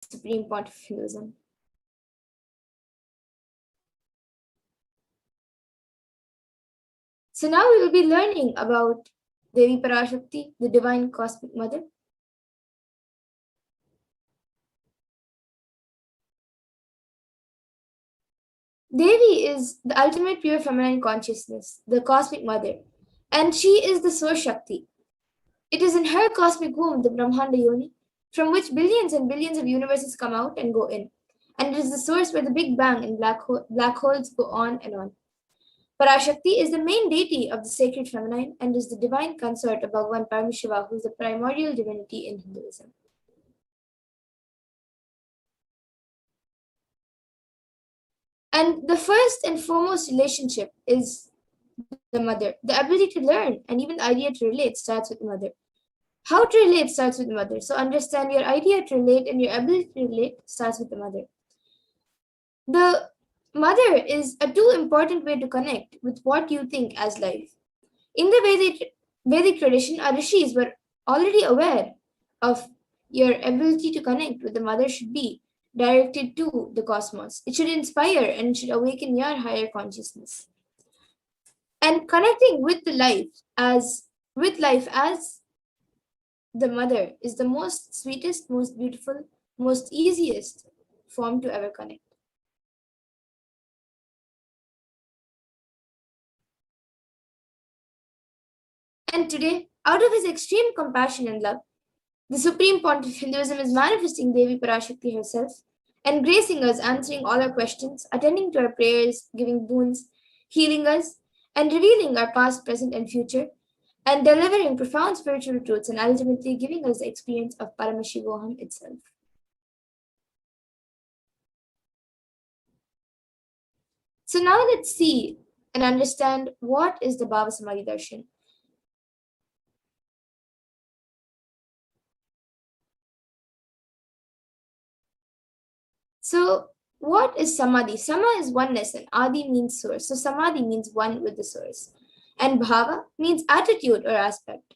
supreme point of Hinduism. So now we will be learning about Devi Parashakti, the divine cosmic mother. Devi is the ultimate pure feminine consciousness, the cosmic mother, and she is the source Shakti. It is in her cosmic womb, the Brahmanda Yoni, from which billions and billions of universes come out and go in. And it is the source where the Big Bang and black holes go on and on. Parashakti is the main deity of the sacred feminine and is the divine consort of Bhagavan Paramashiva, who is the primordial divinity in Hinduism. And the first and foremost relationship is the mother. The ability to learn and even the idea to relate starts with the mother. How to relate starts with the mother. So understand your idea to relate and your ability to relate starts with the mother. The mother is a too important way to connect with what you think as life. In the Vedic tradition, our rishis were already aware of your ability to connect with the mother should be directed to the cosmos. It should inspire and should awaken your higher consciousness. And connecting with life as the mother is the most sweetest, most beautiful, most easiest form to ever connect. And today, out of his extreme compassion and love, the supreme point of Hinduism is manifesting Devi Parashakti herself and gracing us, answering all our questions, attending to our prayers, giving boons, healing us, and revealing our past, present, and future, and delivering profound spiritual truths and ultimately giving us the experience of Paramashivoham itself. So now let's see and understand what is the Bhava Samadhi Darshan. So what is Samadhi? Sama is oneness and Adi means source. So Samadhi means one with the source. And Bhava means attitude or aspect.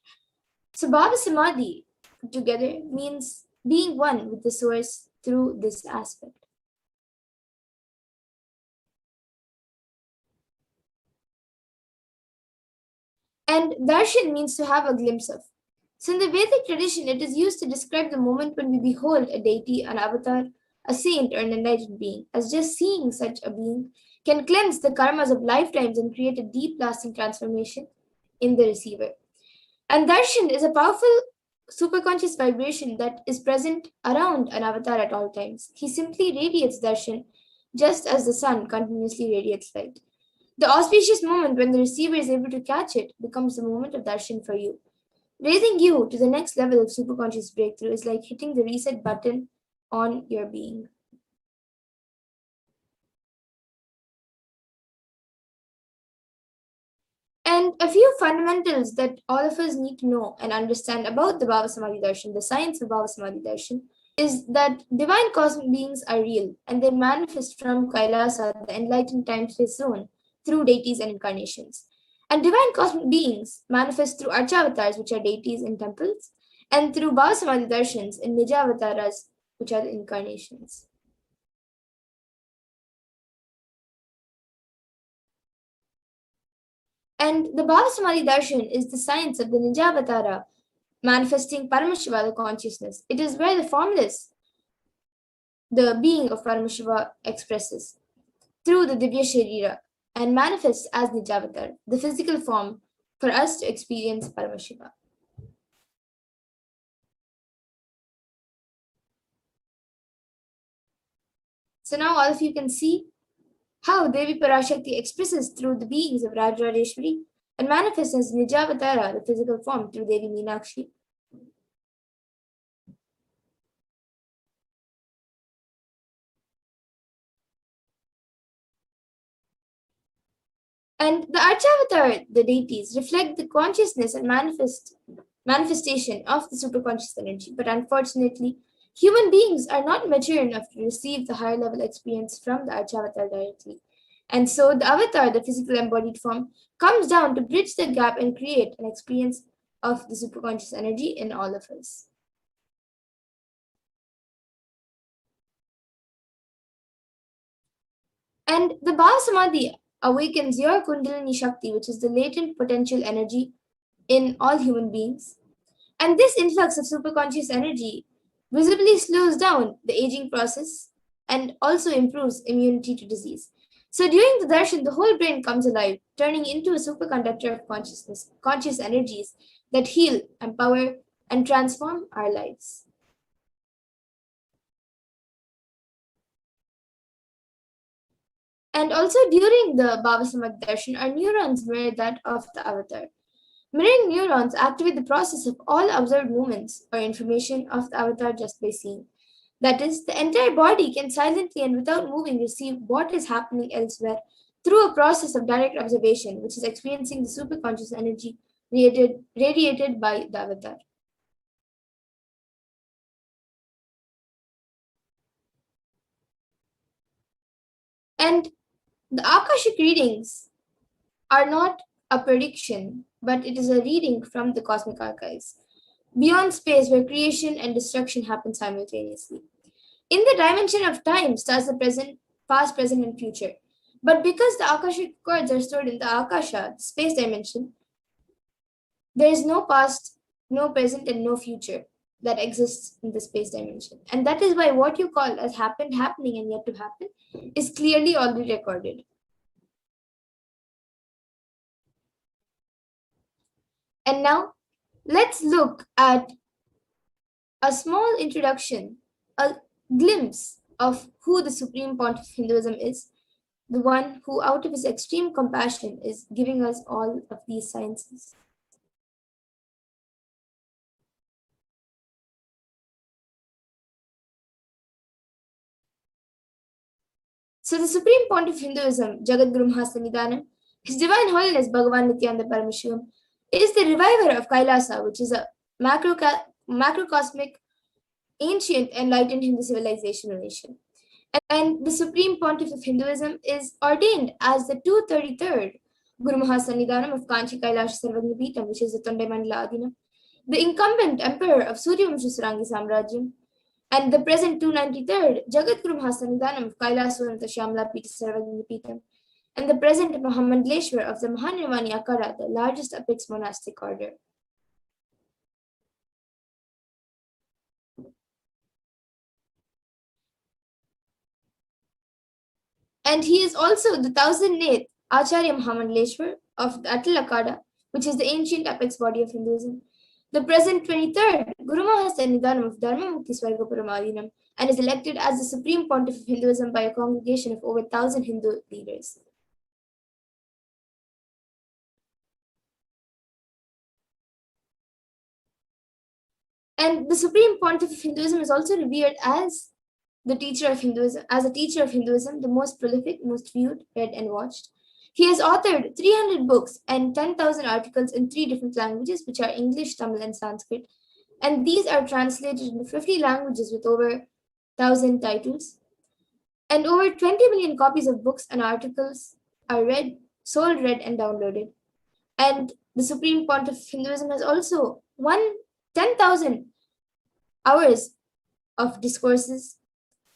So Bhava Samadhi together means being one with the source through this aspect. And darshan means to have a glimpse of. So in the Vedic tradition, it is used to describe the moment when we behold a deity, an avatar, a saint, or an enlightened being, as just seeing such a being can cleanse the karmas of lifetimes and create a deep lasting transformation in the receiver. And darshan is a powerful superconscious vibration that is present around an avatar at all times. He simply radiates darshan just as the sun continuously radiates light. The auspicious moment when the receiver is able to catch it becomes the moment of darshan for you. Raising you to the next level of superconscious breakthrough is like hitting the reset button on your being. And a few fundamentals that all of us need to know and understand about the Bhava Samadhi Darshan, the science of Bhava Samadhi Darshan, is that divine cosmic beings are real and they manifest from Kailasa, the enlightened time-space zone, through deities and incarnations. And divine cosmic beings manifest through Archavatars, which are deities in temples, and through Bhava Samadhi Darshans in Nijavataras, which are the incarnations. And the Bhava Samadhi Darshan is the science of the Nijavatara, manifesting Paramashiva, the consciousness. It is where the formless, the being of Paramashiva, expresses through the Divya Sharira and manifests as Nijavatar, the physical form for us to experience Paramashiva. So now all of you can see how Devi Parashakti expresses through the beings of Rajradeshwari and manifests as Nijavatara, the physical form, through Devi Meenakshi. And the Archavatar, the deities, reflect the consciousness and manifestation of the superconscious energy. But unfortunately, human beings are not mature enough to receive the higher level experience from the Archavatar directly. And so the avatar, the physical embodied form, comes down to bridge the gap and create an experience of the superconscious energy in all of us. And the Bhava Samadhi awakens your Kundalini Shakti, which is the latent potential energy in all human beings. And this influx of superconscious energy visibly slows down the aging process and also improves immunity to disease. So during the darshan, the whole brain comes alive, turning into a superconductor of consciousness, conscious energies that heal, empower, and transform our lives. And also during the Bhavasamad darshan, our neurons mirror that of the avatar. Mirroring neurons activate the process of all observed movements or information of the avatar just by seeing. That is, the entire body can silently and without moving receive what is happening elsewhere through a process of direct observation, which is experiencing the superconscious energy radiated by the avatar. And the Akashic readings are not a prediction, but it is a reading from the cosmic archives, beyond space where creation and destruction happen simultaneously. In the dimension of time stands the present, past, present, and future. But because the Akashic records are stored in the Akasha, the space dimension, there is no past, no present, and no future that exists in the space dimension. And that is why what you call as happened, happening, and yet to happen is clearly already recorded. And now, let's look at a small introduction, a glimpse of who the Supreme Pontiff of Hinduism is, the one who, out of his extreme compassion, is giving us all of these sciences. So, the Supreme Pontiff of Hinduism, Jagadguru Mahasannidhanam, His Divine Holiness Bhagavan Nithyananda Paramashivam, is the reviver of Kailasa, which is a macrocosmic, ancient, enlightened Hindu civilization or nation. And the Supreme Pontiff of Hinduism is ordained as the 233rd Guru Mahasannidhanam of Kanchi Kailash Sarvagnapitam, which is the Tondai Adinam, the incumbent emperor of Suryavamsha Sarangi Samrajyam, and the present 293rd Jagadguru Mahasannidhanam of Kailaswaram Shyamla Pita Sarvagnapitam, and the present Mahamandleshwar of the Mahanirvani Akara, the largest apex monastic order. And he is also the 1008th Acharya Mahamandleshwar of the Atal Akada, which is the ancient apex body of Hinduism, the present 23rd Guru Mahasannidhanam of Dharma Mukti Swargapuram Adinam, and is elected as the Supreme Pontiff of Hinduism by a congregation of over 1,000 Hindu leaders. And the Supreme Pontiff of Hinduism is also revered as the teacher of Hinduism, as a teacher of Hinduism, the most prolific, most viewed, read, and watched. He has authored 300 books and 10,000 articles in 3 different languages, which are English, Tamil, and Sanskrit. And these are translated into 50 languages with over 1,000 titles. And over 20 million copies of books and articles are sold, read, and downloaded. And the Supreme Pontiff of Hinduism has also won 10,000 hours of discourses.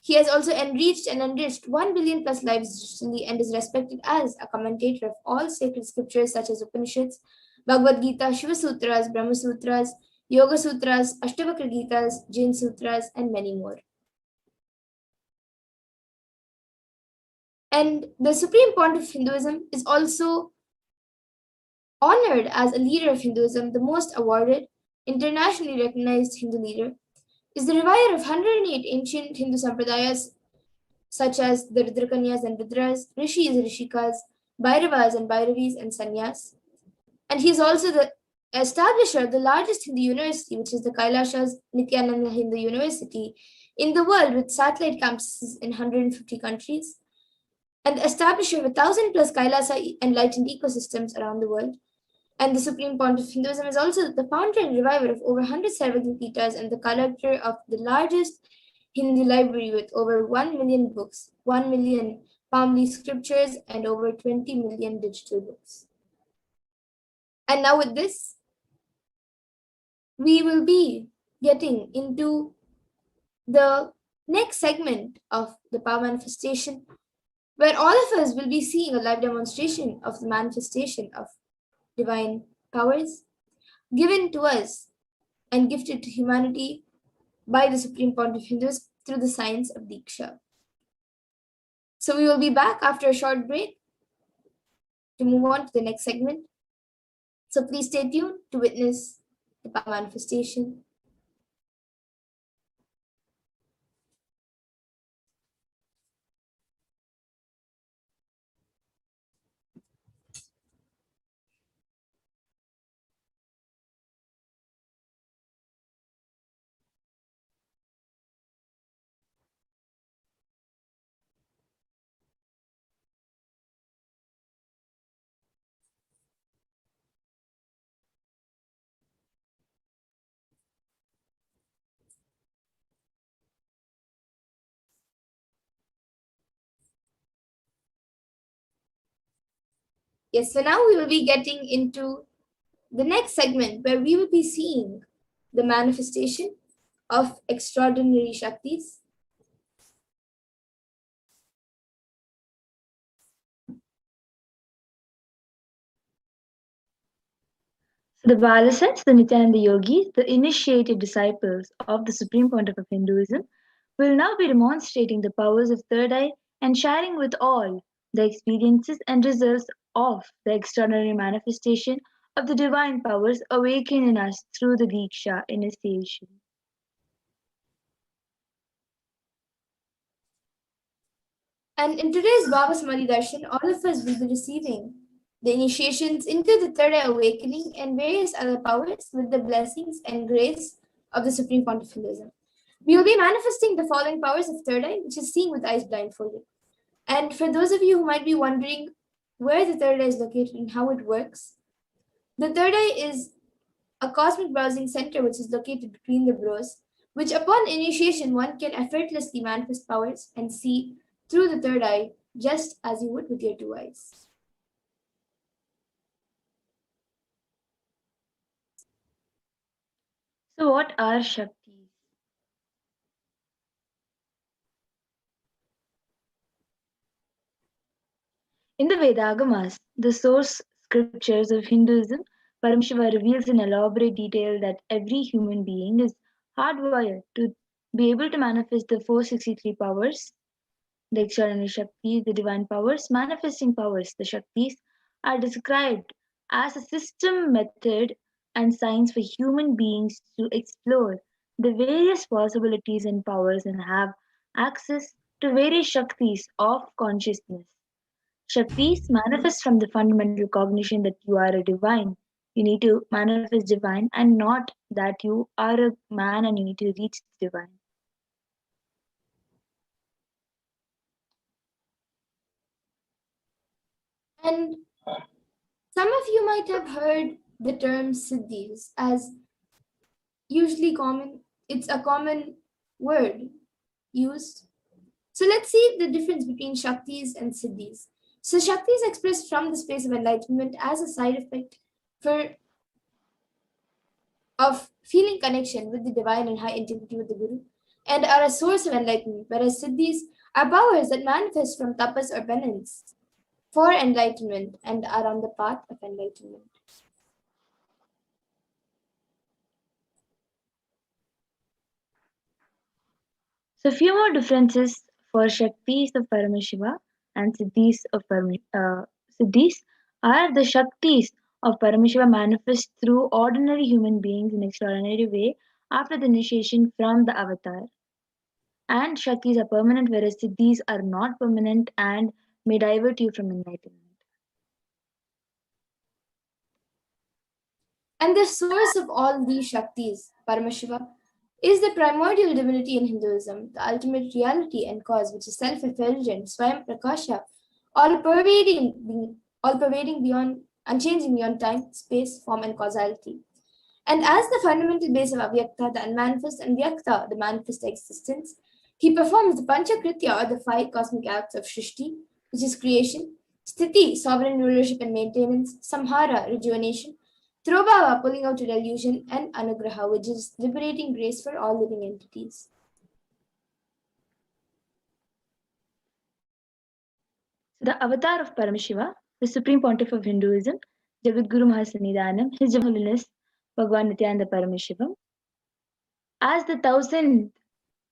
He has also enriched and enriched 1 billion plus lives digitally and is respected as a commentator of all sacred scriptures such as Upanishads, Bhagavad Gita, Shiva Sutras, Brahma Sutras, Yoga Sutras, Ashtavakra Gitas, Jain Sutras, and many more. And the Supreme Pontiff of Hinduism is also honored as a leader of Hinduism, the most awarded, internationally recognized Hindu leader, is the reviver of 108 ancient Hindu sampradayas such as the Rudrakanyas and Rudras, Rishis, Rishikas, Bhairavas and Bhairavis, and Sanyas. And he is also the establisher of the largest Hindu university, which is the Kailasha's Nithyananda Hindu University in the world with satellite campuses in 150 countries, and the establisher of 1,000 plus Kailasa enlightened ecosystems around the world. And the Supreme Pontiff of Hinduism is also the founder and reviver of over 100 Sarvagnipitas and the collector of the largest Hindi library with over 1 million books, 1 million palm leaf scriptures, and over 20 million digital books. And now with this, we will be getting into the next segment of the power manifestation, where all of us will be seeing a live demonstration of the manifestation of divine powers given to us and gifted to humanity by the Supreme Pontiff Hindus through the science of Diksha. So we will be back after a short break to move on to the next segment. So please stay tuned to witness the power manifestation. Yes, so now we will be getting into the next segment where we will be seeing the manifestation of extraordinary Shaktis. So the Balasats, the Nithyananda yogis, the initiated disciples of the Supreme Pontiff of Hinduism, will now be demonstrating the powers of third eye and sharing with all the experiences and results of the extraordinary manifestation of the divine powers awakened in us through the Diksha initiation. And in today's Baba Samadhi Darshan, all of us will be receiving the initiations into the third eye awakening and various other powers with the blessings and grace of the Supreme Pontiff Hinduism. We will be manifesting the following powers of third eye, which is seeing with eyes blindfolded. And for those of you who might be wondering where the third eye is located and how it works, the third eye is a cosmic browsing center which is located between the brows, which upon initiation one can effortlessly manifest powers and see through the third eye just as you would with your two eyes. So, what are Shaktis? In the Vedagamas, the source scriptures of Hinduism, Paramashiva reveals in elaborate detail that every human being is hardwired to be able to manifest the 463 powers, the extraordinary Shaktis, the divine powers, manifesting powers, the Shaktis, are described as a system, method, and science for human beings to explore the various possibilities and powers and have access to various Shaktis of consciousness. Shaktis manifest from the fundamental cognition that you are a divine. You need to manifest divine and not that you are a man and you need to reach the divine. And some of you might have heard the term siddhis as usually common. It's a common word used. So let's see the difference between Shaktis and Siddhis. So Shakti is expressed from the space of enlightenment as a side effect for of feeling connection with the divine and high intimacy with the Guru, and are a source of enlightenment, whereas Siddhis are powers that manifest from tapas or penance for enlightenment and are on the path of enlightenment. So, few more differences for Shaktis of Paramashiva and Siddhis are the Shaktis of Paramashiva manifest through ordinary human beings in extraordinary way after the initiation from the avatar. And Shaktis are permanent, whereas Siddhis are not permanent and may divert you from enlightenment. And the source of all these Shaktis, Paramashiva, is the primordial divinity in Hinduism, the ultimate reality and cause, which is self-effulgent, Swayam Prakasha, all pervading beyond, unchanging beyond time, space, form, and causality. And as the fundamental base of Avyakta, the unmanifest, and Vyakta, the manifest existence, he performs the Panchakritya, or the five cosmic acts of Shrishti, which is creation, Sthiti, sovereign rulership and maintenance, Samhara, rejuvenation, Throbhava, pulling out a delusion, and Anugraha, which is liberating grace for all living entities. So the avatar of Paramashiva, the Supreme Pontiff of Hinduism, Jagadguru Mahasannidhanam, His Divine Holiness Bhagwan Nithyananda Paramashivam, as the thousandth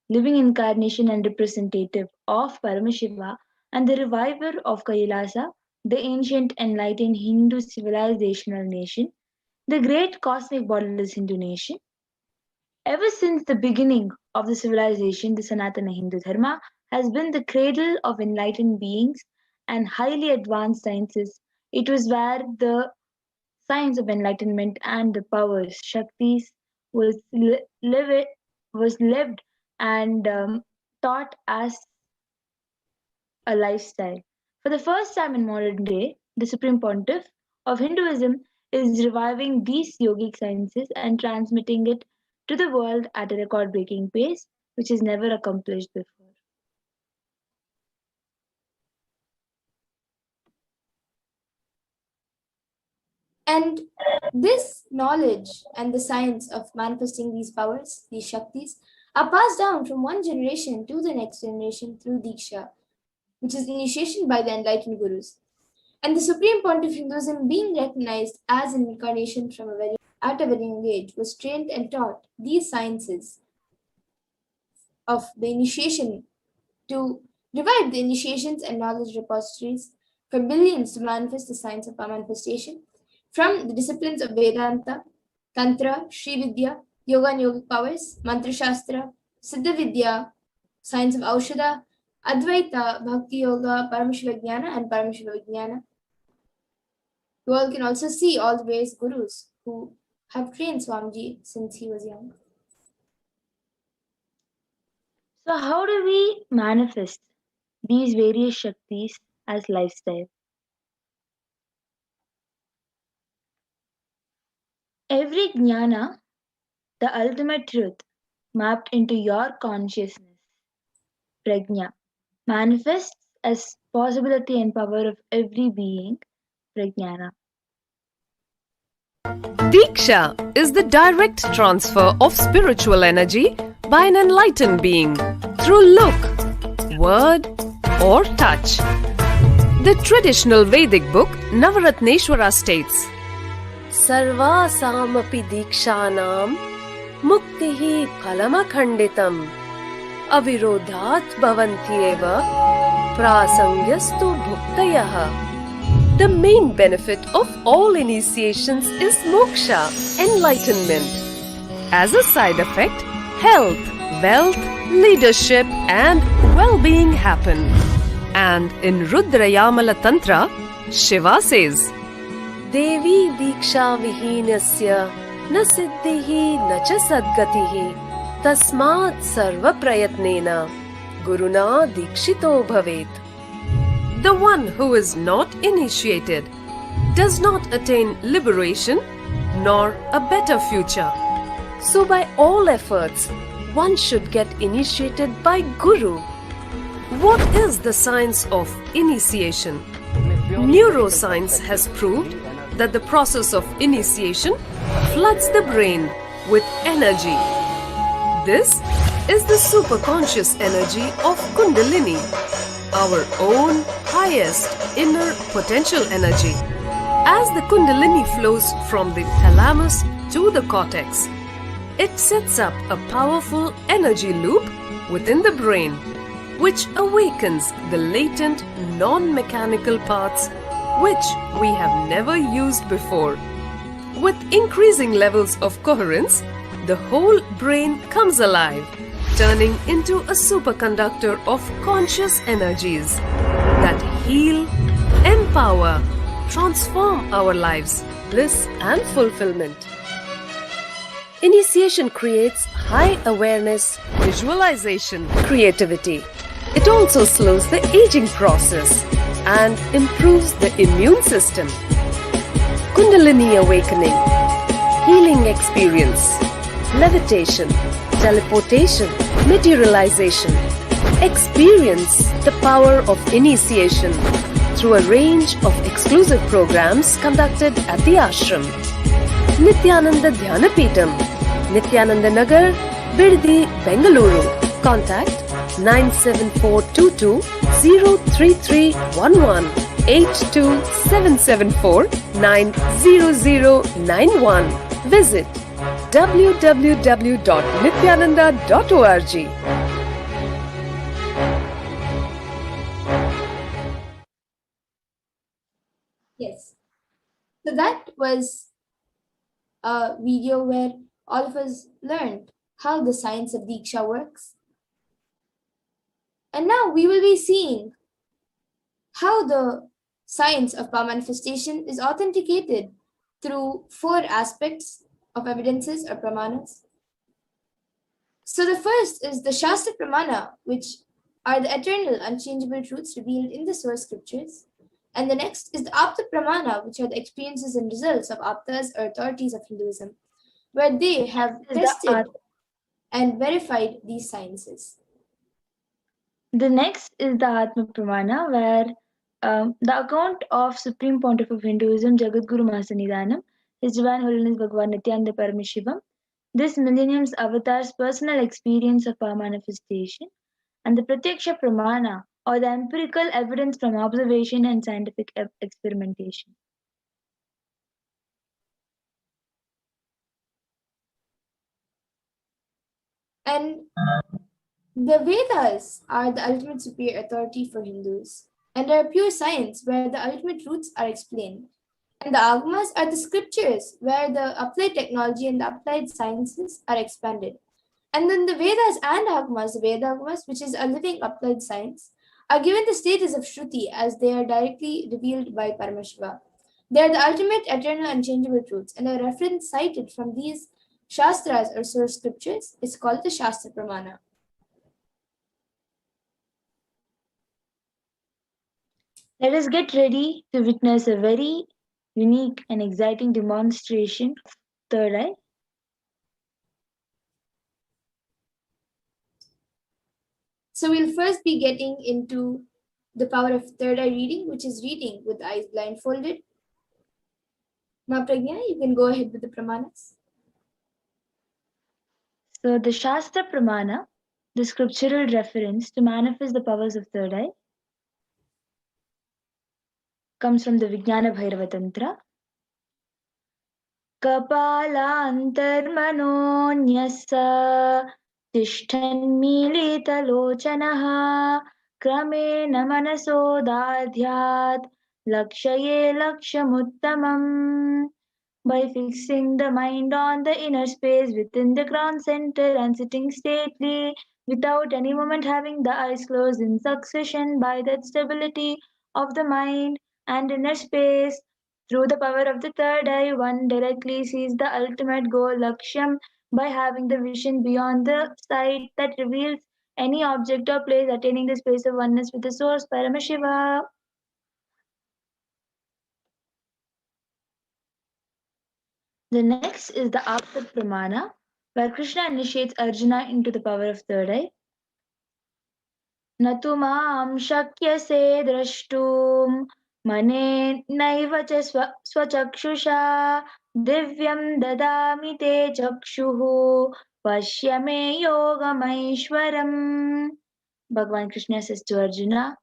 living incarnation and representative of Paramashiva and the reviver of Kailasa, the ancient enlightened Hindu civilizational nation, the great cosmic borderless Hindu nation. Ever since the beginning of the civilization, the Sanatana Hindu Dharma has been the cradle of enlightened beings and highly advanced sciences. It was where the science of enlightenment and the powers, Shaktis, was, was lived and taught as a lifestyle. For the first time in modern day, the Supreme Pontiff of Hinduism is reviving these yogic sciences and transmitting it to the world at a record breaking pace, which is never accomplished before. And this knowledge and the science of manifesting these powers, these Shaktis, are passed down from one generation to the next generation through Diksha, which is initiation by the enlightened gurus. And the Supreme Pontiff of Hinduism, being recognized as an incarnation at a very young age, was trained and taught these sciences of the initiation to revive the initiations and knowledge repositories for billions to manifest the science of our manifestation from the disciplines of Vedanta, Tantra, Sri Vidya, Yoga and Yogic powers, Mantra Shastra, Siddha Vidya, science of Aushadha, Advaita, Bhakti Yoga, Paramashivoham and Paramashivoham. You all can also see all the various gurus who have trained Swamiji since he was young. So, how do we manifest these various Shaktis as lifestyle? Every jnana, the ultimate truth, mapped into your consciousness, prajna, manifests as possibility and power of every being, prajnana. Diksha is the direct transfer of spiritual energy by an enlightened being through look, word, or touch. The traditional Vedic book Navaratneshwara states, Sarvasamapi dikshanam muktihi phalamakhanditam avirodhat bhavantyeva prasangyastu bhuktayaha. The main benefit of all initiations is moksha, enlightenment. As a side effect, health, wealth, leadership and well-being happen. And in Rudrayamala Tantra, Shiva says, Devi diksha vihinasya na siddhihi na cha sadgatihi tasmat sarva prayatnena guruna dikshito bhavet. The one who is not initiated does not attain liberation nor a better future. So by all efforts, one should get initiated by Guru. What is the science of initiation? Neuroscience has proved that the process of initiation floods the brain with energy. This is the superconscious energy of Kundalini, our own highest inner potential energy. As the Kundalini flows from the thalamus to the cortex, it sets up a powerful energy loop within the brain, which awakens the latent non-mechanical parts which we have never used before. With increasing levels of coherence, the whole brain comes alive, turning into a superconductor of conscious energies that heal, empower, transform our lives, bliss and fulfillment. Initiation creates high awareness, visualization, creativity. It also slows the aging process and improves the immune system. Kundalini awakening, healing experience, levitation, teleportation, materialization. Experience the power of initiation through a range of exclusive programs conducted at the ashram. Nithyananda Dhyanapeetham, Nithyananda Nagar, Birdi, Bengaluru. Contact 97422 03311 82774 90091. Visit www.nithyananda.org. Yes. So that was a video where all of us learned how the science of Diksha works. And now we will be seeing how the science of power manifestation is authenticated through 4 aspects of evidences or pramanas. So the first is the Shastra Pramana, which are the eternal, unchangeable truths revealed in the source scriptures. And the next is the Apta Pramana, which are the experiences and results of Aptas or authorities of Hinduism, where they have tested and verified these sciences. The next is the Atma Pramana, where the account of Supreme Pontiff of Hinduism, Jagadguru Mahasanidanam, His Divine Holiness Bhagavan Nithyananda Paramashivam, this millennium's avatar's personal experience of power manifestation, and the Pratyaksha Pramana, or the empirical evidence from observation and scientific experimentation. And the Vedas are the ultimate superior authority for Hindus and are pure science where the ultimate truths are explained. And the Agamas are the scriptures where the applied technology and the applied sciences are expanded. And then the Vedas and Agamas, the Veda Agamas, which is a living applied science, are given the status of Shruti as they are directly revealed by Paramashiva. They are the ultimate, eternal, unchangeable truths, and a reference cited from these Shastras or source scriptures is called the Shastra Pramana. Let us get ready to witness a very unique and exciting demonstration of third eye. So we'll first be getting into the power of third eye reading, which is reading with eyes blindfolded. Now, Pragya, you can go ahead with the pramanas. So the Shastra Pramana, the scriptural reference to manifest the powers of third eye, comes from the Vijnana Bhairava Tantra. Kapalantarmanonyasa tishthanmilitalochanaha kramena manasodadhyat lakshaye lakshamuttamam. By fixing the mind on the inner space within the crown center and sitting stately without any moment having the eyes closed in succession, by that stability of the mind and inner space, through the power of the third eye, one directly sees the ultimate goal, Laksham, by having the vision beyond the sight that reveals any object or place attaining the space of oneness with the source, Paramashiva. The next is the Apta Pramana, where Krishna initiates Arjuna into the power of third eye. Natu maam shakyase drashtum mane naiva cha swachakshusha divyam dadami te chakshuhu pashya me yogamaishwaram. Bhagavan Krishna says to Arjuna,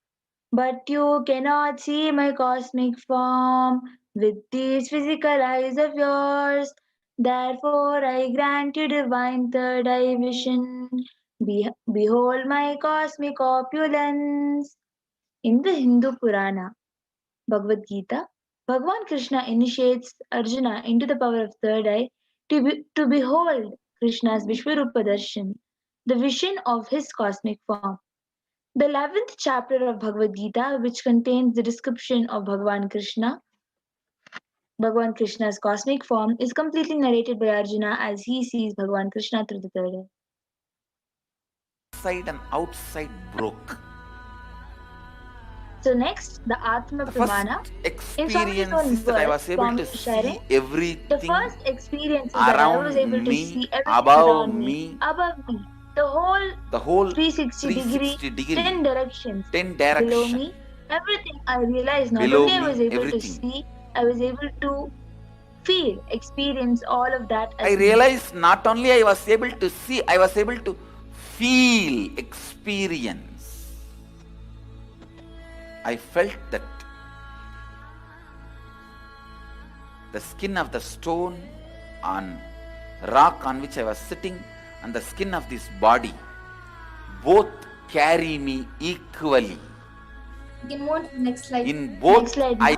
but you cannot see my cosmic form with these physical eyes of yours. Therefore, I grant you divine third eye vision. Behold my cosmic opulence. In the Hindu Purana, Bhagavad Gita, Bhagavan Krishna initiates Arjuna into the power of third eye to behold Krishna's Vishwarupa Darshan, the vision of his cosmic form. The 11th chapter of Bhagavad Gita, which contains the description of Bhagavan Krishna's cosmic form, is completely narrated by Arjuna as he sees Bhagavan Krishna through the third eye. Inside and outside broke. So next, the Atma Pramana. Experience that I was able to see everything the first experience is that I was able to see everything above around me, above me. The whole 360 degree, 10 directions. Below me, everything I realized not below only I was able everything. to see, I was able to feel, experience all of that. I realized not only I was able to see, I was able to feel, experience. I felt that the skin of the stone on rock on which I was sitting and the skin of this body both carry me equally. You can move on to the next slide. In both, slide, I.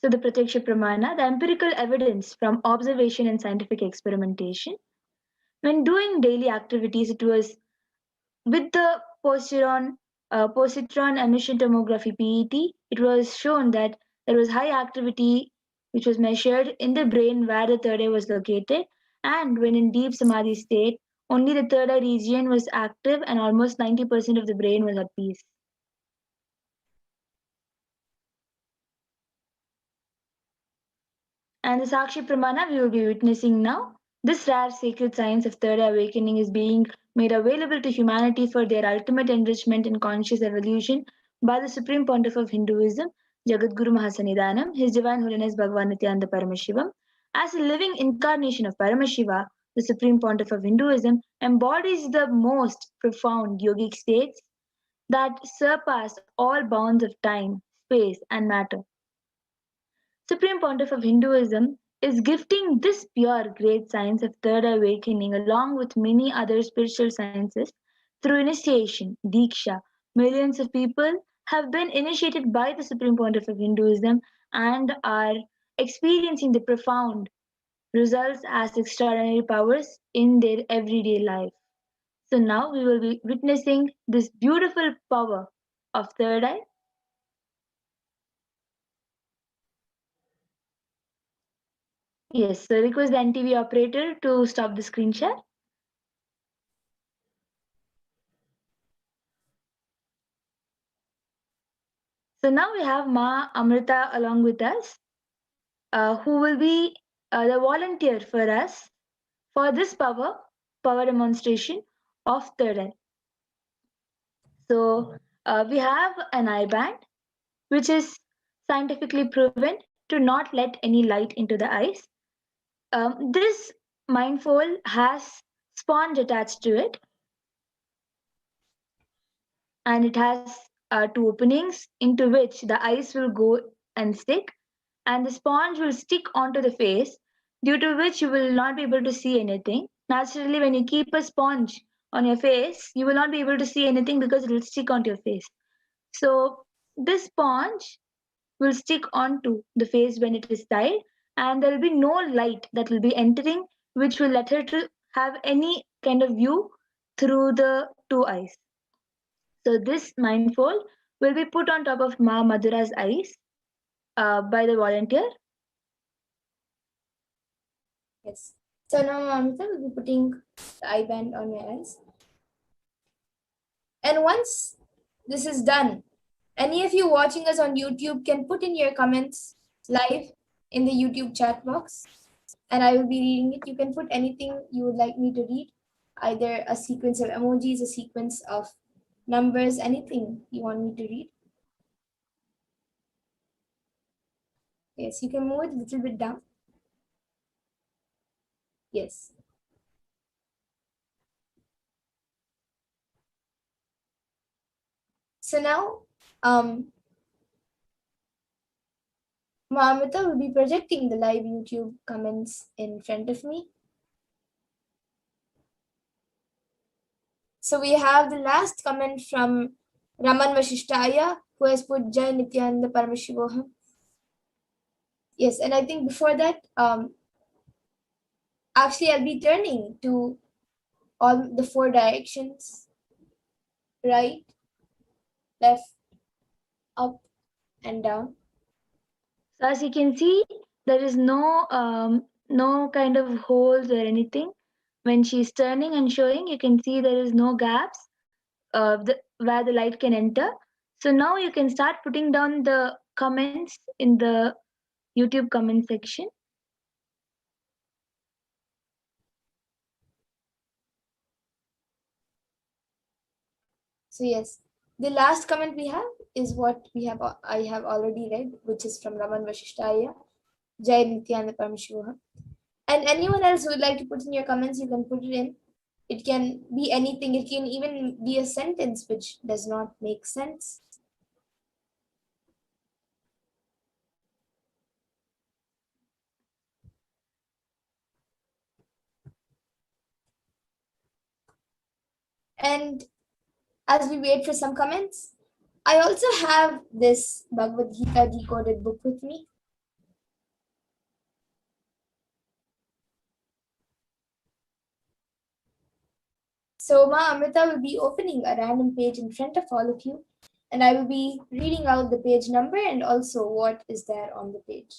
So the Pratyaksha Pramana, the empirical evidence from observation and scientific experimentation. When doing daily activities, it was with the positron emission tomography (PET), it was shown that there was high activity which was measured in the brain where the third eye was located, and when in deep samadhi state, only the third eye region was active and almost 90% of the brain was at peace. And the Sakshi Pramana we will be witnessing now. This rare sacred science of third eye awakening is being made available to humanity for their ultimate enrichment and conscious evolution by the Supreme Pontiff of Hinduism, Jagadguru Mahasanidanam, His Divine Holiness Bhagavan Nithyananda Paramashivam. As a living incarnation of Paramashiva, the Supreme Pontiff of Hinduism embodies the most profound yogic states that surpass all bounds of time, space, and matter. Supreme Pontiff of Hinduism is gifting this pure great science of third eye awakening along with many other spiritual sciences through initiation, Diksha. Millions of people have been initiated by the Supreme Pontiff of Hinduism and are experiencing the profound results as extraordinary powers in their everyday life. So now we will be witnessing this beautiful power of third eye. Yes, so request the NTV operator to stop the screen share. So now we have Ma Amrita along with us, who will be the volunteer for us for this power demonstration of third eye. So we have an eye band, which is scientifically proven to not let any light into the eyes. This mindfold has sponge attached to it, and it has two openings into which the eyes will go and stick, and the sponge will stick onto the face, due to which you will not be able to see anything. Naturally, when you keep a sponge on your face, you will not be able to see anything because it will stick onto your face. So this sponge will stick onto the face when it is tied, and there will be no light that will be entering, which will let her to have any kind of view through the two eyes. So this mindfold will be put on top of Ma Madhura's eyes by the volunteer. Yes. So now Amrita will be putting the eye band on your eyes. And once this is done, any of you watching us on YouTube can put in your comments live in the YouTube chat box, and I will be reading it. You can put anything you would like me to read, either a sequence of emojis, a sequence of numbers, anything you want me to read. Yes, you can move it a little bit down. Yes. So now, Amrita will be projecting the live YouTube comments in front of me. So we have the last comment from Raman Vashishtaya, who has put Jai Nithyananda Paramashivoham. Yes, and I think before that, actually I'll be turning to all the four directions: right, left, up, and down. So as you can see, there is no kind of holes or anything. When she's turning and showing, you can see there is no gaps where the light can enter. So now you can start putting down the comments in the YouTube comment section. So yes, the last comment we have is what I have already read, which is from Raman Vashishtaya, Jai Nithyananda Paramashivoham. And anyone else who would like to put in your comments, you can put it in. It can be anything. It can even be a sentence which does not make sense. And as we wait for some comments, I also have this Bhagavad Gita decoded book with me. So Ma Amrita will be opening a random page in front of all of you, and I will be reading out the page number and also what is there on the page.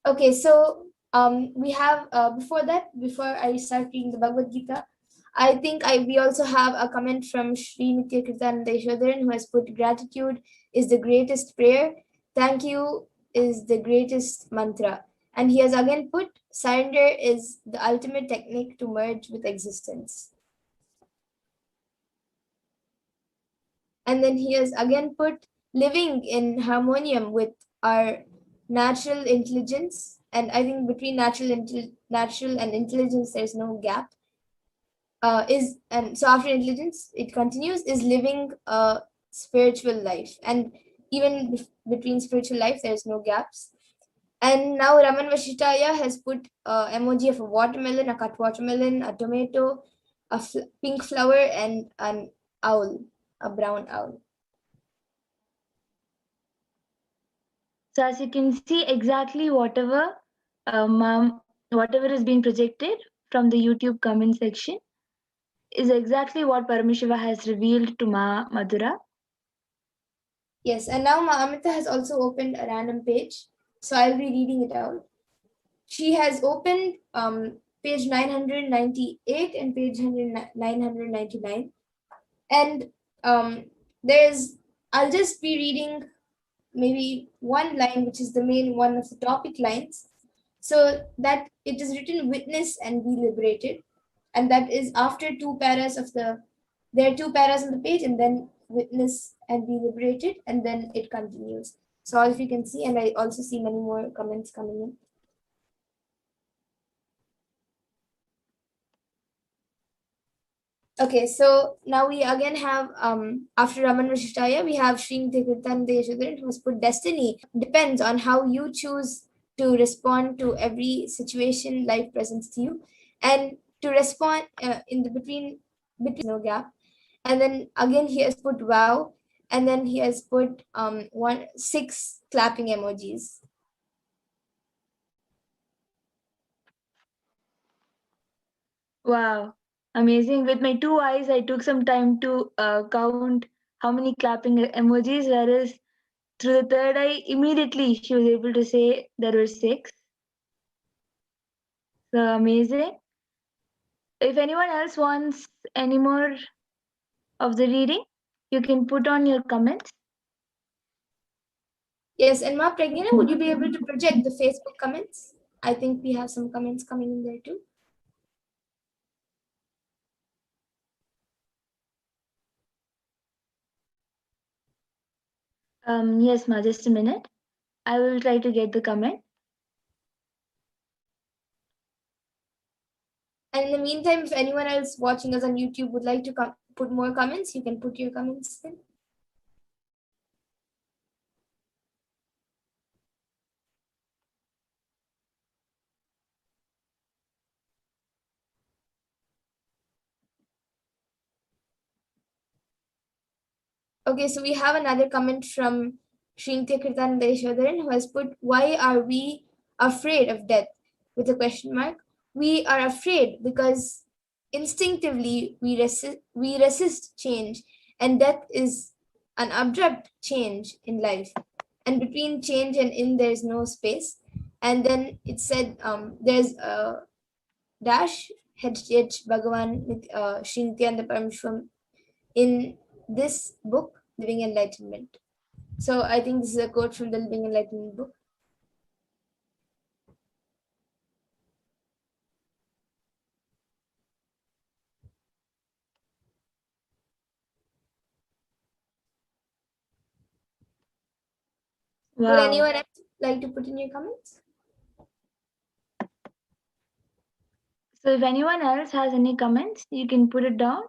Okay, so we have before I start reading the Bhagavad Gita, I think we also have a comment from Sri Nithyananda Paramashivam who has put gratitude is the greatest prayer, thank you is the greatest mantra. And he has again put surrender is the ultimate technique to merge with existence. And then he has again put living in harmonium with our natural intelligence. And I think between natural and intelligence, there's no gap. So after intelligence, it continues is living a spiritual life, and even between spiritual life, there's no gaps. And now Raman Vashitaya has put emoji of a watermelon, a cut watermelon, a tomato, a pink flower, and an owl, a brown owl. So as you can see, exactly whatever whatever is being projected from the YouTube comment section is exactly what Paramashiva has revealed to Ma Madhura. Yes, and now Ma Amrita has also opened a random page, so I'll be reading it out. She has opened page 998 and page 999, and I'll just be reading maybe one line, which is the main one of the topic lines, so that it is written witness and be liberated, and that is after there are two paras on the page, and then witness and be liberated, and then it continues. So as you can see, and I also see many more comments coming in. Okay, so now we again have after Raman Vashishtaya, we have Sri Nithyananda Paramashivam who has put destiny depends on how you choose to respond to every situation life presents to you, and to respond in the between no gap. And then again he has put wow, and then he has put 6 clapping emojis. Wow, amazing. With my 2 eyes, I took some time to count how many clapping emojis, whereas through the third eye, immediately she was able to say there were 6. So amazing. If anyone else wants any more of the reading, you can put on your comments. Yes, and Ma Pragnana, would you be able to project the Facebook comments? I think we have some comments coming in there too. Yes, Ma, just a minute. I will try to get the comment. And in the meantime, if anyone else watching us on YouTube would like to put more comments, you can put your comments in. Okay, so we have another comment from Shrintya Kirtan Deshodaran who has put, why are we afraid of death? With a question mark. We are afraid because instinctively we resist change, and death is an abrupt change in life. And between change and in, there's no space. And then it said there's a dash HDH Bhagavan Sri Nithyananda Paramashivam in this book, Living Enlightenment. So I think this is a quote from the Living Enlightenment book. Would Wow. anyone else like to put in your comments? So if anyone else has any comments, you can put it down.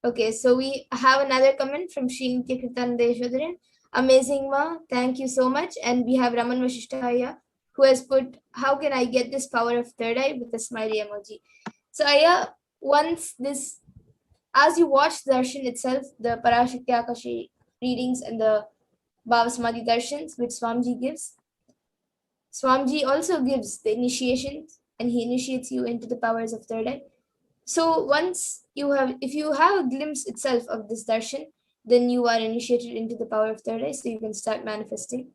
Okay, so we have another comment from Srinitya Kritananda. Amazing, Ma. Thank you so much. And we have Raman Vashishtaya, who has put, how can I get this power of third eye, with a smiley emoji. So Aya, once this, as you watch Darshan itself, the Parashakti Akashic readings and the Bhavasamadhi Darshans, which Swamiji gives, Swamiji also gives the initiations and he initiates you into the powers of third eye. So once you have, if you have a glimpse itself of this darshan, then you are initiated into the power of third eye, so you can start manifesting.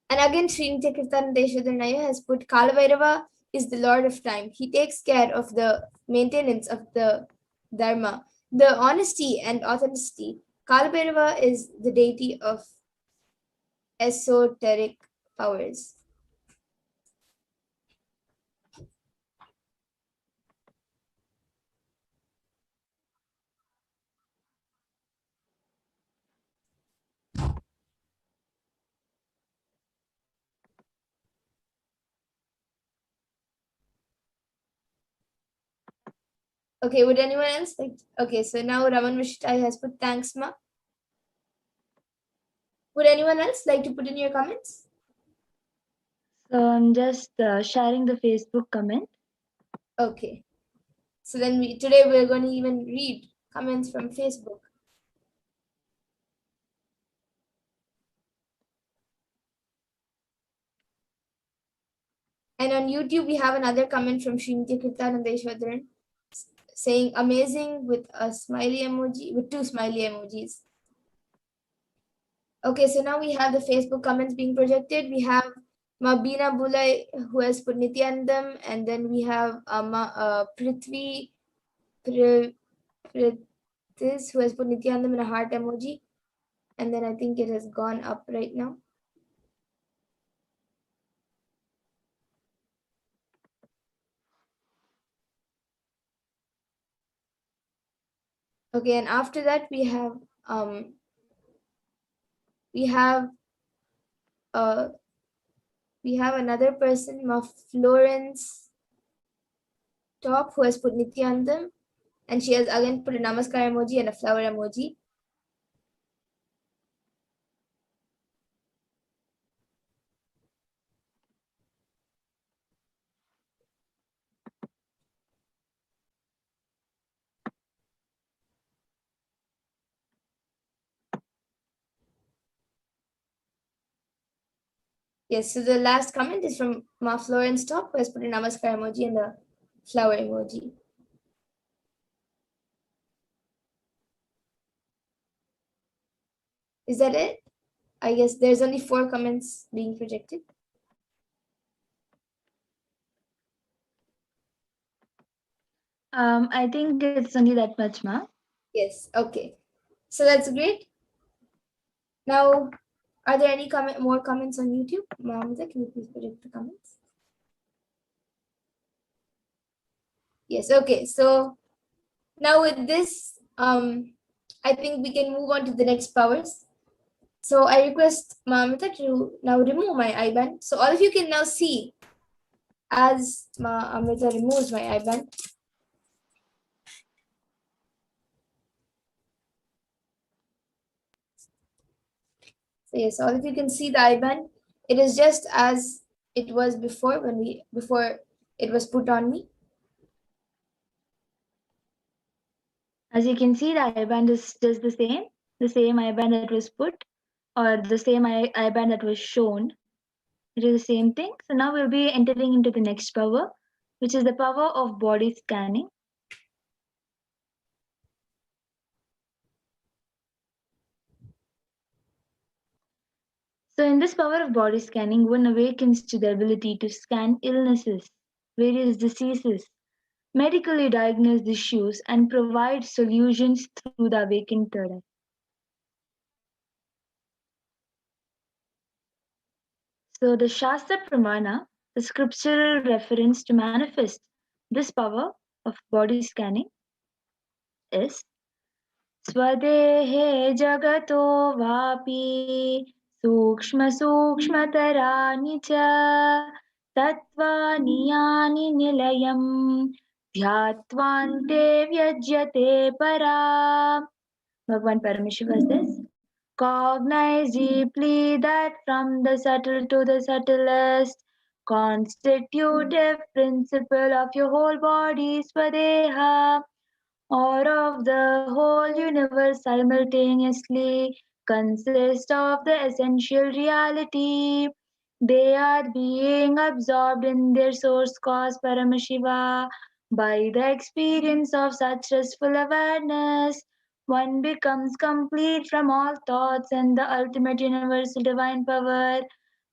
And again, Srinitya Kirtanandeshwaranaya has put Kalavairava is the Lord of Time. He takes care of the maintenance of the Dharma, the honesty and authenticity. Kalavairava is the deity of esoteric powers. Okay, would anyone else like? Okay, so now Raman Vishtai has put thanks, Ma. Would anyone else like to put in your comments? So I'm just sharing the Facebook comment. Okay. So then today we're going to even read comments from Facebook. And on YouTube, we have another comment from Srinitya Kirtanandeshwaran saying amazing with a smiley emoji, with two smiley emojis. Okay, so now we have the Facebook comments being projected. We have Mabina Bulai, who has put Nityanandam, and then we have Prithvi Prithis, who has put Nityanandam in a heart emoji. And then I think it has gone up right now. Okay, and after that we have we have uh we have another person, Florence Top, who has put Nityanandam, and she has again put a namaskar emoji and a flower emoji. Yes, so the last comment is from Florence Top, who has put a namaskar emoji and a flower emoji. Is that it? I guess there's only 4 comments being projected. I think it's only that much, Ma. Yes, okay. So that's great. Now, are there any more comments on YouTube? Mamita, can you please project the comments? Yes, okay. So now with this, I think we can move on to the next powers. So I request Mamita to now remove my IBAN. So all of you can now see as Amrita removes my IBAN. So yes, all of you can see the IBAN. It is just as it was before before it was put on me. As you can see, the IBAN is just the same IBAN that was put, or the same IBAN that was shown. It is the same thing. So now we'll be entering into the next power, which is the power of body scanning. So in this power of body scanning, one awakens to the ability to scan illnesses, various diseases, medically diagnose issues, and provide solutions through the awakened third eye. So, the Shastra Pramana, the scriptural reference to manifest this power of body scanning, is Swadehe Jagato Vapi Sukshma Sukshmataraani cha Tattvani Yani Nilayam Dhyatvante Vyajyate Para. Bhagavan Paramashiva says, cognize deeply that from the subtle to the subtlest constitutive principle of your whole body, Swadeha, or of the whole universe simultaneously consist of the essential reality. They are being absorbed in their source cause Paramashiva. By the experience of such restful awareness, one becomes complete from all thoughts and the ultimate universal divine power.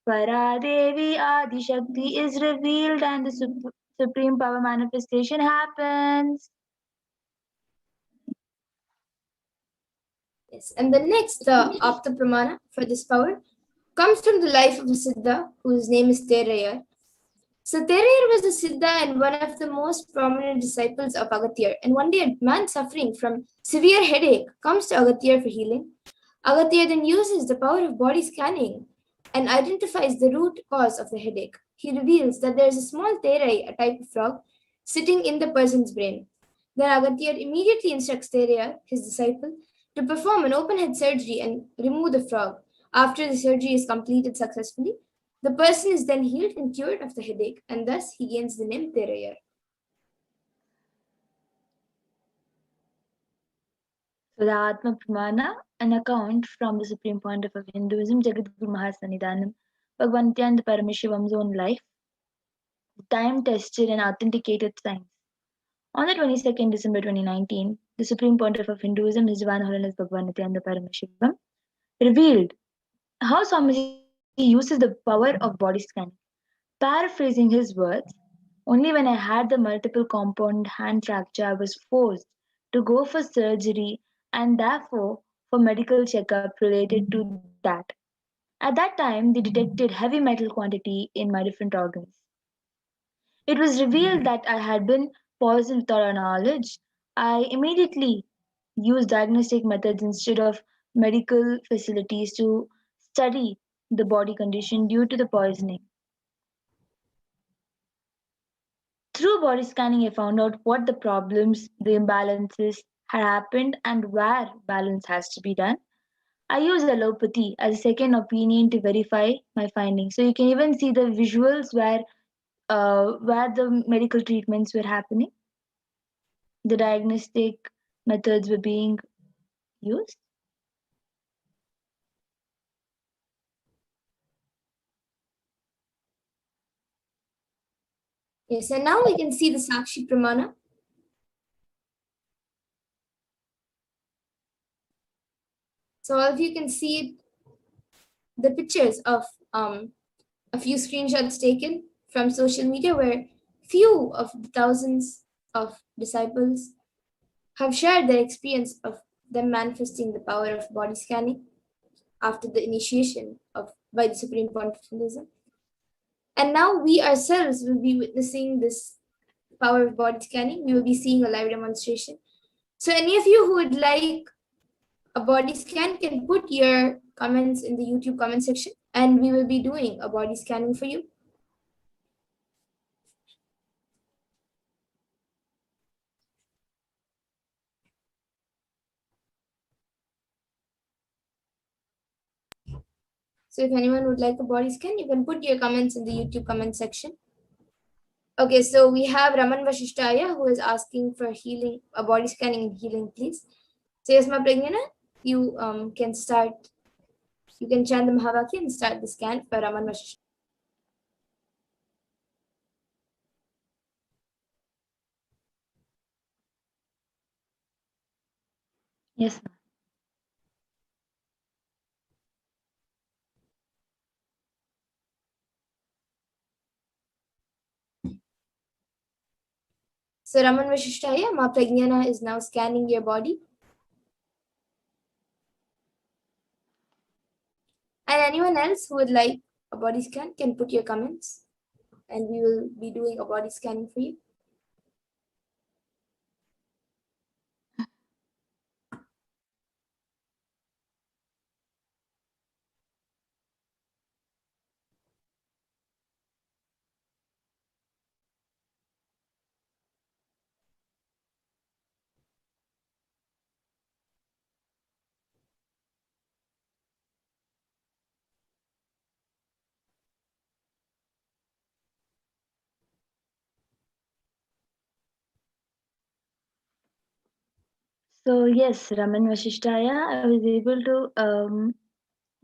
Paradevi Adi Shakti is revealed and the supreme power manifestation happens. Yes, and the next Apta Pramana for this power comes from the life of a Siddha whose name is Terayar. So Terayar was a Siddha and one of the most prominent disciples of Agathir. And one day a man suffering from severe headache comes to Agathir for healing. Agathir then uses the power of body scanning and identifies the root cause of the headache. He reveals that there is a small Terai, a type of frog, sitting in the person's brain. Then Agathir immediately instructs Terayar, his disciple, to perform an open head surgery and remove the frog. After the surgery is completed successfully, the person is then healed and cured of the headache, and thus he gains the name Terayar. So the Atma Pramana, an account from the supreme point of Hinduism, Jagadguru Mahasanidhanam, Bhagavan Nithyananda Paramashivam's own life, time-tested and authenticated science. On the 22nd December 2019, the supreme pontiff of Hinduism, His Divine Holiness Bhagavan Nithyananda Paramashivam, revealed how Swamiji uses the power of body scanning. Paraphrasing his words, only when I had the multiple compound hand fracture, I was forced to go for surgery and therefore for medical checkup related to that. At that time, they detected heavy metal quantity in my different organs. It was revealed that I had been poisoned without our knowledge. I immediately used diagnostic methods instead of medical facilities to study the body condition due to the poisoning. Through body scanning, I found out what the problems, the imbalances had happened, and where balance has to be done. I use allopathy as a second opinion to verify my findings. So you can even see the visuals where the medical treatments were happening, the diagnostic methods were being used. Yes, and now we can see the Sakshi Pramana. So all of you can see the pictures of a few screenshots taken from social media where few of the thousands of disciples have shared their experience of them manifesting the power of body scanning after the initiation of by the Supreme Pontiff Hinduism. And now we ourselves will be witnessing this power of body scanning. We will be seeing a live demonstration. So any of you who would like a body scan can put your comments in the YouTube comment section and we will be doing a body scanning for you. So if anyone would like a body scan, you can put your comments in the YouTube comment section. Okay, so we have Raman Vashishtaya who is asking for healing, a body scanning and healing, please. So yes, Ma Pragnana, you can start, you can chant the Mahavakya and start the scan for Raman Vashishtaya. Yes, ma'am. So Raman Vashishtaya, Ma Pragnana is now scanning your body. And anyone else who would like a body scan can put your comments, and we will be doing a body scanning for you. So yes, Raman Vashishtaya, I was able to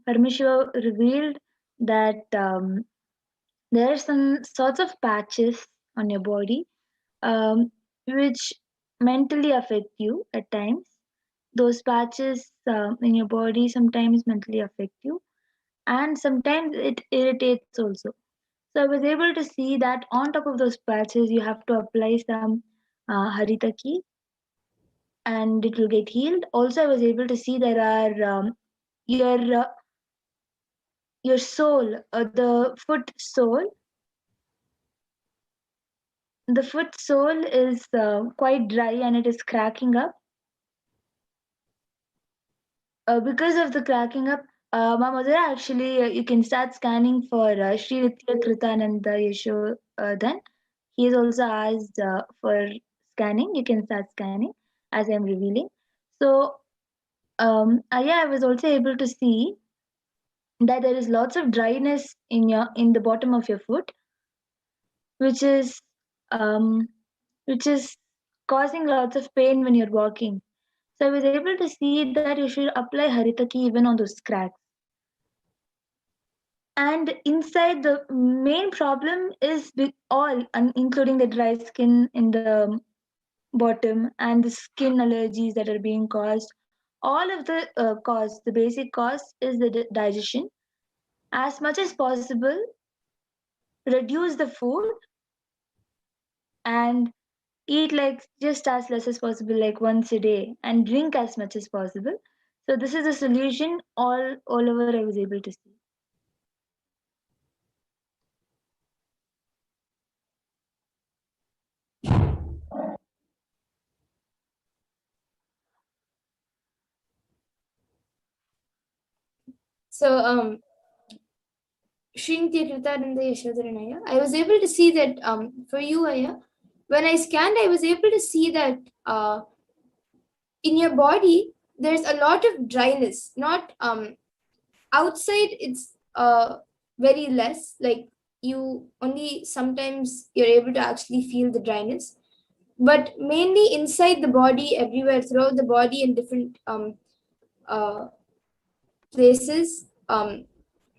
Paramashiva revealed that there are some sorts of patches on your body which mentally affect you at times. Those patches in your body sometimes mentally affect you, and sometimes it irritates also. So I was able to see that on top of those patches, you have to apply some haritaki and it will get healed. Also, I was able to see there are your uh, your sole, the foot sole. The foot sole is quite dry and it is cracking up. Because of the cracking up, my mother actually, you can start scanning for Sri Nithya Kritananda Yesho. Then he is also asked for scanning. You can start scanning as I'm revealing. So, yeah, I was also able to see that there is lots of dryness in the bottom of your foot, which is um, which is causing lots of pain when you're walking. So I was able to see that you should apply haritaki even on those cracks. And inside, the main problem is with all, including the dry skin in the bottom and the skin allergies that are being caused. All of the cause, the basic cause is the digestion. As much as possible, reduce the food and eat like just as less as possible, like once a day, and drink as much as possible. So this is a solution all over I was able to see. So Shrintya Kritananda Yashodharanaya, I was able to see that for you, Aya, when I scanned, I was able to see that in your body there's a lot of dryness. Not outside, it's very less. Like you only sometimes you're able to actually feel the dryness, but mainly inside the body, everywhere throughout the body in different uh, places.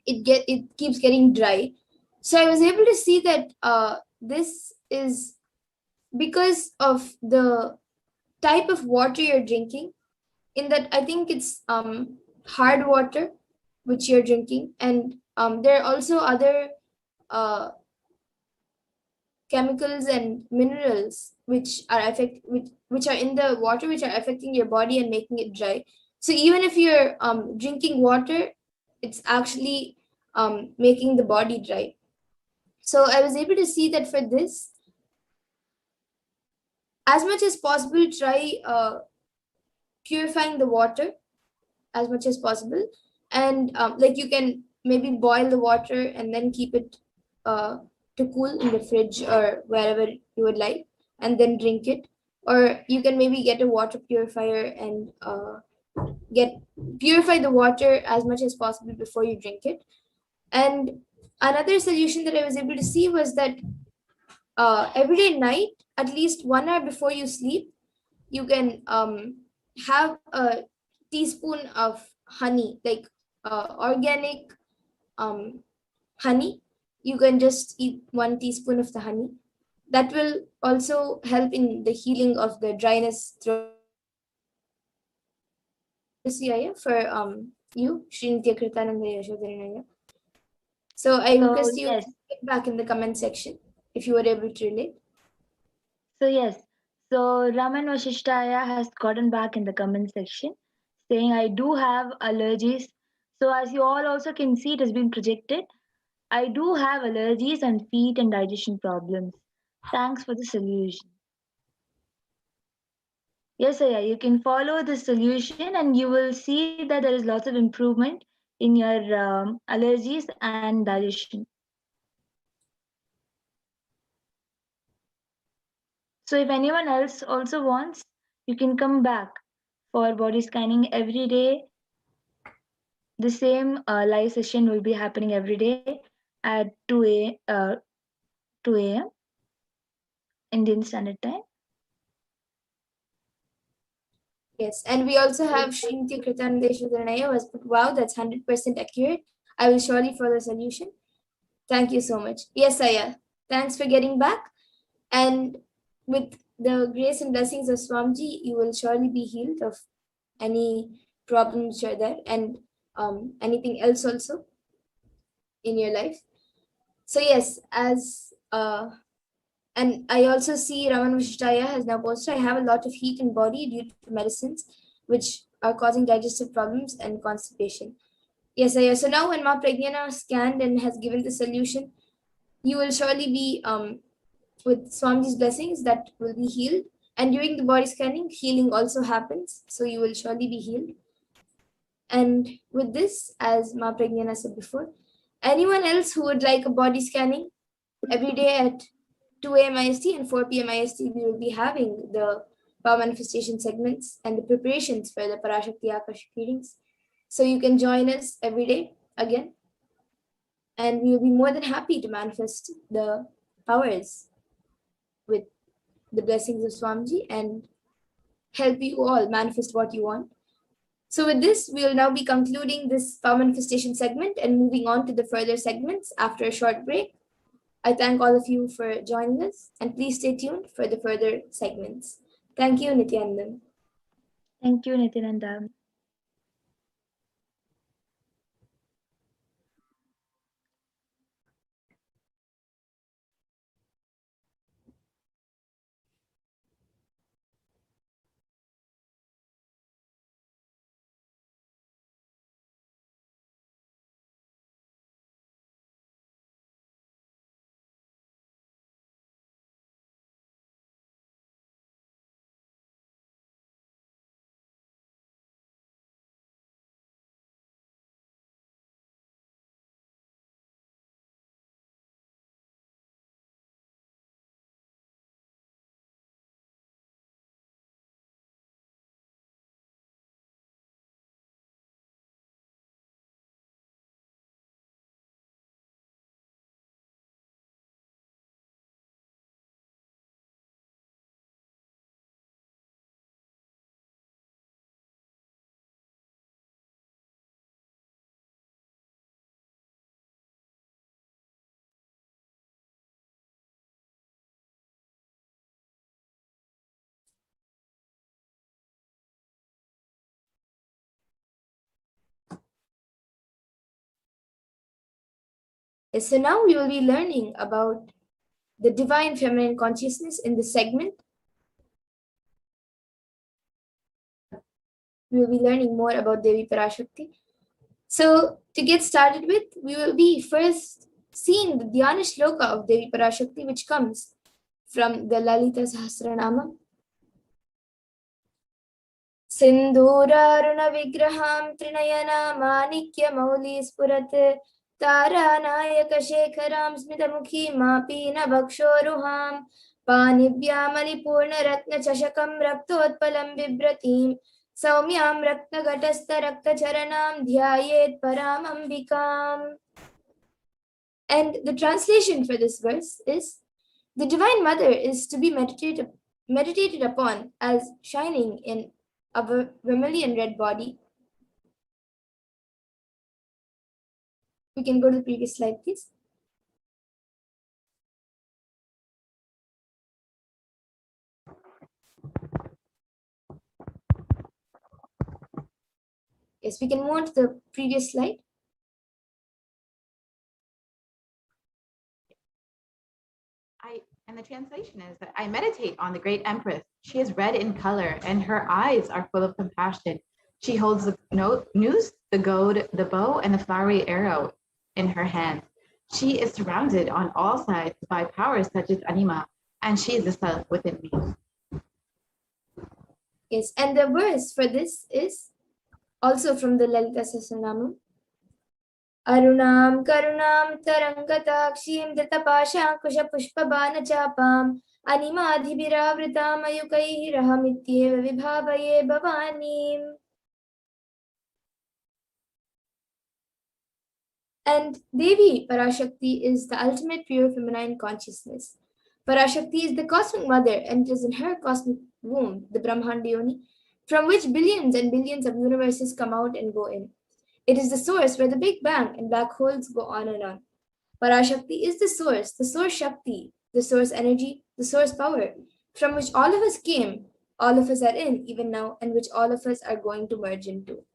It keeps getting dry. So I was able to see that this is because of the type of water you're drinking. In that, I think it's hard water which you're drinking, and there are also other uh, chemicals and minerals which are in the water, which are affecting your body and making it dry. So even if you're drinking water, it's actually making the body dry. So I was able to see that for this, as much as possible, try purifying the water as much as possible. And like you can maybe boil the water and then keep it uh, to cool in the fridge or wherever you would like, and then drink it. Or you can maybe get a water purifier and get purify the water as much as possible before you drink it. And another solution that I was able to see was that every day night, at least 1 hour before you sleep, you can have a teaspoon of honey, like organic um, honey. You can just eat 1 teaspoon of the honey. That will also help in the healing of the dryness throat. For you, Srinitya Kritananda Yashodharanaya. So I So request you to yes, get back in the comment section if you were able to relate. so yes. So Raman Vashishtaya has gotten back in the comment section saying, I do have allergies. So as you all also can see, it has been projected. I do have allergies and feet and digestion problems. Thanks for the solution. Yes, Aya, you can follow the solution and you will see that there is lots of improvement in your allergies and digestion. So if anyone else also wants, you can come back for body scanning every day. The same live session will be happening every day at 2 a.m. Indian Standard Time. Yes, and we also have Srimati Kritanandeshwaranaya was put, wow, that's 100% accurate. I will surely follow the solution. Thank you so much. Yes, Aya. Thanks for getting back. And with the grace and blessings of Swamiji, you will surely be healed of any problems which are there and anything else also in your life. So yes, as and I also see Raman Vishtaya has now posted, I have a lot of heat in body due to medicines which are causing digestive problems and constipation. Yes, Aya. So now when Ma Pragyana scanned and has given the solution, you will surely be with Swamiji's blessings that will be healed. And during the body scanning, healing also happens. So you will surely be healed. And with this, as Ma Pragyana said before, anyone else who would like a body scanning every day at 2 a.m. IST and 4 p.m. IST, we will be having the power manifestation segments and the preparations for the Parashakti Akashic readings. So you can join us every day again. And we will be more than happy to manifest the powers with the blessings of Swamiji and help you all manifest what you want. So with this, we will now be concluding this power manifestation segment and moving on to the further segments after a short break. I thank all of you for joining us and please stay tuned for the further segments. Thank you, Nithyananda. Thank you, Nityananda. So now we will be learning about the divine feminine consciousness in this segment. We will be learning more about Devi Parashakti. So to get started with, we will be first seeing the Dhyana Shloka of Devi Parashakti, which comes from the Lalita Sahasranama. Sindhuraruna Vigraham Trinayana Manikya Mauli Spurat Taranayaka Shekharam Smitamukhi Mapina Bhakshoruham Panibhyamali Purna Ratna Chashakam Raktotpalam Vibratim Saumyam Ratna Gatastha Rakta Charanam Dhyayet Param Ambikam. And the translation for this verse is, the Divine Mother is to be meditated upon as shining in a vermilion red body. We can go to the previous slide, please. Yes, we can move on to the previous slide. Am And the translation is that I meditate on the great empress. She is red in color, and her eyes are full of compassion. She holds the noose, the goad, the bow, and the flowery arrow in her hand. She is surrounded on all sides by powers such as Anima, and she is the self within me. Yes, and the verse for this is also from the Lalita Sahasranamam. Arunam karunam tarangatakshim datapaşankuşapuşpabanachapam animadhibhiravritam ayukaihi rahamityeva vibhavaye bhavanim. And Devi Parashakti is the ultimate pure feminine consciousness. Parashakti is the cosmic mother, and it is in her cosmic womb, the Brahmanda Yoni, from which billions and billions of universes come out and go in. It is the source where the Big Bang and black holes go on and on. Parashakti is the source Shakti, the source energy, the source power, from which all of us came, all of us are in even now, and which all of us are going to merge into.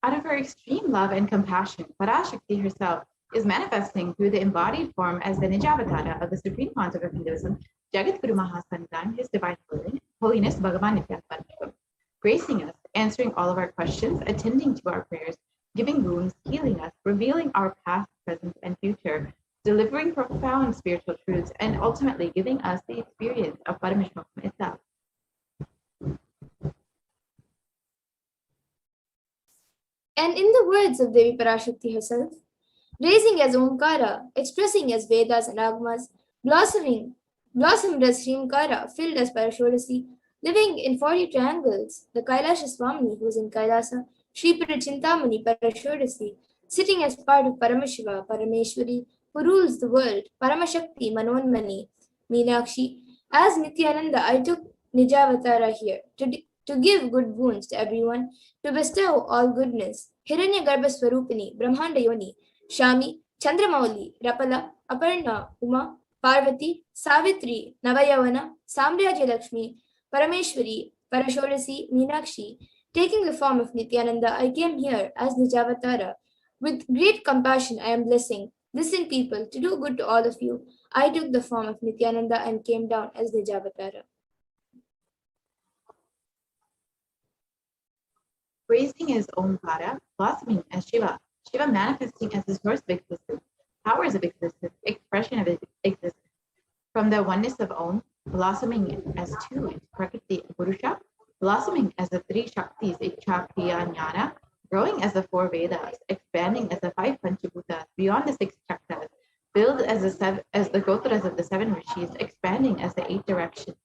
Out of her extreme love and compassion, Parashakti herself is manifesting through the embodied form as the Nijavatara of the Supreme Pontiff of Hinduism, Jagat Guru Mahasandan, His Divine Holiness Bhagavan Nithyananda Paramashivam, gracing us, answering all of our questions, attending to our prayers, giving wounds, healing us, revealing our past, present, and future, delivering profound spiritual truths, and ultimately giving us the experience of Paramashivoham itself. And in the words of Devi Parashakti herself, raising as Omkara, expressing as Vedas and Agmas, blossomed as Srimkara, filled as Parashorasi, living in 40 triangles, the Kailasha Swami, who is in Kailasa, Sripura Chintamani, Parashorasi, sitting as part of Paramashiva, Parameshwari, who rules the world, Paramashakti, Manonmani, Meenakshi. As Nithyananda, I took Nijavatara here to give good boons to everyone, to bestow all goodness. Hiranyagarbha Swarupini, Brahmanda Yoni, Shami, Chandramauli, Rapala, Aparna, Uma, Parvati, Savitri, Navayavana, Samrajya Lakshmi, Parameshwari, Parashorasi, Meenakshi. Taking the form of Nithyananda, I came here as Nijavatara. With great compassion, I am blessing. Listen, people, to do good to all of you. I took the form of Nithyananda and came down as Nijavatara. Raising as Omkara, blossoming as Shiva, Shiva manifesting as the source of existence, powers of existence, expression of existence. From the oneness of Om, blossoming as two into Prakriti and Purusha, blossoming as the three Shaktis, Ichha, Kriya, Jnana, growing as the four Vedas, expanding as the five Panchabhutas, beyond the six Chakras, build as the Gotras of the seven Rishis, expanding as the eight directions,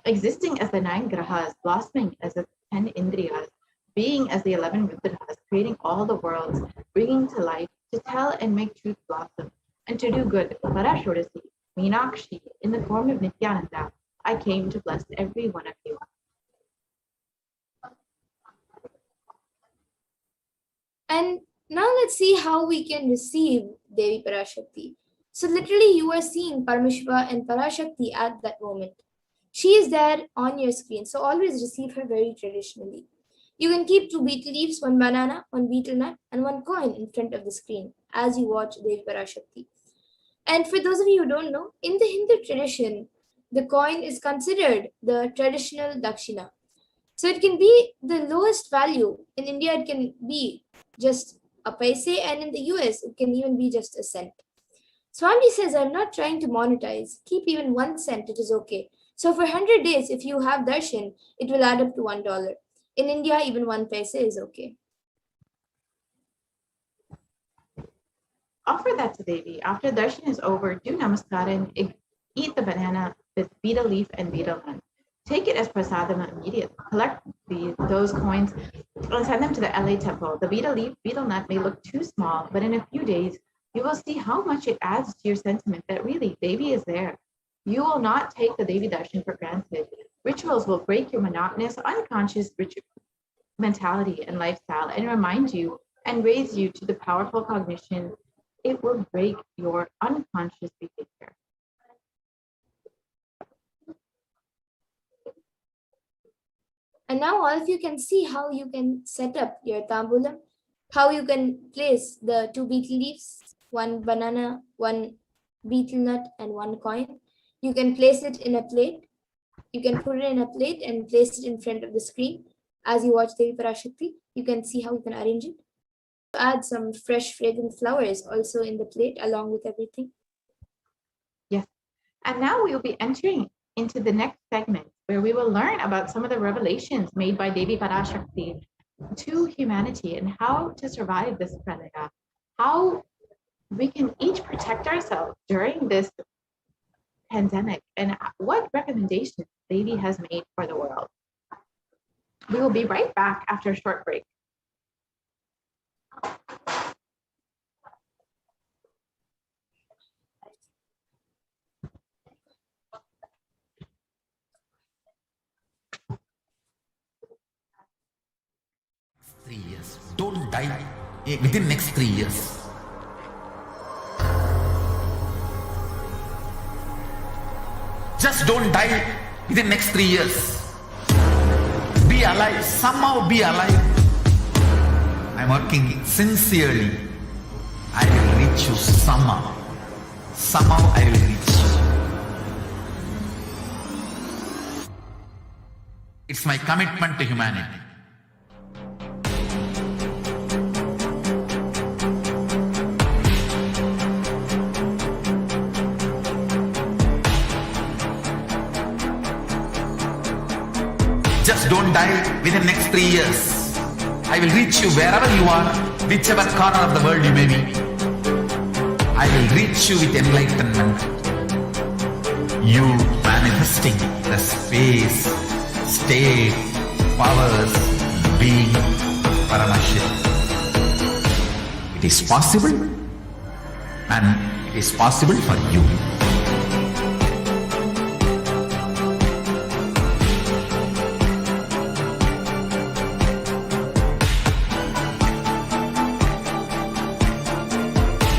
existing as the nine Grahas, blossoming as the 10 Indriyas, being as the 11 Rudras, creating all the worlds, bringing to life, to tell and make truth blossom, and to do good. Parashorasi, Meenakshi, in the form of Nithyananda, I came to bless every one of you. And now let's see how we can receive Devi Parashakti. So literally you are seeing Paramashiva and Parashakti at that moment. She is there on your screen, so always receive her very traditionally. You can keep 2 betel leaves, 1 banana, 1 betel nut, and 1 coin in front of the screen as you watch Devi Parashakti. And for those of you who don't know, in the Hindu tradition, the coin is considered the traditional dakshina. So it can be the lowest value. In India, it can be just a paise, and in the US, it can even be just a cent. Swami says, I'm not trying to monetize. Keep even 1 cent, it is okay. So for 100 days, if you have darshan, it will add up to $1. In India, even 1 paise is okay. Offer that to Devi. After darshan is over, do namaskar and eat the banana with betel leaf and betel nut. Take it as prasadam immediately. Collect those coins and send them to the LA temple. The betel leaf, betel nut may look too small, but in a few days, you will see how much it adds to your sentiment that really Devi is there. You will not take the Devi darshan for granted. Rituals will break your monotonous, unconscious mentality and lifestyle and remind you and raise you to the powerful cognition. It will break your unconscious behavior. And now all of you can see how you can set up your tambulam, how you can place the 2 betel leaves, 1 banana, 1 betel nut, and 1 coin. You can place it in a plate. You can put it in a plate and place it in front of the screen. As you watch Devi Parashakti, you can see how you can arrange it. Add some fresh fragrant flowers also in the plate along with everything. Yes. And now we will be entering into the next segment where we will learn about some of the revelations made by Devi Parashakti to humanity and how to survive this pralaya, how we can each protect ourselves during this pandemic, and what recommendations Devi has made for the world. We will be right back after a short break. Don't die within next 3 years. Just don't die within next 3 years. Be alive, somehow be alive. I'm working sincerely. I will reach you somehow. Somehow I will reach you. It's my commitment to humanity. Just don't die within next 3 years. I will reach you wherever you are, whichever corner of the world you may be. I will reach you with enlightenment. You manifesting the space, state, powers, being Paramashivoham. It is possible, and it is possible for you.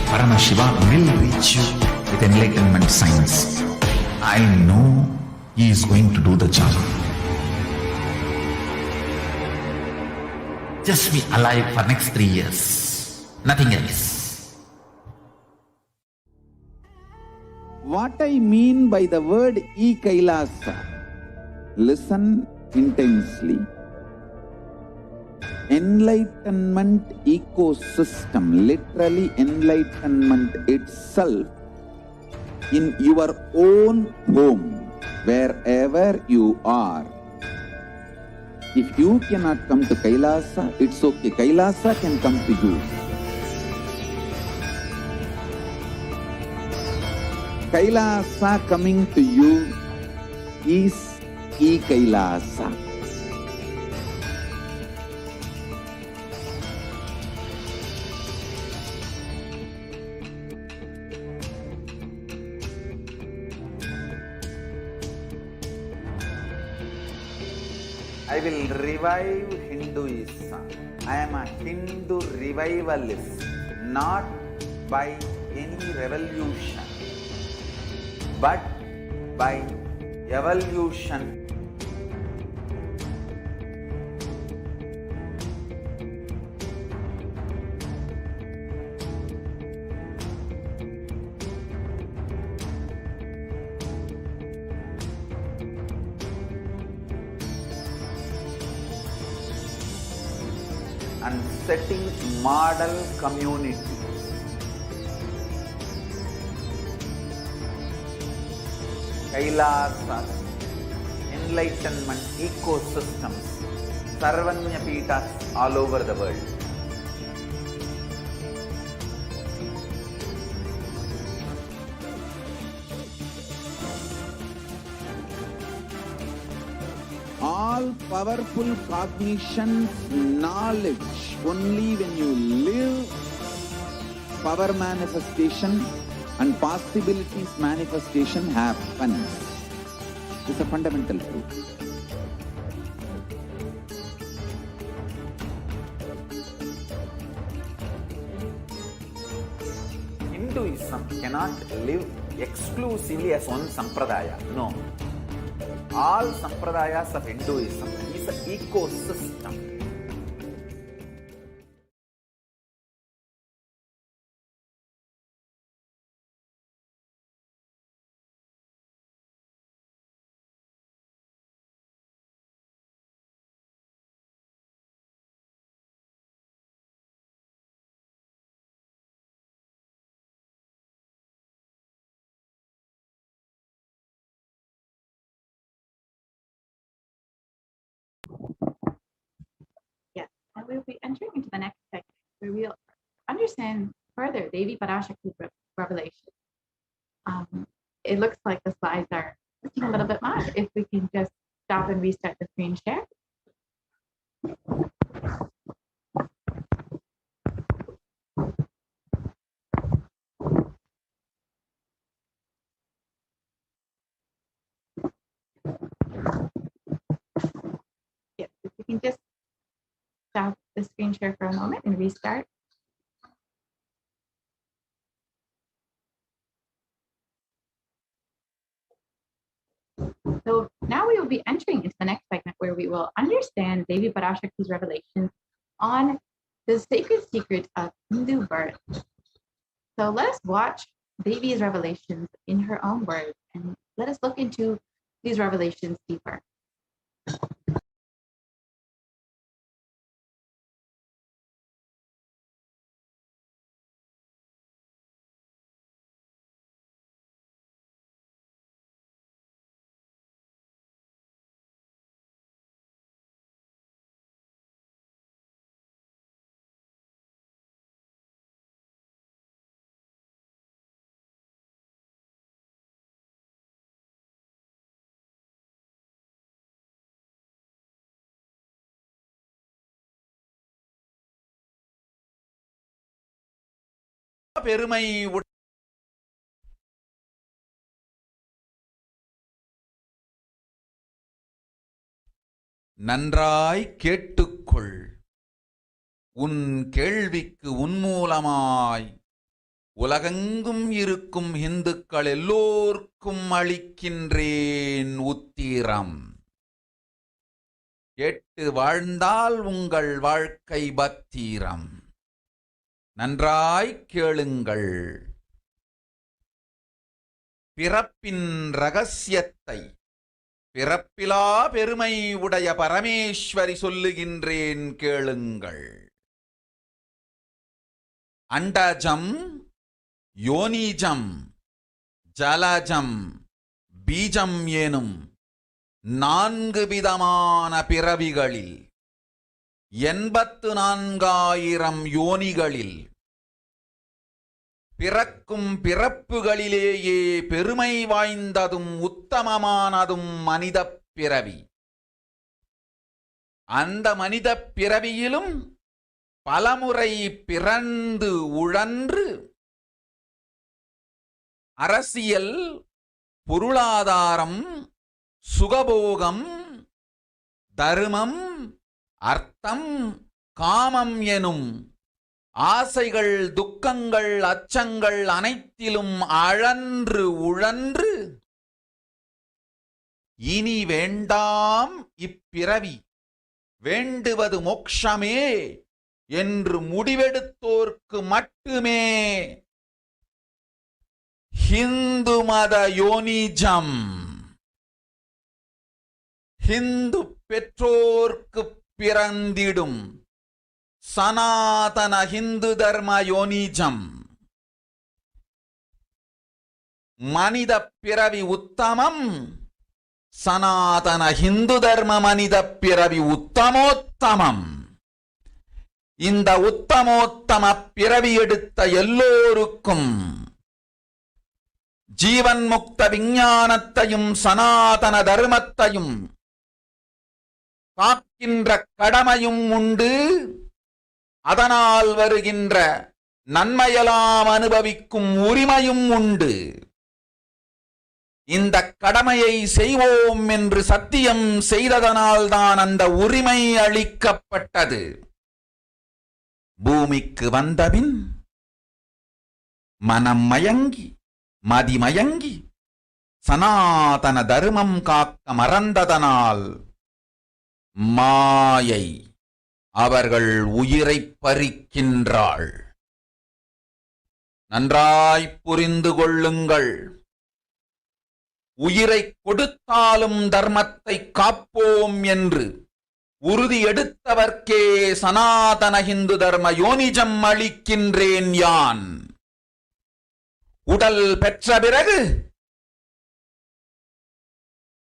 Paramashivoham will reach you with enlightenment science. I know he is going to do the job. Just be alive for next 3 years. Nothing else. What I mean by the word e-Kailasa, listen intensely. Enlightenment ecosystem, literally enlightenment itself, in your own home, wherever you are. If you cannot come to Kailasa, it's okay. Kailasa can come to you. Kailasa coming to you is e-Kailasa. I will revive Hinduism. I am a Hindu revivalist, not by any revolution, but by evolution. And setting model community. Kailasas, enlightenment ecosystems, Sarvanya Peethas all over the world. All powerful cognition, knowledge, only when you live, power manifestation and possibilities manifestation happens. It's a fundamental truth. Hinduism cannot live exclusively as one sampradaya. No. All sampradayas of Hinduism is an ecosystem. we'll be entering into the next segment where we'll understand further Devi Parashakti revelation. It looks like the slides are looking a little bit much. If we can just stop and restart the screen share. Yes, if we can just stop the screen share for a moment and restart. So now we will be entering into the next segment where we will understand Devi Parashakti's revelations on the sacred secrets of Hindu birth. So let us watch Devi's revelations in her own words and let us look into these revelations deeper. பெருமை நன்றாய் கேட்டுக்கொள். உன் கேள்விக்கு உன்மூலமாய் உலகெங்கும் இருக்கும் இந்துக்கள் எல்லோர்க்கும் அளிக்கின்றேன் உத்திரம். கேட்டு வாழ்ந்தால் உங்கள் வாழ்க்கை பத்திரம். நன்றாய் கேளுங்கள். பிறப்பின் ரகசியத்தை பிறப்பிலா பெருமை உடைய பரமேஸ்வரி சொல்லுகின்றேன் கேளுங்கள். அண்டஜம், யோனிஜம், ஜலஜம், பீஜம் எனும் 4 விதமான பிறவிகளில் 84,000 யோனிகளில் பிறக்கும் பிறப்புகளிலேயே பெருமை வாய்ந்ததும் உத்தமமானதும் மனித பிறவி. அந்த மனித பிறவியிலும் பலமுறை பிறந்து உழன்று அரசியல், பொருளாதாரம், சுகபோகம், தர்மம், அர்த்தம், காமம் எனும் ஆசைகள், துக்கங்கள், அச்சங்கள் அனைத்திலும் அழன்று உழன்று இனி வேண்டாம் இப்பிறவி, வேண்டுவது மோட்சமே என்று முடிவெடுத்தோர்க்கு மட்டுமே ஹிந்து மத யோனிஜம், ஹிந்து பெற்றோர்க்கு பிறந்திடும் சனாதன ஹிந்து தர்ம யோனிஜம். மனித பிறவி உத்தமம், சனாதன ஹிந்து தர்ம மனித பிறவி உத்தமோத்தமம். இந்த உத்தமோத்தம பிறவி எடுத்த எல்லோருக்கும் ஜீவன் முக்த விஞ்ஞானத்தையும் சனாதன தர்மத்தையும் காக்கின்ற கடமையும் உண்டு. அதனால் வருகின்ற நன்மையெல்லாம் அனுபவிக்கும் உரிமையும் உண்டு. இந்த கடமையை செய்வோம் என்று சத்தியம் செய்ததனால்தான் அந்த உரிமை அளிக்கப்பட்டது. பூமிக்கு வந்தபின் மனம் மயங்கி மதிமயங்கி சனாதன தர்மம் காக்க மறந்ததனால் மாயை அவர்கள் உயிரை பறிக்கின்றாள். நன்றாய் புரிந்து கொள்ளுங்கள். உயிரை கொடுத்தாலும் தர்மத்தை காப்போம் என்று உறுதி எடுத்தவர்க்கே சனாதன ஹிந்து தர்ம யோனிஜம் அளிக்கின்றேன் யான். உடல் பெற்ற பிறகு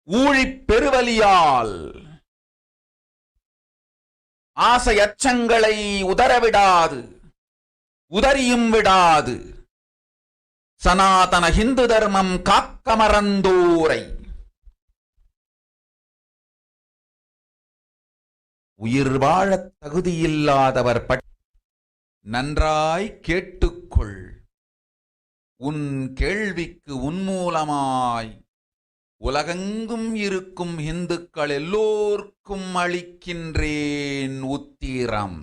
ஊழிப் பெருவலியால் ஆசை அச்சங்களை உதறவிடாது, உதறியும் விடாது சனாதன ஹிந்து தர்மம் காக்க மறந்தோரை உயிர் வாழத் தகுதியில்லாதவர் நன்றாய் கேட்டுக்கொள். உன் கேள்விக்கு உன்மூலமாய் உலகெங்கும் இருக்கும் இந்துக்கள் எல்லோர்க்கும் அளிக்கின்றேன் உத்திரம்.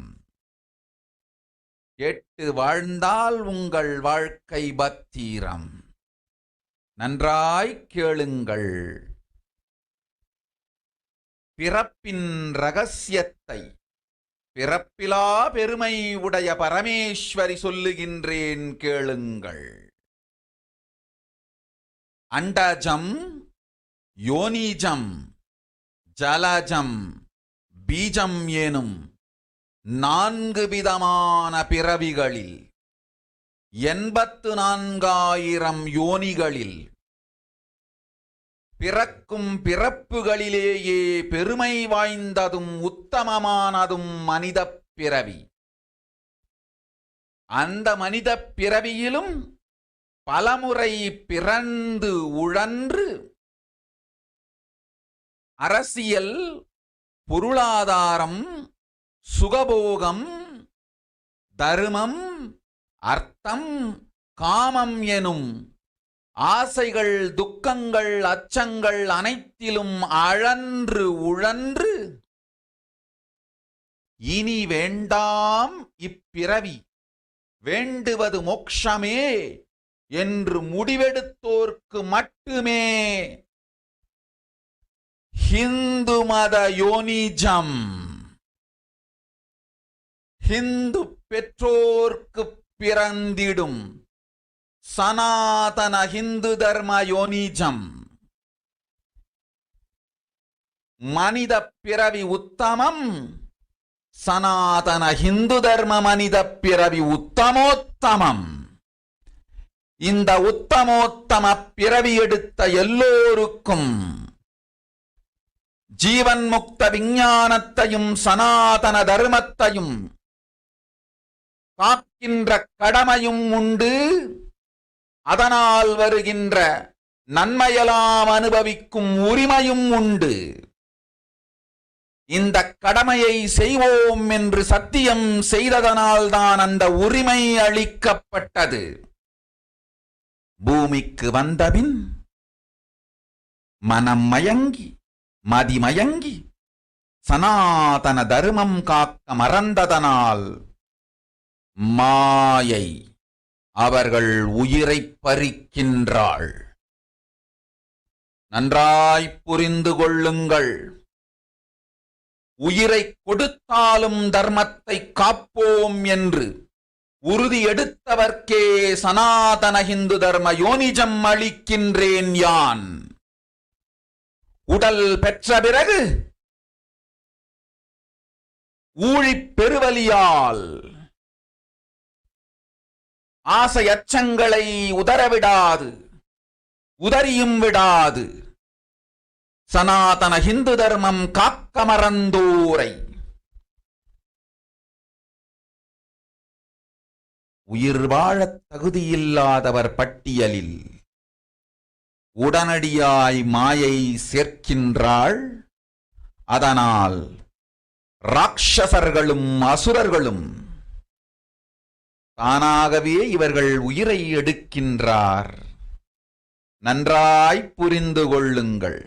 கேட்டு வாழ்ந்தால் உங்கள் வாழ்க்கை பத்திரம். நன்றாய் கேளுங்கள். பிறப்பின் ரகசியத்தை பிறப்பிலா பெருமை உடைய பரமேஸ்வரி சொல்லுகின்றேன் கேளுங்கள். அண்டஜம், யோனிஜம், ஜலஜம், பீஜம் எனும் 4 விதமான பிறவிகளில் 84,000 யோனிகளில் பிறக்கும் பிறப்புகளிலேயே பெருமை வாய்ந்ததும் உத்தமமானதும் மனித பிறவி. அந்த மனித பிறவியிலும் பலமுறை பிறந்து உழன்று அரசியல், பொருளாதாரம், சுகபோகம், தர்மம், அர்த்தம், காமம் எனும் ஆசைகள், துக்கங்கள், அச்சங்கள் அனைத்திலும் அழன்று உழன்று இனி வேண்டாம் இப்பிறவி, வேண்டுவது மோட்சமே என்று முடிவெடுத்தோர்க்கு மட்டுமே ஹிந்து மத யோனிஜம், ஹிந்து பெற்றோர்க்கு பிறந்திடும் சனாதன ஹிந்து தர்ம யோனிஜம். மனித பிறவி உத்தமம், சனாதன ஹிந்து தர்ம மனித பிறவி உத்தமோத்தமம். இந்த உத்தமோத்தம பிறவி எடுத்த எல்லோருக்கும் ஜீவன் முக்த விஞ்ஞானத்தையும் சனாதன தர்மத்தையும் காக்கின்ற கடமையும் உண்டு. அதனால் வருகின்ற நன்மையெல்லாம் அனுபவிக்கும் உரிமையும் உண்டு. இந்த கடமையை செய்வோம் என்று சத்தியம் செய்ததனால்தான் அந்த உரிமை அளிக்கப்பட்டது. பூமிக்கு வந்தபின் மனம் மயங்கி மதிமயங்கி சனாதன தர்மம் காக்க மறந்ததனால் மாயை அவர்கள் உயிரை பறிக்கின்றாள். நன்றாய் புரிந்து கொள்ளுங்கள். உயிரை கொடுத்தாலும் தர்மத்தை காப்போம் என்று உறுதி எடுத்தவர்க்கே சனாதன ஹிந்து தர்ம யோனிஜம் அளிக்கின்றேன் யான். உடல் பெற்ற பிறகு ஊழிப் பெருவலியால் ஆசை அச்சங்களை உதறவிடாது, உதறியும் விடாது சனாதன ஹிந்து தர்மம் காக்க மறந்தோரை உயிர் வாழத் தகுதியில்லாதவர் பட்டியலில் உடனடியாய் மாயை சேர்க்கின்றாள். அதனால் ராட்சசர்களும் அசுரர்களும் தானாகவே இவர்கள் உயிரை எடுக்கின்றார். நன்றாய் புரிந்து கொள்ளுங்கள்.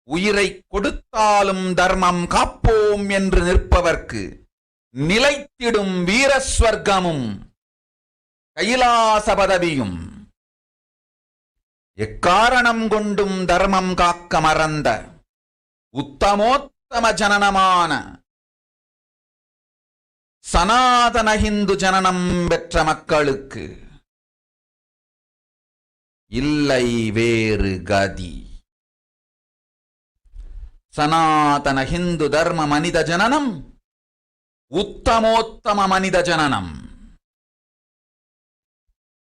உயிரை கொடுத்தாலும் தர்மம் காப்போம் என்று நிற்பவர்க்கு நிலைத்திடும் வீரஸ்வர்க்கமும் கைலாச பதவியும் எக்காரணம் கொண்டும் தர்மம் காக்க மறந்த உத்தமோத்தம ஜனனமான சனாதன ஹிந்து ஜனனம் பெற்ற மக்களுக்கு இல்லை வேறு கதி. சனாதன ஹிந்து தர்ம மனித ஜனனம் உத்தமோத்தம மனித ஜனனம்.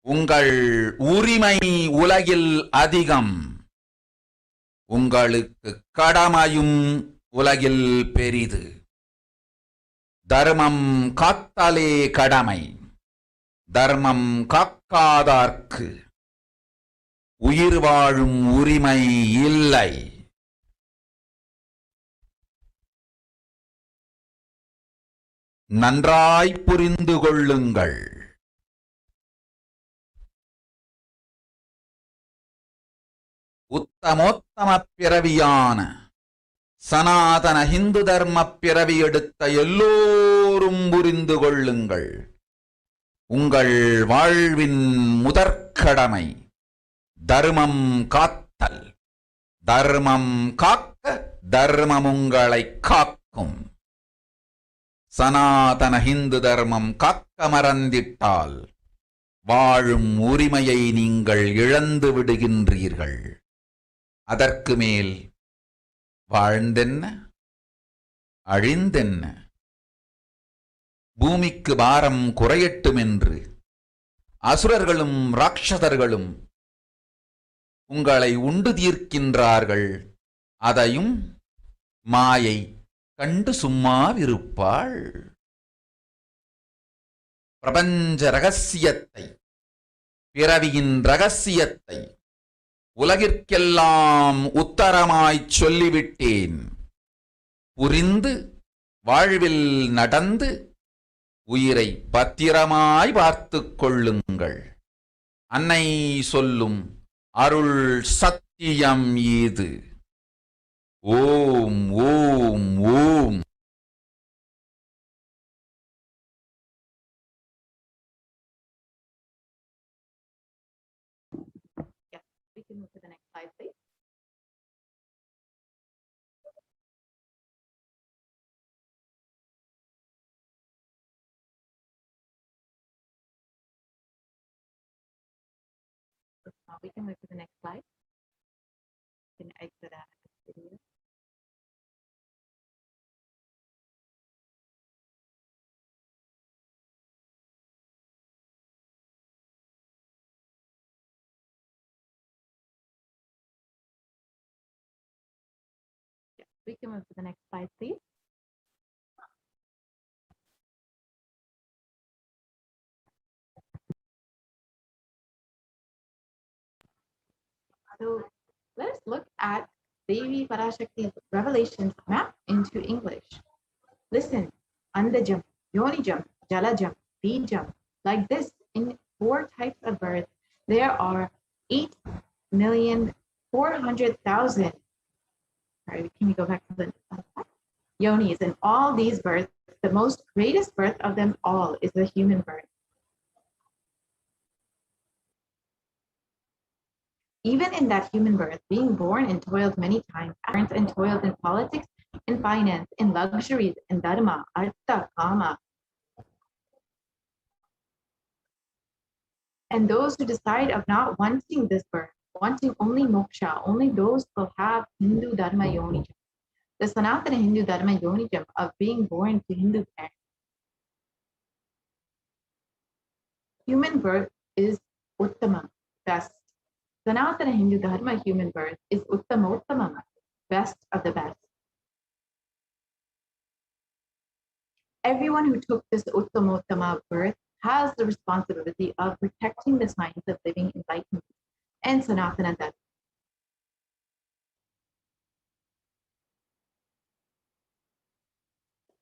உங்கள் உரிமை உலகில் அதிகம், உங்களுக்கு கடமையும் உலகில் பெரிது. தர்மம் காத்தலே கடமை, தர்மம் காக்காதார்க்கு உயிர் வாழும் உரிமை இல்லை. நன்றாய் புரிந்து கொள்ளுங்கள். உத்தமோத்தம பிறவியான சனாதன ஹிந்து தர்ம பிறவி எடுத்த எல்லோரும் புரிந்து கொள்ளுங்கள். உங்கள் வாழ்வின் முதற்கடமை தர்மம் காத்தல். தர்மம் காக்க தர்மம் உங்களை காக்கும். சனாதன ஹிந்து தர்மம் காக்க மறந்திட்டால் வாழும் உரிமையை நீங்கள் இழந்து விடுகின்றீர்கள். அதற்கு மேல் வாழ்ந்தென்ன அழிந்தென்ன? பூமிக்கு பாரம் குறையட்டும் என்று அசுரர்களும் ராட்சதர்களும் உங்களை உண்டு தீர்க்கின்றார்கள். அதையும் மாயை கண்டு சும்மாவிருப்பாள். பிரபஞ்ச ரகசியத்தை, பிறவியின் ரகசியத்தை உலகிற்கெல்லாம் உத்தரமாய்ச் சொல்லிவிட்டேன். புரிந்து வாழ்வில் நடந்து உயிரை பத்திரமாய் பார்த்துக் கொள்ளுங்கள். அன்னை சொல்லும் அருள் சத்தியம் இது. ஓம் ஓம் ஓம். Yes, we can move to the next slide, please. We can move to the next slide. We can exit out of this video. Yeah, we can move to the next slide, please. So let's look at Devi Parashakti's revelations mapped into English. Listen, Andajam, Yonijam, Jalajam, Bijam. Like this, in 4 types of birth, there are 8,400,000. Sorry, can we go back to the yonis? In all these births, the most greatest birth of them all is the human birth. Even in that human birth, being born and toiled many times, parents and toiled in politics, in finance, in luxuries, in dharma, artha, kama. And those who decide of not wanting this birth, wanting only moksha, only those will have Hindu dharma yonijam, the Sanatana Hindu dharma yonijam of being born to Hindu parents. Human birth is uttama, best. Sanatana Hindu dharma human birth is uttamottamam, best of the best. Everyone who took this uttamottama birth has the responsibility of protecting the science of living enlightenment and Sanatana dharma.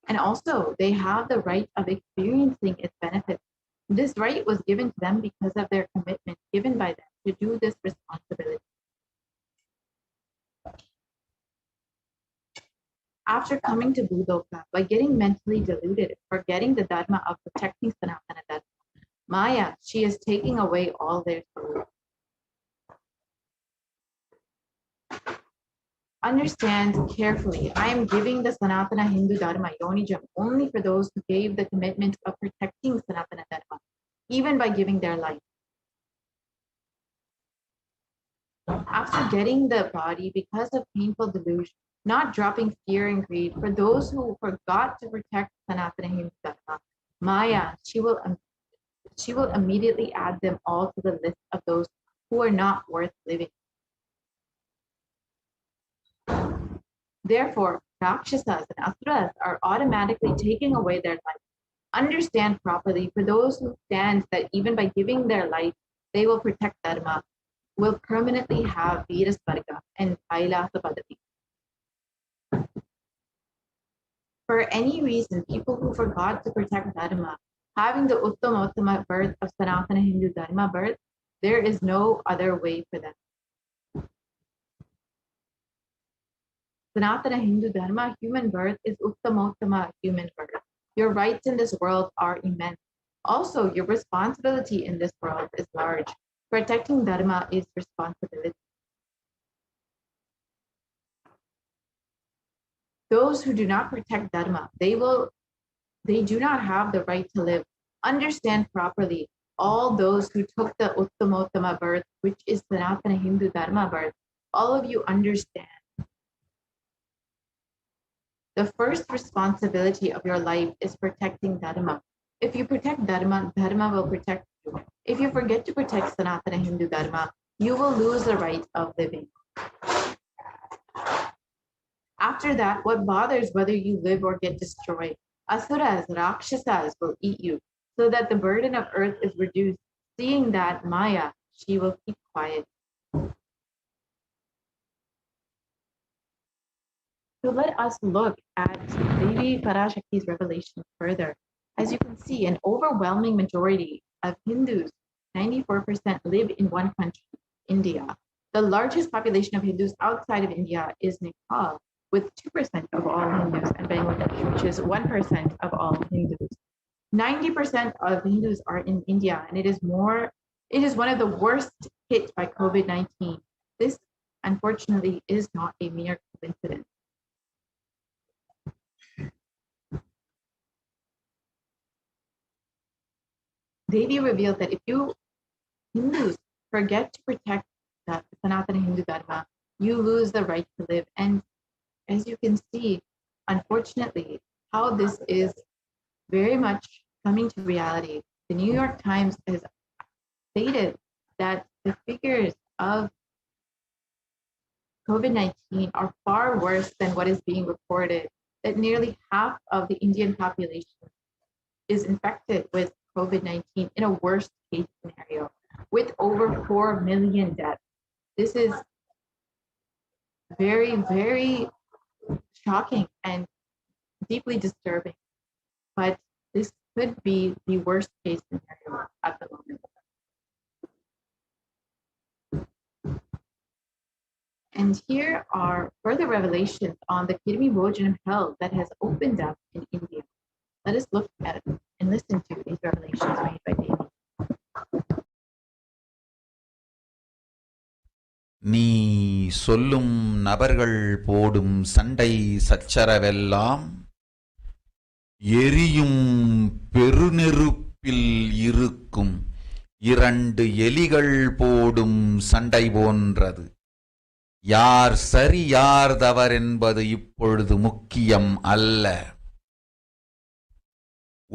And also, they have the right of experiencing its benefits. This right was given to them because of their commitment given by them to do this responsibility. After coming to Bhuloka, by getting mentally deluded, forgetting the dharma of protecting Sanatana dharma, Maya, she is taking away all their souls. Understand carefully, I am giving the Sanatana Hindu dharma yonijam only for those who gave the commitment of protecting Sanatana dharma, even by giving their life. After getting the body because of painful delusion, not dropping fear and greed, for those who forgot to protect Sanatana Hindu dharma, Maya, she will immediately add them all to the list of those who are not worth living. Therefore, Rakshasas and Asuras are automatically taking away their life. Understand properly, for those who stand that even by giving their life, they will protect Dharma, will permanently have Veerasvarga and Kailasa Padati. For any reason, people who forgot to protect Dharma, having the Uttama birth of Sanatana Hindu Dharma birth, there is no other way for them. Sanatana Hindu Dharma human birth is Uttama human birth. Your rights in this world are immense. Also, your responsibility in this world is large. Protecting Dharma is responsibility. Those who do not protect Dharma, they do not have the right to live. Understand properly, all those who took the Uttama birth, which is Sanatana Hindu Dharma birth, all of you understand. The first responsibility of your life is protecting Dharma. If you protect Dharma, Dharma will protect you. If you forget to protect Sanatana Hindu Dharma, you will lose the right of living. After that, what bothers whether you live or get destroyed? Asuras, Rakshasas will eat you, so that the burden of earth is reduced. Seeing that Maya, she will keep quiet. So let us look at Devi Parashakti's revelation further. As you can see, an overwhelming majority of Hindus, 94%, live in one country, India. The largest population of Hindus outside of India is Nepal, with 2% of all Hindus, and Bangladesh, which is 1% of all Hindus. 90% of Hindus are in India, and it is one of the worst hit by COVID-19. This, unfortunately, is not a mere coincidence. Devi revealed that if you Hindus forget to protect the Sanatana Hindu Dharma, you lose the right to live. And as you can see, unfortunately, how this is very much coming to reality. The New York Times has stated that the figures of COVID-19 are far worse than what is being reported, that nearly half of the Indian population is infected with COVID-19 in a worst case scenario, with over 4 million deaths. This is very, very shocking and deeply disturbing, but this could be the worst case scenario at the moment. And here are further revelations on the Kirmi Bhojanam hell that has opened up in India. Let us look at it and listen to these revelations made by Devi. நீ சொல்லும் நபர்கள் போடும் சண்டை சச்சரவெல்லாம் எரியும் பெருநெருப்பில் இருக்கும் 2 எலிகள் போடும் சண்டை போன்றது. யார் சரி யார் தவறென்பது இப்பொழுது முக்கியம் அல்ல.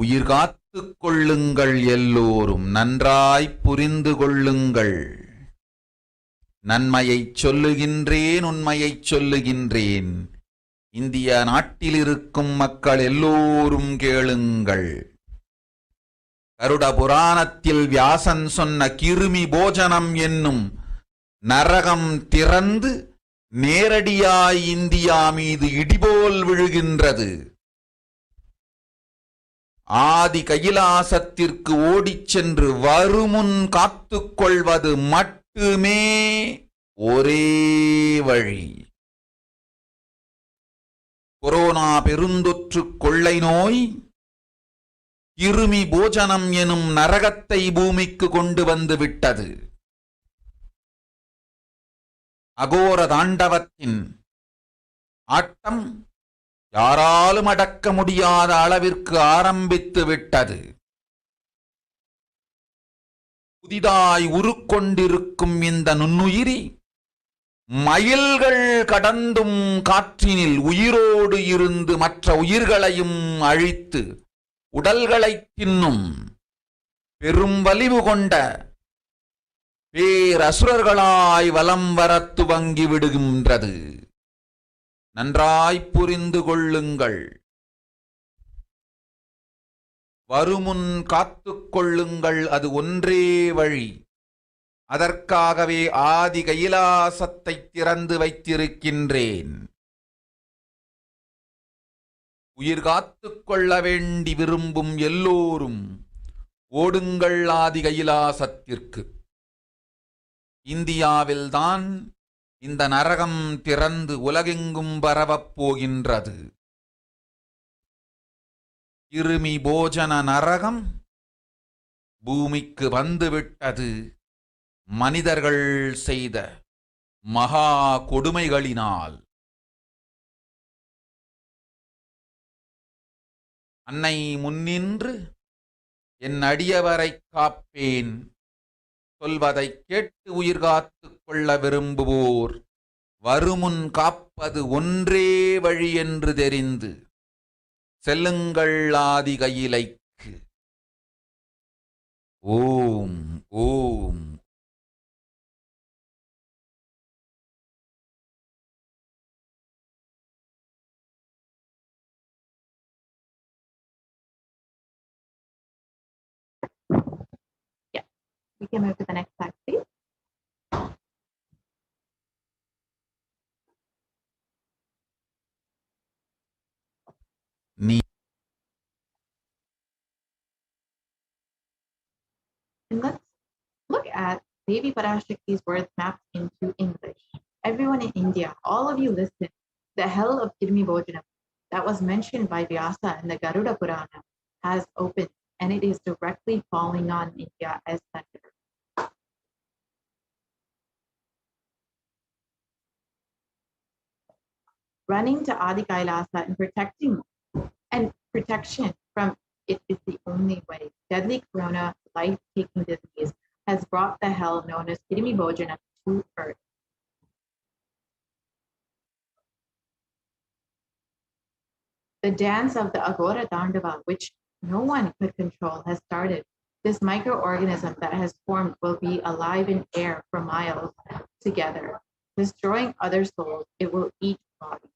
உயிர் காத்துக் கொள்ளுங்கள், எல்லோரும் நன்றாய் புரிந்து கொள்ளுங்கள். நன்மையைச் சொல்லுகின்றேன், உண்மையைச் சொல்லுகின்றேன். இந்திய நாட்டில் இருக்கும் மக்கள் எல்லோரும் கேளுங்கள். கருட புராணத்தில் வியாசன் சொன்ன கிருமி போஜனம் என்னும் நரகம் திறந்து நேரடியாய் இந்தியா மீது இடிபோல் விழுகின்றது. ஆதி கைலாசத்திற்கு ஓடிச் சென்று வருமுன் காத்துக்கொள்வது மட்டுமே ஒரே வழி. கொரோனா பெருந்தொற்று கொள்ளை நோய் கிருமி போஜனம் எனும் நரகத்தை பூமிக்கு கொண்டு வந்து விட்டது. அகோர தாண்டவத்தின் ஆட்டம் யாராலும் அடக்க முடியாத அளவிற்கு ஆரம்பித்து விட்டது. புதிதாய் உருக்கொண்டிருக்கும் இந்த நுண்ணுயிரி மைல்கள் கடந்தும் காற்றினில் உயிரோடு இருந்து மற்ற உயிர்களையும் அழித்து உடல்களைத் தின்னும் பெரும் வலிவு கொண்ட பேரசுரர்களாய் வலம் வரத் துவங்கி விடுகின்றது. நன்றாய்ப் புரிந்து கொள்ளுங்கள். வருமுன் காத்துக் கொள்ளுங்கள், அது ஒன்றே வழி. அதற்காகவே ஆதி கைலாசத்தை திறந்து வைத்திருக்கின்றேன். உயிர் காத்துக் கொள்ள வேண்டி விரும்பும் எல்லோரும் ஓடுங்கள் ஆதி கைலாசத்திற்கு. இந்தியாவில்தான் இந்த நரகம் திறந்து உலகெங்கும் பரவப் போகின்றது. கிருமி போஜன நரகம் பூமிக்கு வந்துவிட்டது. மனிதர்கள் செய்த மகா கொடுமைகளினால். அன்னை முன்னின்று என் அடியவரைக் காப்பேன் சொல்வதைக் கேட்டு உயிர் காத்துக் கொள்ள விரும்புவோர் வருமுன் காப்பது ஒன்றே வழி என்று தெரிந்து செல்லுங்கள் ஆதி கையிலைக்கு. ஓம் ஓம். We can move to the next slide, please. And let's look at Devi Parashakti's words mapped into English. Everyone in India, all of you listen. The hell of Kirmi Bojanam that was mentioned by Vyasa in the Garuda Purana has opened, and it is directly falling on India as center. Running to Adi Kailasa and protection from it is the only way. Deadly corona, life-taking disease, has brought the hell known as Kirmi Bojana to earth. The dance of the Agora Dandava, which no one could control, has started. This microorganism that has formed will be alive in air for miles together. Destroying other souls, it will eat bodies.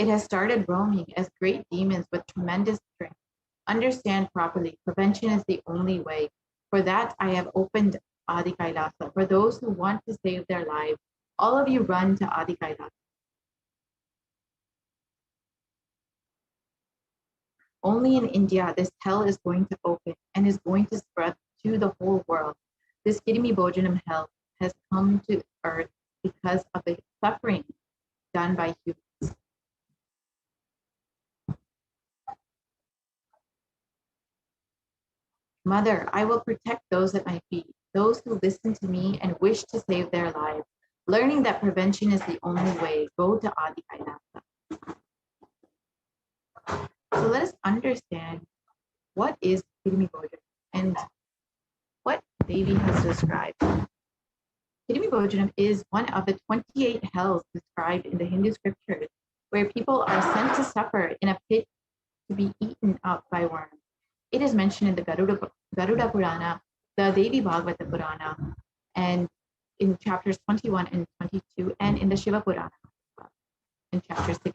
It has started roaming as great demons with tremendous strength. Understand properly, prevention is the only way. For that, I have opened Adi Kailasa. For those who want to save their lives, all of you run to Adi Kailasa. Only in India, this hell is going to open and is going to spread to the whole world. This Kirmi Bojanam hell has come to earth because of the suffering done by humans. Mother, I will protect those at my feet, those who listen to me and wish to save their lives. Learning that prevention is the only way, go to Adi Kailasa. So let us understand what is Kirmi Bojanam and what Devi has described. Kirmi Bojanam is one of the 28 hells described in the Hindu scriptures, where people are sent to suffer in a pit to be eaten up by worms. It is mentioned in the Garuda Purana, the Devi Bhagavata Purana, and in chapters 21 and 22, and in the Shiva Purana in chapter 16.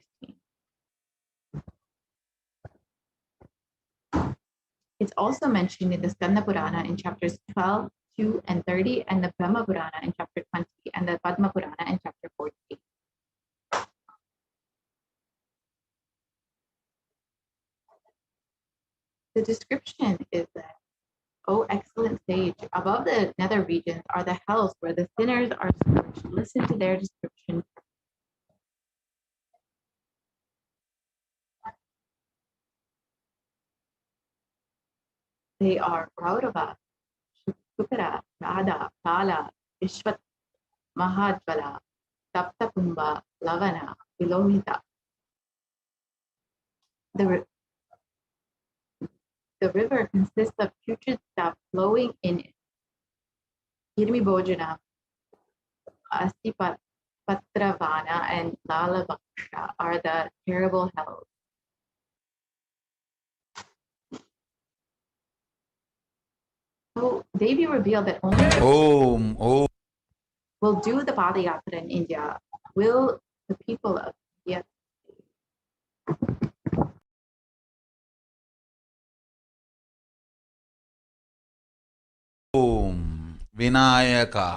It's also mentioned in the Skanda Purana in chapters 12, 2, and 30, and the Brahma Purana in chapter 20, and the Padma Purana in chapter 48. The description is that, O excellent sage, above the nether regions are the hells where the sinners are scourged. Listen to their description. They are Raurava, Shukara, Radha, Kala, Ishvat, Mahadvala, Taptapumbha, Lavana, Vilohita. The river consists of putrid stuff flowing in it. Kirmi Bojana, Astipatravana, and Lalavaksha are the terrible hells. So Devi revealed that only Om Om. will do the Padayatra in India? Will the people of India? ஓம் விநாயகா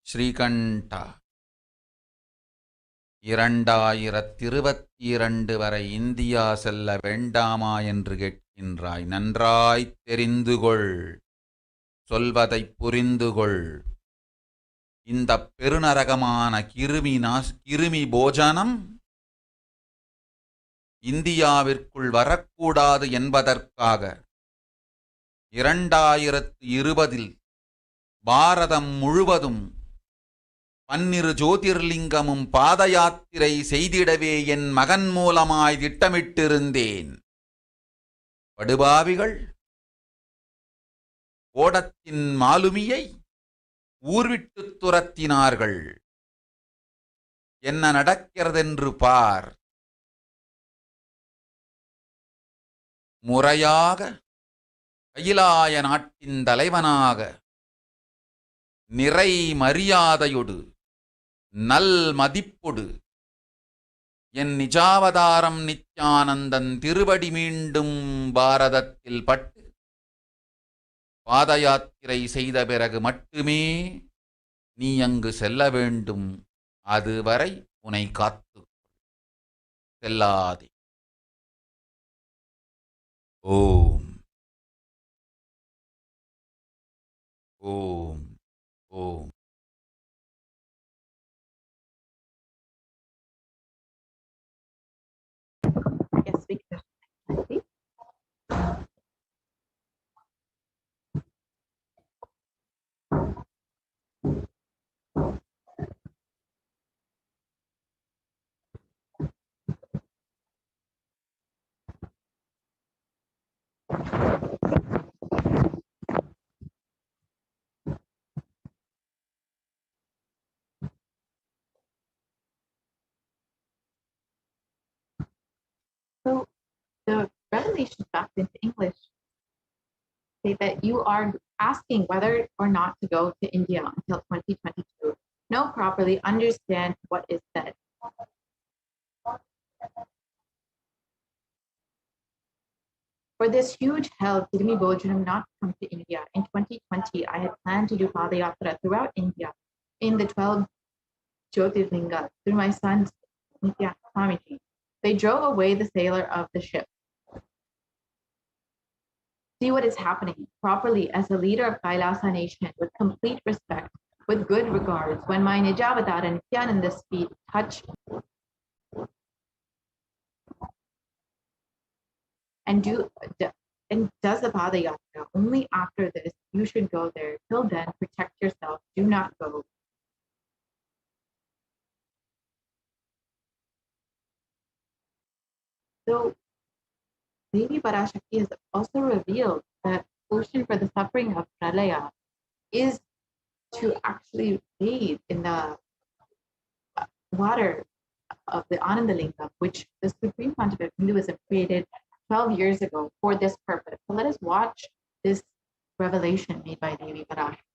ஸ்ரீகண்ட 2022 வரை India செல்ல வேண்டாமா என்று கேட்கின்றாய். நன்றாய் தெரிந்து கொள், சொல்வதை புரிந்து கொள். இந்த பெருநரகமான கிருமி போஜனம் இந்தியாவிற்குள் வரக்கூடாது என்பதற்காக 2020 பாரதம் முழுவதும் 12 ஜோதிர்லிங்கமும் பாத யாத்திரை செய்திடவே என் மகன் மூலமாய் திட்டமிட்டிருந்தேன். படுபாவிகள் ஓடத்தின் மாலுமியை ஊர்விட்டு துரத்தினார்கள். என்ன நடக்கிறதென்று பார். முறையாக கைலாய நாட்டின் தலைவனாக நிறை மரியாதையொடு நல் மதிப்பொடு என் நிஜாவதாரம் நித்யானந்தன் திருவடி மீண்டும் பாரதத்தில் பட்டு பாத யாத்திரை செய்த பிறகு மட்டுமே நீ அங்கு செல்ல வேண்டும். அதுவரை உன்னை காத்து செல்லாதே. ஓம் ஓம் ஓம். Yes, we can. So the revelation back into English say that you are asking whether or not to go to India until 2022. Know properly, understand what is said. For this huge hell, Kirmi Bojanam not to come to India. In 2020, I had planned to do Padayatra throughout India in the 12 Jyotirlingas through my sons, Nithyananda. They drove away the sailor of the ship. See what is happening properly as a leader of Kailasa nation with complete respect, with good regards. When my Nijavadara Nithyananda's feet touch and does the Padayatra, only after this you should go there. Till then, protect yourself. Do not go. So Devi Parashakti has also revealed that the solution for the suffering of Pralaya is to actually bathe in the water of the Anandalingam, which the Supreme Pontiff of Hinduism created 12 years ago for this purpose. So let us watch this revelation made by Devi Parashakti.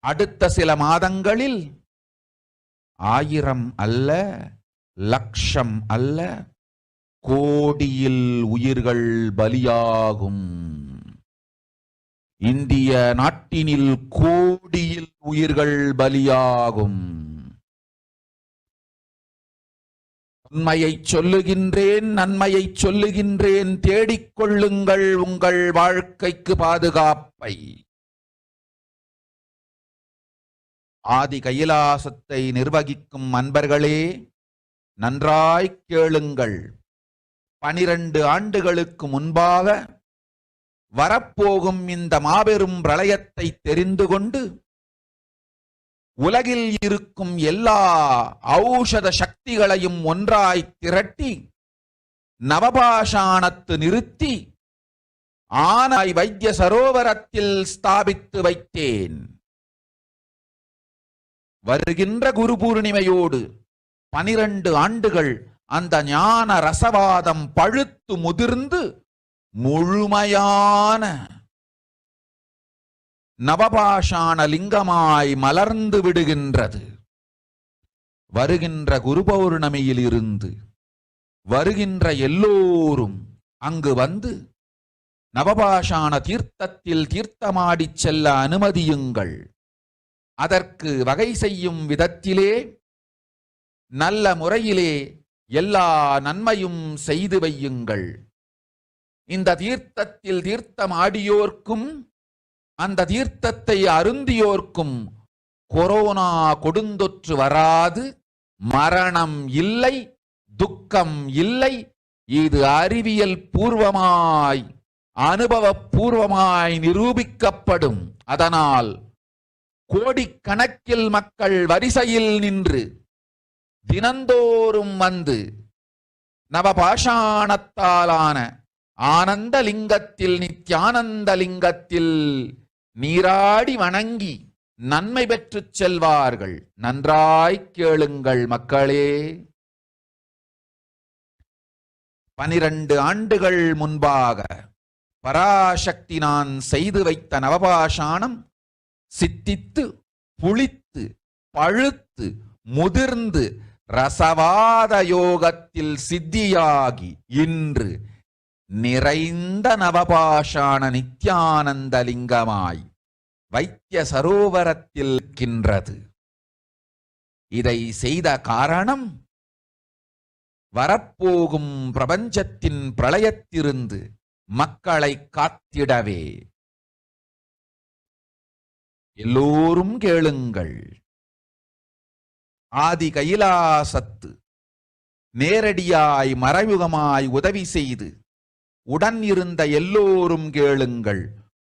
அடுத்த சில மாதங்களில் 1000 அல்ல, லட்சம் அல்ல, கோடியில் உயிர்கள் பலியாகும். இந்திய நாட்டினில் கோடியில் உயிர்கள் பலியாகும். உண்மையை சொல்லுகின்றேன், நன்மையை சொல்லுகின்றேன். தேடிக்கொள்ளுங்கள் உங்கள் வாழ்க்கைக்கு பாதுகாப்பை. ஆதி கைலாசத்தை நிர்வகிக்கும் அன்பர்களே, நன்றாய் கேளுங்கள். 12 ஆண்டுகளுக்கு முன்பாக வரப்போகும் இந்த மாபெரும் பிரளயத்தை தெரிந்து கொண்டு உலகில் இருக்கும் எல்லா ஔஷத சக்திகளையும் ஒன்றாய் திரட்டி நவபாஷாணத்து நிறுத்தி ஆனாய் வைத்திய சரோவரத்தில் ஸ்தாபித்து வைத்தேன். வருகின்ற குரு பூர்ணிமையோடு 12 ஆண்டுகள் அந்த ஞான ரசவாதம் பழுத்து முதிர்ந்து முழுமையான நவபாஷாண லிங்கமாய் மலர்ந்து விடுகின்றது. வருகின்ற குரு பௌர்ணமியில் இருந்து வருகின்ற எல்லோரும் அங்கு வந்து நவபாஷாண தீர்த்தத்தில் தீர்த்தமாடிச் செல்ல அனுமதியுங்கள். அதற்கு வகை செய்யும் விதத்திலே நல்ல முறையிலே எல்லா நன்மையும் செய்து வையுங்கள். இந்த தீர்த்தத்தில் தீர்த்தமாடியோர்க்கும் அந்த தீர்த்தத்தை அருந்தியோர்க்கும் கொரோனா கொடுந்தொற்று வராது, மரணம் இல்லை, துக்கம் இல்லை. இது அறிவியல் பூர்வமாய் அனுபவபூர்வமாய் நிரூபிக்கப்படும். அதனால் கோடிக்கணக்கில் மக்கள் வரிசையில் நின்று தினந்தோறும் வந்து நவபாஷாணத்தாலான ஆனந்த லிங்கத்தில், நித்யானந்த லிங்கத்தில் நீராடி வணங்கி நன்மை பெற்றுச் செல்வார்கள். நன்றாய் கேளுங்கள் மக்களே. 12 ஆண்டுகள் முன்பாக பராசக்தி நான் செய்து வைத்த நவபாஷாணம் சித்தித்து, புளித்து, பழுத்து, முதிர்ந்து ரசவாத யோகத்தில் சித்தியாகி இன்று நிறைந்த நவபாஷாண நித்யானந்த லிங்கமாய் வைத்திய சரோவரத்தில் இருக்கின்றது. இதை செய்த காரணம் வரப்போகும் பிரபஞ்சத்தின் பிரளயத்திலிருந்து மக்களை காத்திடவே. எல்லோரும் கேளுங்கள். ஆதி கைலாசத்து நேரடியாய் மறைமுகமாய் உதவி செய்து உடன் இருந்த எல்லோரும் கேளுங்கள்.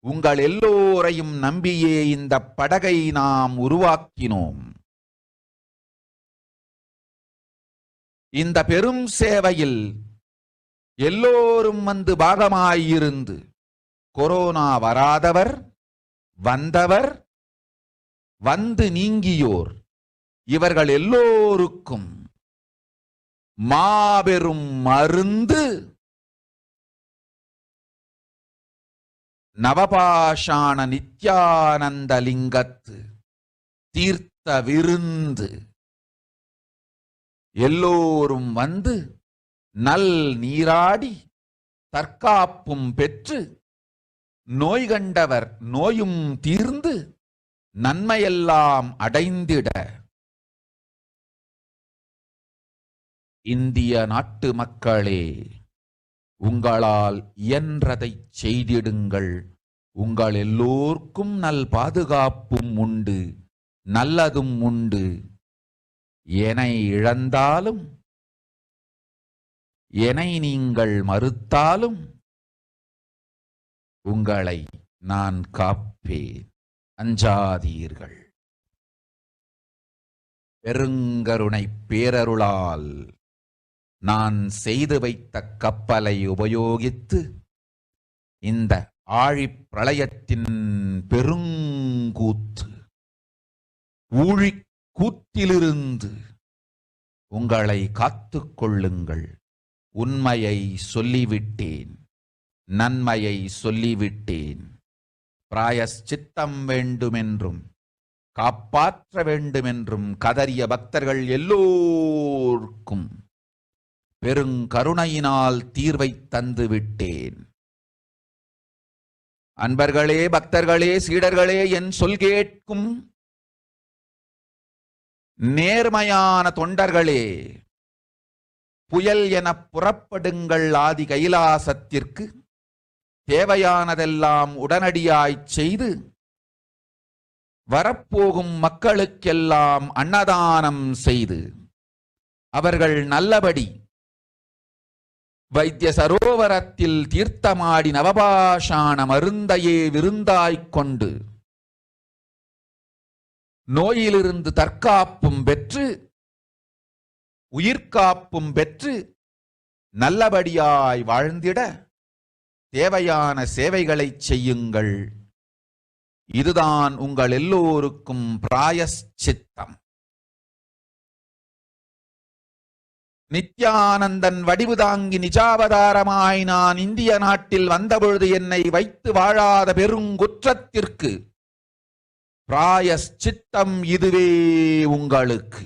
உங்கள் எல்லோரையும் நம்பியே இந்த படகை நாம் உருவாக்கினோம். இந்த பெரும் சேவையில் எல்லோரும் வந்து பாகமாயிருந்து கொரோனா வராதவர், வந்தவர், வந்து நீங்கியோர் இவர்கள் எல்லோருக்கும் மாபெரும் மருந்து நவபாஷாண நித்யானந்த லிங்கத்து தீர்த்த விருந்து. எல்லோரும் வந்து நல் நீராடி தற்காப்பும் பெற்று நோய் கண்டவர் நோயும் தீர்ந்து நன்மையெல்லாம் அடைந்திட இந்திய நாட்டு மக்களே, உங்களால் இயன்றதைச் செய்திடுங்கள். உங்கள் எல்லோர்க்கும் நல் பாதுகாப்பும் உண்டு, நல்லதும் உண்டு. என்னை இழந்தாலும், என்னை நீங்கள் மறுத்தாலும் உங்களை நான் காப்பேன். அஞ்சாதீர்கள். பெருங்கருணை பேரருளால் நான் செய்து வைத்த கப்பலை உபயோகித்து இந்த ஆழிப் பிரளயத்தின் பெருங்கூத்து ஊழிக் கூத்திலிருந்து உங்களை காத்துக் கொள்ளுங்கள். உண்மையை சொல்லிவிட்டேன், நன்மையை சொல்லிவிட்டேன். பிராயஷ்சித்தம் வேண்டுமென்றும் காப்பாற்ற வேண்டுமென்றும் கதறிய பக்தர்கள் எல்லோருக்கும் பெருங்கருணையினால் தீர்வை தந்து விட்டேன். அன்பர்களே, பக்தர்களே, சீடர்களே, என் சொல் கேட்கும் நேர்மையான தொண்டர்களே, புயல் என புறப்படுங்கள். ஆதி கைலாசத்திற்கு தேவையானதெல்லாம் உடனடியாய்ச் செய்து வரப்போகும் மக்களுக்கெல்லாம் அன்னதானம் செய்து அவர்கள் நல்லபடி வைத்திய சரோவரத்தில் தீர்த்தமாடி நவபாஷாண மருந்தையே விருந்தாய்க் கொண்டு நோயிலிருந்து தற்காப்பும் பெற்று உயிர்காப்பும் பெற்று நல்லபடியாய் வாழ்ந்திட தேவையான சேவைகளை செய்யுங்கள். இதுதான் உங்கள் எல்லோருக்கும் பிராயஷ்சித்தம். நித்யானந்தன் வடிவு தாங்கி நிஜாவதாரமாய் நான் இந்திய நாட்டில் வந்தபொழுது என்னை வைத்து வாழாத பெருங்குற்றத்திற்கு பிராயஷ்சித்தம் இதுவே உங்களுக்கு.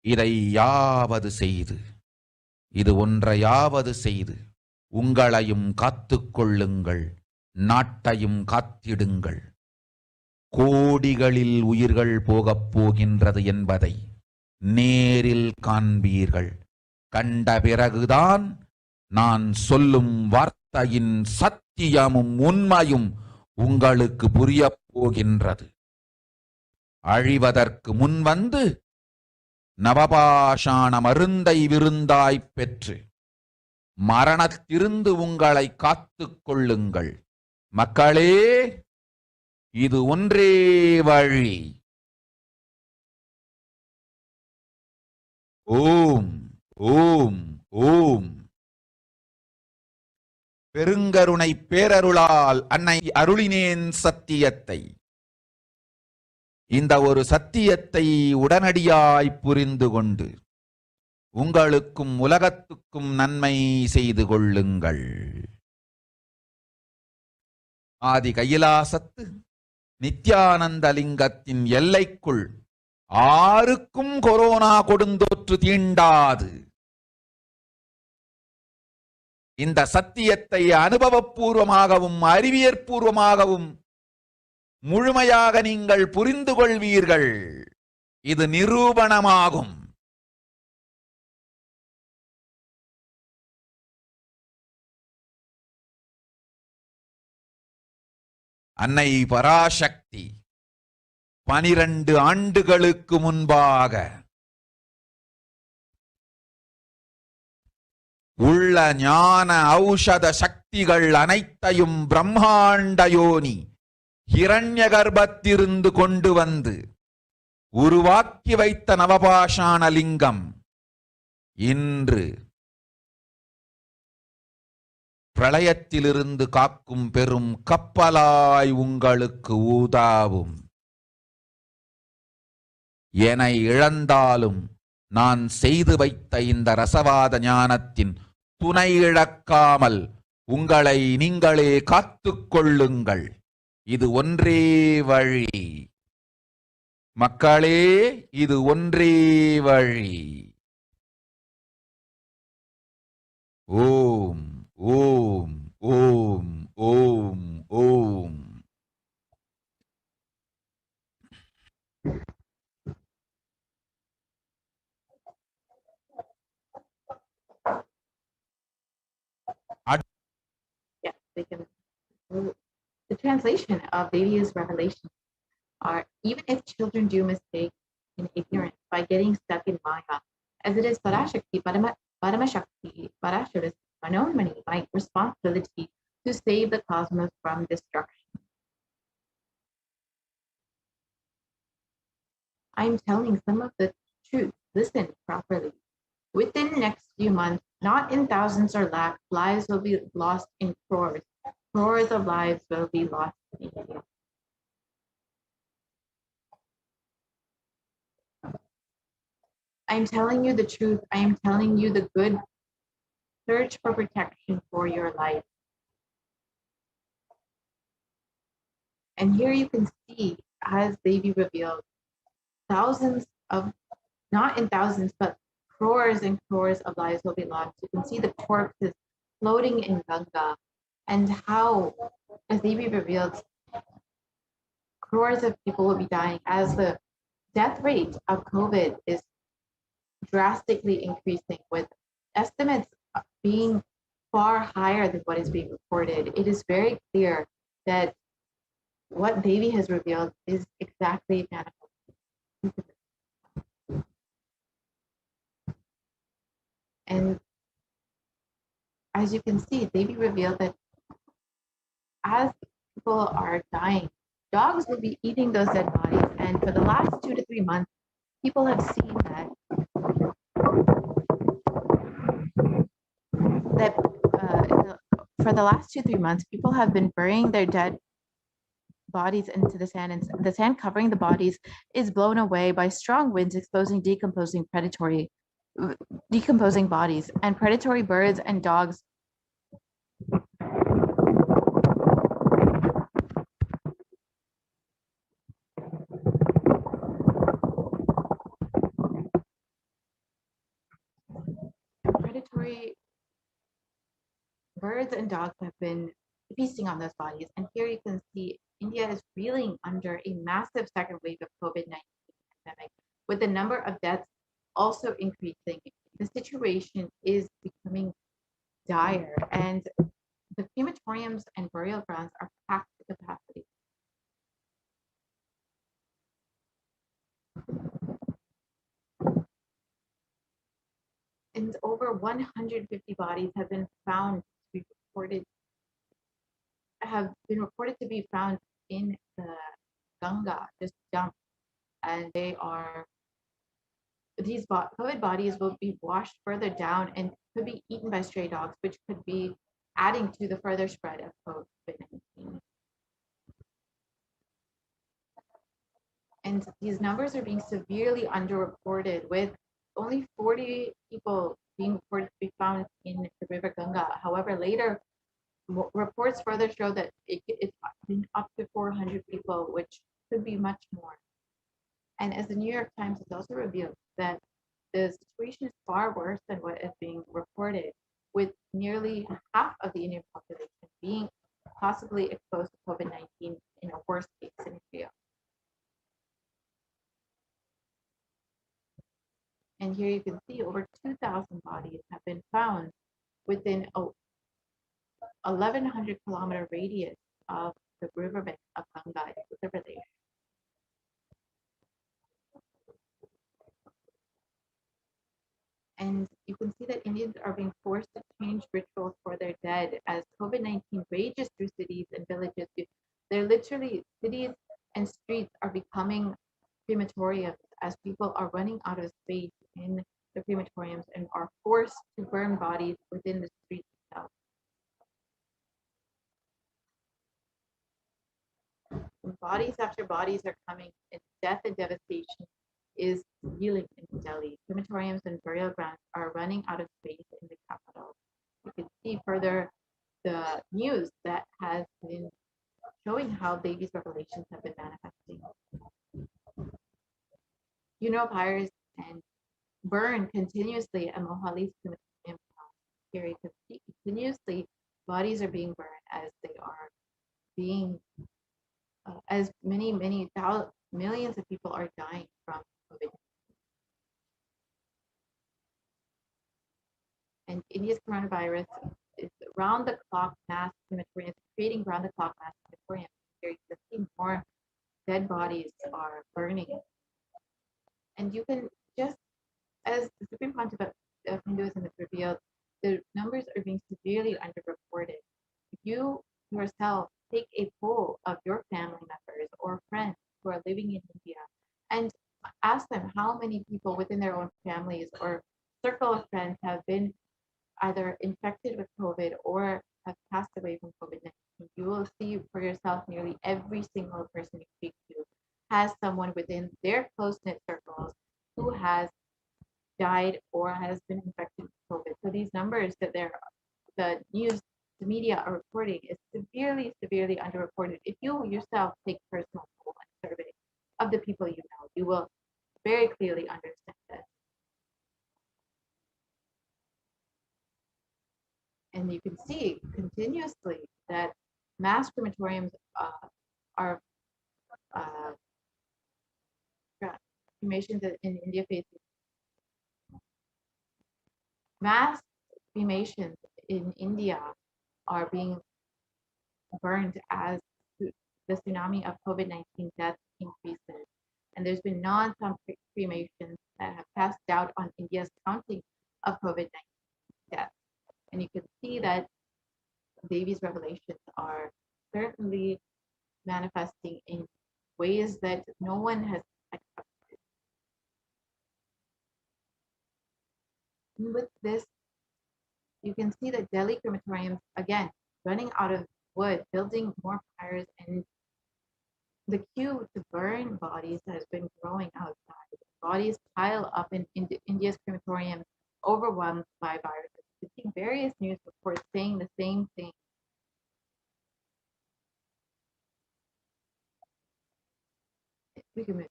இதை யாவது செய்து, இது ஒன்றையாவது செய்து உங்களையும் காத்துக்கொள்ளுங்கள், நாட்டையும் காத்திடுங்கள். கோடிகளில் உயிர்கள் போகப் போகின்றது என்பதை நேரில் காண்பீர்கள். கண்ட பிறகுதான் நான் சொல்லும் வார்த்தையின் சத்தியமும் உண்மையும் உங்களுக்கு புரியப் போகின்றது. அழிவதற்கு முன்வந்து நவபாஷாண மருந்தை விருந்தாய்ப் பெற்று மரணத்திலிருந்து உங்களை காத்துக் கொள்ளுங்கள். மக்களே, இது ஒன்றே வழி. ஓம் ஓம் ஓம். பெருங்கருணை பேரருளால் அன்னை அருளினேன் சத்தியத்தை. இந்த ஒரு சத்தியத்தை உடனடியாய் புரிந்து கொண்டு உங்களுக்கும் உலகத்துக்கும் நன்மை செய்து கொள்ளுங்கள். ஆதி கைலாசத்து நித்யானந்த லிங்கத்தின் எல்லைக்குள் ஆருக்கும் கொரோனா கொடுந்தொற்று தீண்டாது. இந்த சத்தியத்தை அனுபவபூர்வமாகவும் அறிவியற்பூர்வமாகவும் முழுமையாக நீங்கள் புரிந்து கொள்வீர்கள். இது நிரூபணமாகும். அன்னை பராசக்தி 12 ஆண்டுகளுக்கு முன்பாக உள்ள ஞான ஔஷத சக்திகள் அனைத்தையும் பிரம்மாண்ட யோனி ஹிரண்ய கர்ப்பத்திலிருந்து கொண்டு வந்து உருவாக்கி வைத்த நவபாஷாண லிங்கம் இன்று பிரளயத்திலிருந்து காக்கும் பெரும் கப்பலாய் உங்களுக்கு ஊதாவும். என்னை இழந்தாலும் நான் செய்து வைத்த இந்த ரசவாத ஞானத்தின் துணை இழக்காமல் உங்களை நீங்களே காத்துக் கொள்ளுங்கள். இது ஒன்றே வழி. மக்களே, இது ஒன்றே வழி. ஓம் ஓம் ஓம் ஓம் ஓம். Yeah, they can. The translation of Devi's revelation are, even if children do mistakes in ignorance by getting stuck in Maya, as it is Parashakti, Paramashakti, Parashakti, Manonmani, my responsibility to save the cosmos from destruction. I'm telling some of the truth. Listen properly. Within the next few months, not in thousands or lakhs, lives will be lost in crores. Crores of lives will be lost in India. I'm telling you the truth. I am telling you the good. Search for protection for your life. And here you can see, as Devi revealed, thousands of, not in thousands, but crores and crores of lives will be lost. You can see the corpses floating in Ganga, and how, as Devi revealed, crores of people will be dying as the death rate of COVID is drastically increasing, with estimates being far higher than what is being reported. It is very clear that what Devi has revealed is exactly manifested. And as you can see, Devi revealed that as people are dying, dogs will be eating those dead bodies. And for the last 2 to 3 months, people have seen that for the last 2-3 months, people have been burying their dead bodies into the sand, and the sand covering the bodies is blown away by strong winds, exposing decomposing bodies, and predatory birds and dogs birds and dogs have been feasting on those bodies. And here you can see India is reeling under a massive second wave of COVID-19 pandemic, with the number of deaths also increasing. The situation is becoming dire, and the crematoriums and burial grounds are packed to capacity. And over 150 bodies have been reported to be found in the Ganga, just dumped, and these COVID bodies will be washed further down and could be eaten by stray dogs, which could be adding to the further spread of COVID-19. And these numbers are being severely underreported, with only 40 people being reported to be found in the river Ganga. However, later reports further show that it's been up to 400 people, which could be much more. And as the New York Times has also revealed, that the situation is far worse than what is being reported, with nearly half of the Indian population being possibly exposed to COVID-19 in a worst case scenario. And here you can see over 2,000 bodies have been found within a 1,100 kilometer radius of the riverbank of Ganga in Uttar Pradesh. And you can see that Indians are being forced to change rituals for their dead as COVID-19 rages through cities and villages. They're literally, cities and streets are becoming crematoriums as people are running out of space in the crematoriums and are forced to burn bodies within the streets itself. And bodies after bodies are coming, and death and devastation is reeling in Delhi. Crematoriums and burial grounds are running out of space in the capital. You can see further the news that has been showing how babies' revelations have been manifesting. Funeral pyres and burn continuously at Mohali's crematorium. Here you can see continuously bodies are being burned as they are being, as many millions of people are dying from COVID. And India's coronavirus is round-the-clock mass crematoriums, creating round-the-clock mass crematoriums. Here you can see more dead bodies are burning. And you can just, as the Supreme Council of Hinduism has revealed, the numbers are being severely underreported. If you yourself take a poll of your family members or friends who are living in India and ask them how many people within their own families or circle of friends have been either infected with COVID or have passed away from COVID-19, you will see for yourself nearly every single person you speak to has someone within their close-knit circles who has died or has been infected with COVID. So these numbers that the news, the media are reporting is severely, severely underreported. If you yourself take personal poll and survey of the people you know, you will very clearly understand this. And you can see continuously that mass crematoriums are cremations in India facing mass cremations in India are being burned as the tsunami of COVID-19 deaths increases. And there's been non-stop cremations that have cast doubt on India's counting of COVID-19 deaths. And you can see that babies' revelations are certainly manifesting in ways that no one has expected. And with this, you can see that Delhi crematoriums, again, running out of wood, building more pyres, and the queue to burn bodies has been growing outside. Bodies pile up in India's crematorium, overwhelmed by viruses. We've seen various news reports saying the same thing. We can move.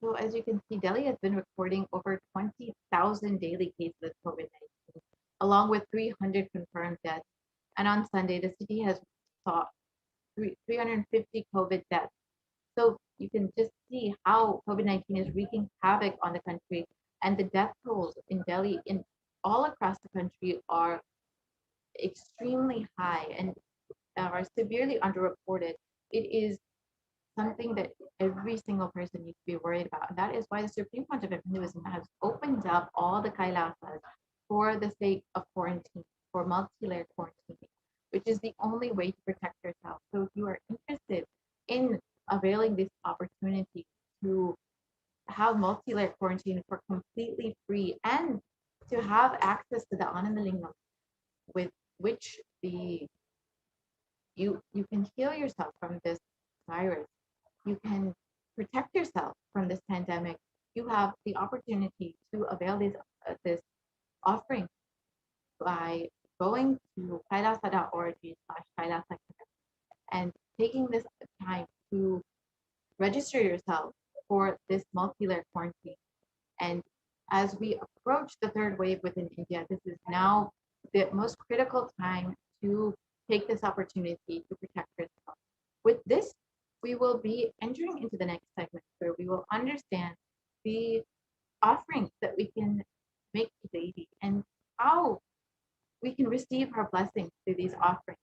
So as you can see, Delhi has been recording over 20,000 daily cases of COVID-19, along with 300 confirmed deaths. And on Sunday, the city has saw 350 COVID deaths. So you can just see how COVID-19 is wreaking havoc on the country, and the death tolls in Delhi in all across the country are extremely high and are severely underreported. It is something that every single person needs to be worried about. And that is why the Supreme Court of Hinduism has opened up all the Kailasas for the sake of quarantine, for multi-layer quarantine, which is the only way to protect yourself. So if you are interested in availing this opportunity to have multi-layer quarantine for completely free and to have access to the Anandalingam with which you can heal yourself from this virus, you can protect yourself from this pandemic, you have the opportunity to avail this offering by going to kailasa.org/kailasa and taking this time to register yourself for this multi-layer quarantine. And as we approach the third wave within India, this is now the most critical time to take this opportunity to protect yourself. With this, we will be entering into the next segment where we will understand the offerings that we can make to Devi and how we can receive her blessings through these offerings.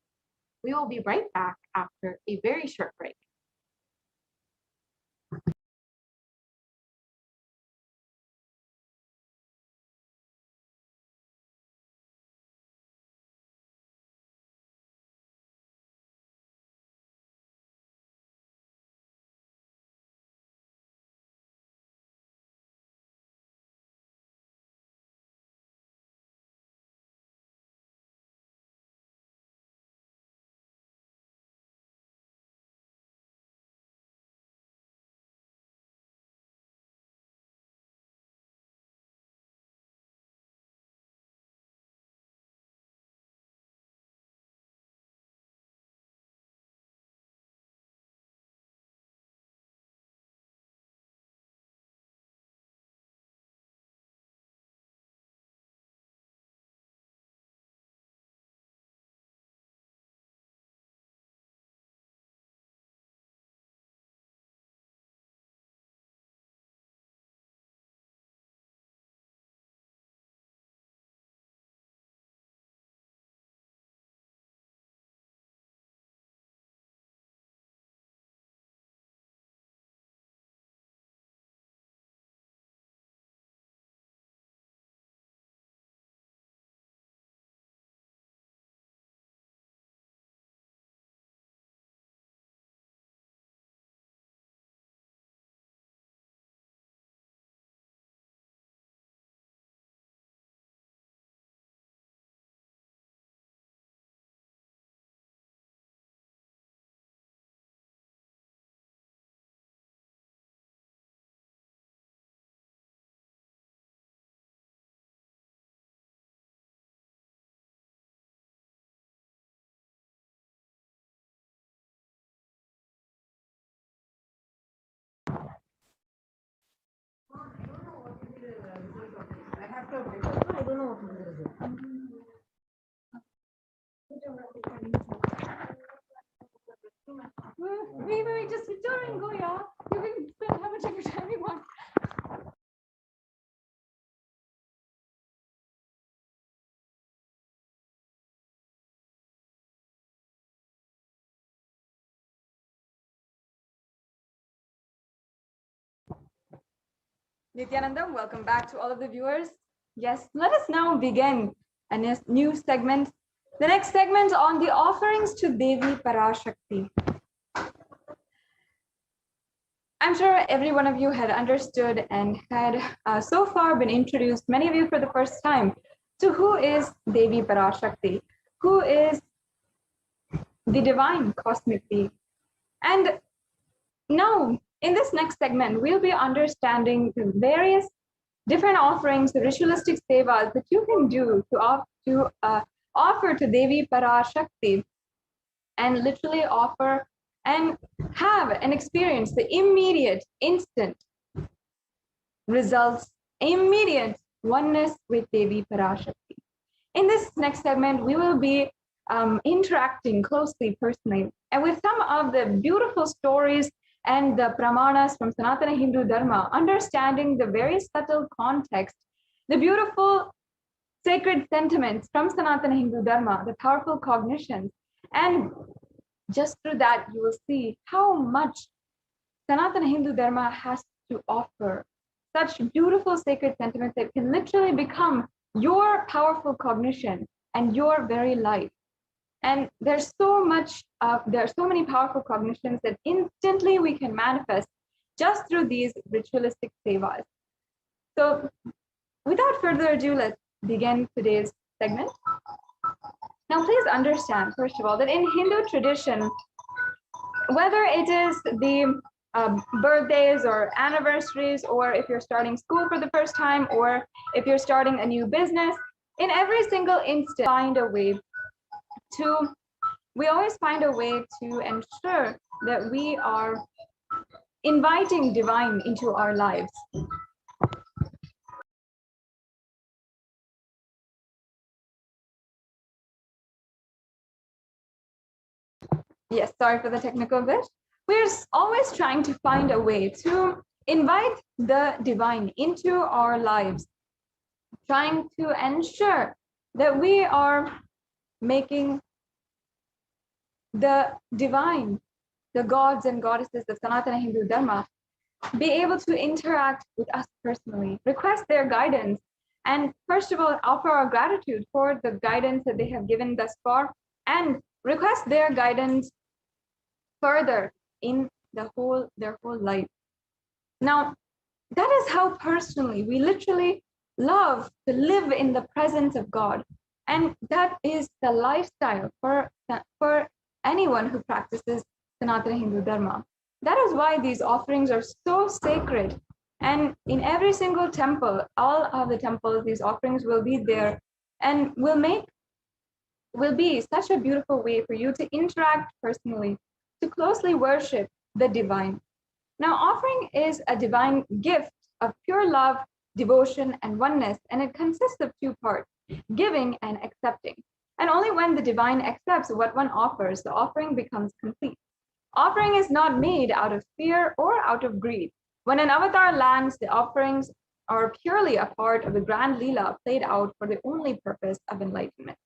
We will be right back after a very short break. Wait, just sit down and go, yeah. You can spend how much of your time you want. Nithyananda, welcome back to all of the viewers. Yes, let us now begin a new segment. The next segment on the offerings to Devi Parashakti. I'm sure every one of you had understood and had so far been introduced, many of you for the first time, to who is Devi Parashakti, who is the divine cosmic being. And now, in this next segment, we'll be understanding the various different offerings, the ritualistic sevas that you can do to offer to Devi Parashakti, and literally offer and have and experience the immediate, instant results immediate oneness with Devi Parashakti. In this next segment, we will be interacting closely, personally, and with some of the beautiful stories and the pramanas from Sanatana Hindu Dharma, understanding the very subtle context, the beautiful sacred sentiments from Sanatana Hindu Dharma, the powerful cognitions. And just through that, you will see how much Sanatana Hindu Dharma has to offer. Such beautiful sacred sentiments that can literally become your powerful cognition and your very life. And there's so there are so many powerful cognitions that instantly we can manifest just through these ritualistic sevas. So without further ado, let's begin today's segment. Now, please understand, first of all, that in Hindu tradition, whether it is the birthdays or anniversaries, or if you're starting school for the first time, or if you're starting a new business, in every single instant, we always find a way to ensure that we are inviting divine into our lives. Yes, sorry for the technical glitch. We're always trying to find a way to invite the divine into our lives, trying to ensure that we are making the divine, the gods and goddesses of Sanatana Hindu Dharma, be able to interact with us personally, request their guidance, and first of all, offer our gratitude for the guidance that they have given thus far, and request their guidance further in their whole life. Now, that is how personally we literally love to live in the presence of God. And that is the lifestyle for anyone who practices Sanatana Hindu Dharma. That is why these offerings are so sacred. And in every single temple, all of the temples, these offerings will be there and will be such a beautiful way for you to interact personally, to closely worship the divine. Now, offering is a divine gift of pure love, devotion, and oneness, and it consists of two parts, giving and accepting. And only when the divine accepts what one offers, the offering becomes complete. Offering is not made out of fear or out of greed. When an avatar lands, the offerings are purely a part of the grand Leela played out for the only purpose of enlightenment.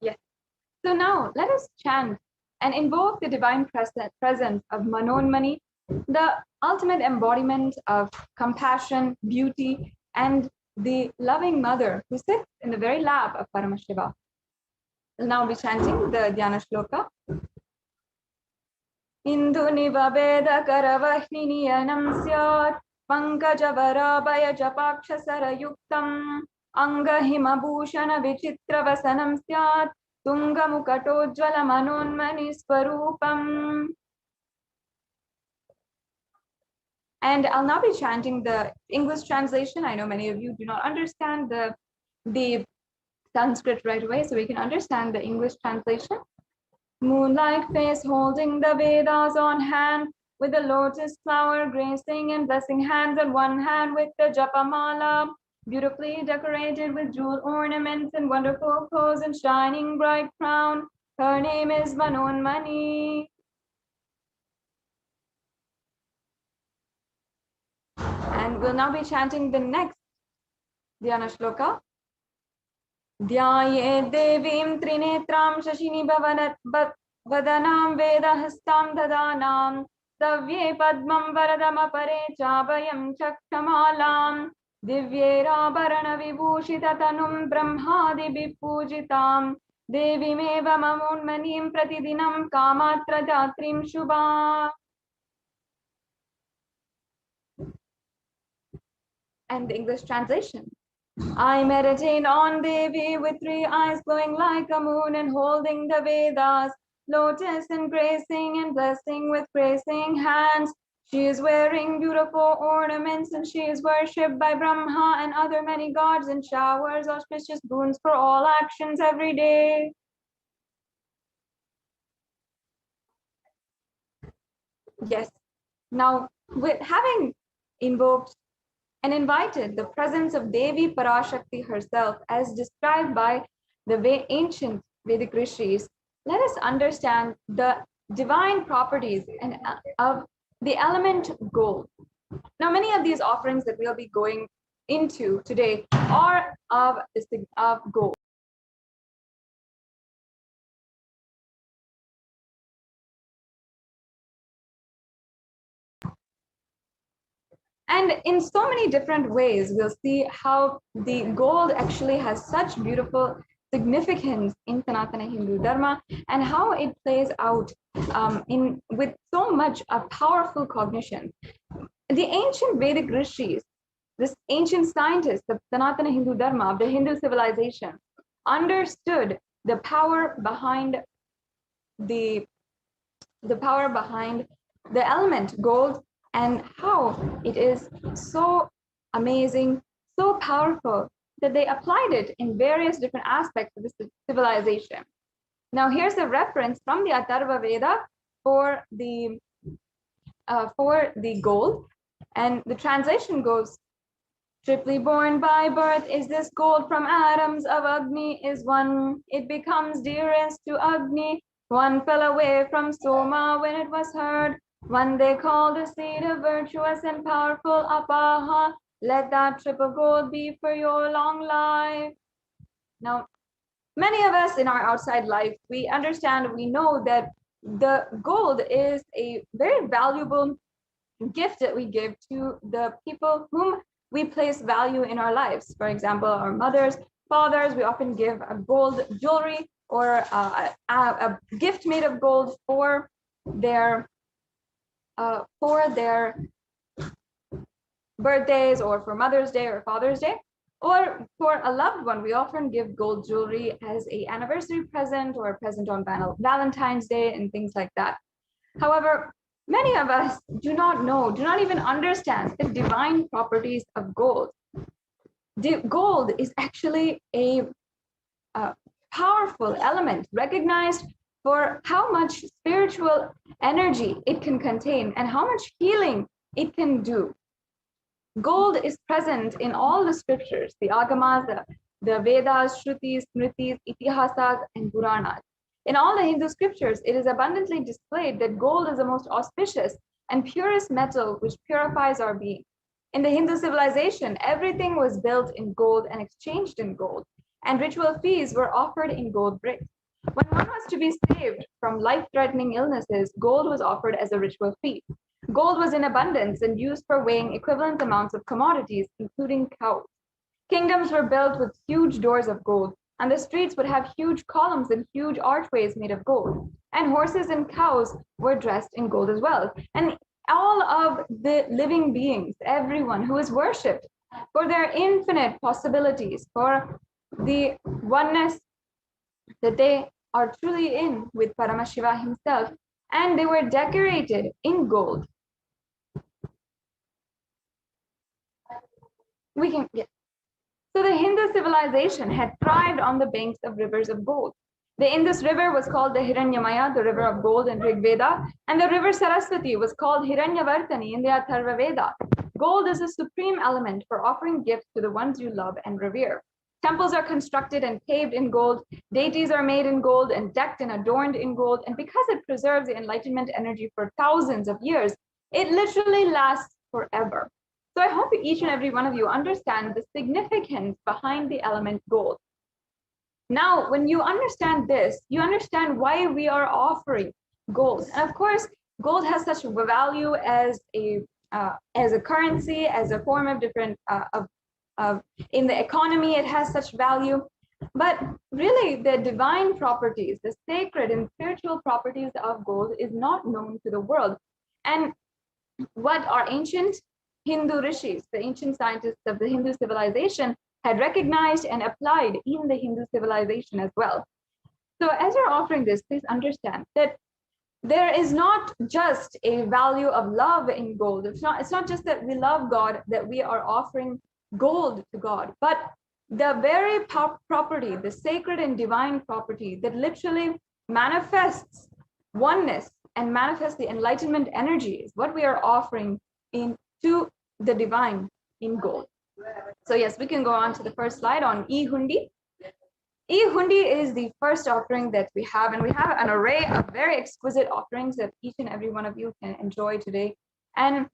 Yes. So now let us chant and invoke the divine presence of Manonmani, the ultimate embodiment of compassion, beauty, and the loving mother who sits in the very lap of Paramashiva. We'll now be chanting the Dhyana Shloka. Indhu nivaveda karavahiniyanam syat pankajavaraabhaya japakshasara yuktam angahimabhushana vichitravasanam syat tungamukatojjvala manonmani swarupam. And I'll now be chanting the English translation. I know many of you do not understand the Sanskrit right away, so we can understand the English translation. Moonlight face holding the Vedas on hand, with the lotus flower gracing and blessing hands on one hand with the Japamala, beautifully decorated with jewel ornaments and wonderful clothes and shining bright crown. Her name is Manonmani. And we'll now be chanting the next Dhyana Shloka. Dhyaye devim trinetram shashini vadanam vedahastam dadanam savye padmam varadam apare chabhayam chakshamalam divyerabarana vibhushitatanum brahmadi vipujitam devimeva mamonmanim pratidinam kamatra datrim shubha. And the English translation. I meditate on Devi with 3 eyes glowing like a moon and holding the Vedas, lotus and gracing and blessing with gracing hands. She is wearing beautiful ornaments, and she is worshipped by Brahma and other many gods, and showers auspicious boons for all actions every day. Yes. Now, with having invoked and invited the presence of Devi Parashakti herself, as described by the ancient Vedic rishis, let us understand the divine properties and of the element gold. Now, many of these offerings that we'll be going into today are of gold. And in so many different ways, we'll see how the gold actually has such beautiful significance in Sanatana Hindu Dharma, and how it plays out with so much a powerful cognition. The ancient Vedic rishis, this ancient scientists of Sanatana Hindu Dharma, of the Hindu civilization, understood the power behind the element gold, and how it is so amazing, so powerful, that they applied it in various different aspects of this civilization. Now, here's a reference from the Atharva Veda for the gold, and the translation goes, "Triply born by birth is this gold from atoms of Agni is one. It becomes dearest to Agni. One fell away from Soma when it was heard. One they called the seed of virtuous and powerful Apaha. Let that triple gold be for your long life." Now, many of us in our outside life, we understand, we know that the gold is a very valuable gift that we give to the people whom we place value in our lives. For example, our mothers, fathers, we often give a gold jewelry or a gift made of gold for their birthdays, or for Mother's Day or Father's Day. Or for a loved one, we often give gold jewelry as an anniversary present or a present on Valentine's Day and things like that. However, many of us do not even understand the divine properties of gold. Gold is actually a powerful element, recognized for how much spiritual energy it can contain and how much healing it can do. Gold is present in all the scriptures, the Agamas, the Vedas, Shrutis, Smritis, Itihasas, and Puranas. In all the Hindu scriptures, it is abundantly displayed that gold is the most auspicious and purest metal which purifies our being. In the Hindu civilization, everything was built in gold and exchanged in gold, and ritual feasts were offered in gold bricks. When one was to be saved from life-threatening illnesses, gold was offered as a ritual fee. Gold was in abundance and used for weighing equivalent amounts of commodities, including cows. Kingdoms were built with huge doors of gold, and the streets would have huge columns and huge archways made of gold. And horses and cows were dressed in gold as well. And all of the living beings, everyone who is worshipped for their infinite possibilities, for the oneness that they are truly in with Paramashiva himself, and they were decorated in gold. So the Hindu civilization had thrived on the banks of rivers of gold. The Indus River was called the Hiranyamaya, the river of gold in Rig Veda, and the river Saraswati was called Hiranyavartani in the Atharva Veda. Gold is a supreme element for offering gifts to the ones you love and revere. Temples are constructed and paved in gold, deities are made in gold and decked and adorned in gold, and because it preserves the enlightenment energy for thousands of years, it literally lasts forever. So I hope each and every one of you understand the significance behind the element gold. Now, when you understand this, you understand why we are offering gold. And of course, gold has such a value as a currency, as a form of different in the economy, it has such value. But really, the divine properties, the sacred and spiritual properties of gold is not known to the world. And what our ancient Hindu rishis, the ancient scientists of the Hindu civilization, had recognized and applied in the Hindu civilization as well. So as you're offering this, please understand that there is not just a value of love in gold. It's not just that we love God, that we are offering gold to God, but the very property, the sacred and divine property that literally manifests oneness and manifests the enlightenment energy is what we are offering into the divine in gold. So yes, we can go on to the first slide on E-Hundi. E-Hundi is the first offering that we have, and we have an array of very exquisite offerings that each and every one of you can enjoy today. And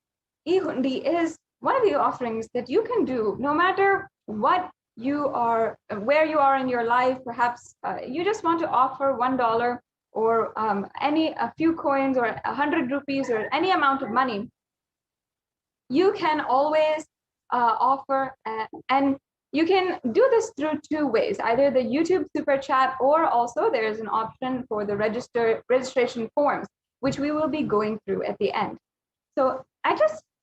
E-Hundi is one of the offerings that you can do no matter what you are, where you are in your life. Perhaps you just want to offer $1 or a few coins or 100 rupees or any amount of money. You can always offer, and you can do this through two ways, either the YouTube super chat, or also there's an option for the registration forms, which we will be going through at the end. So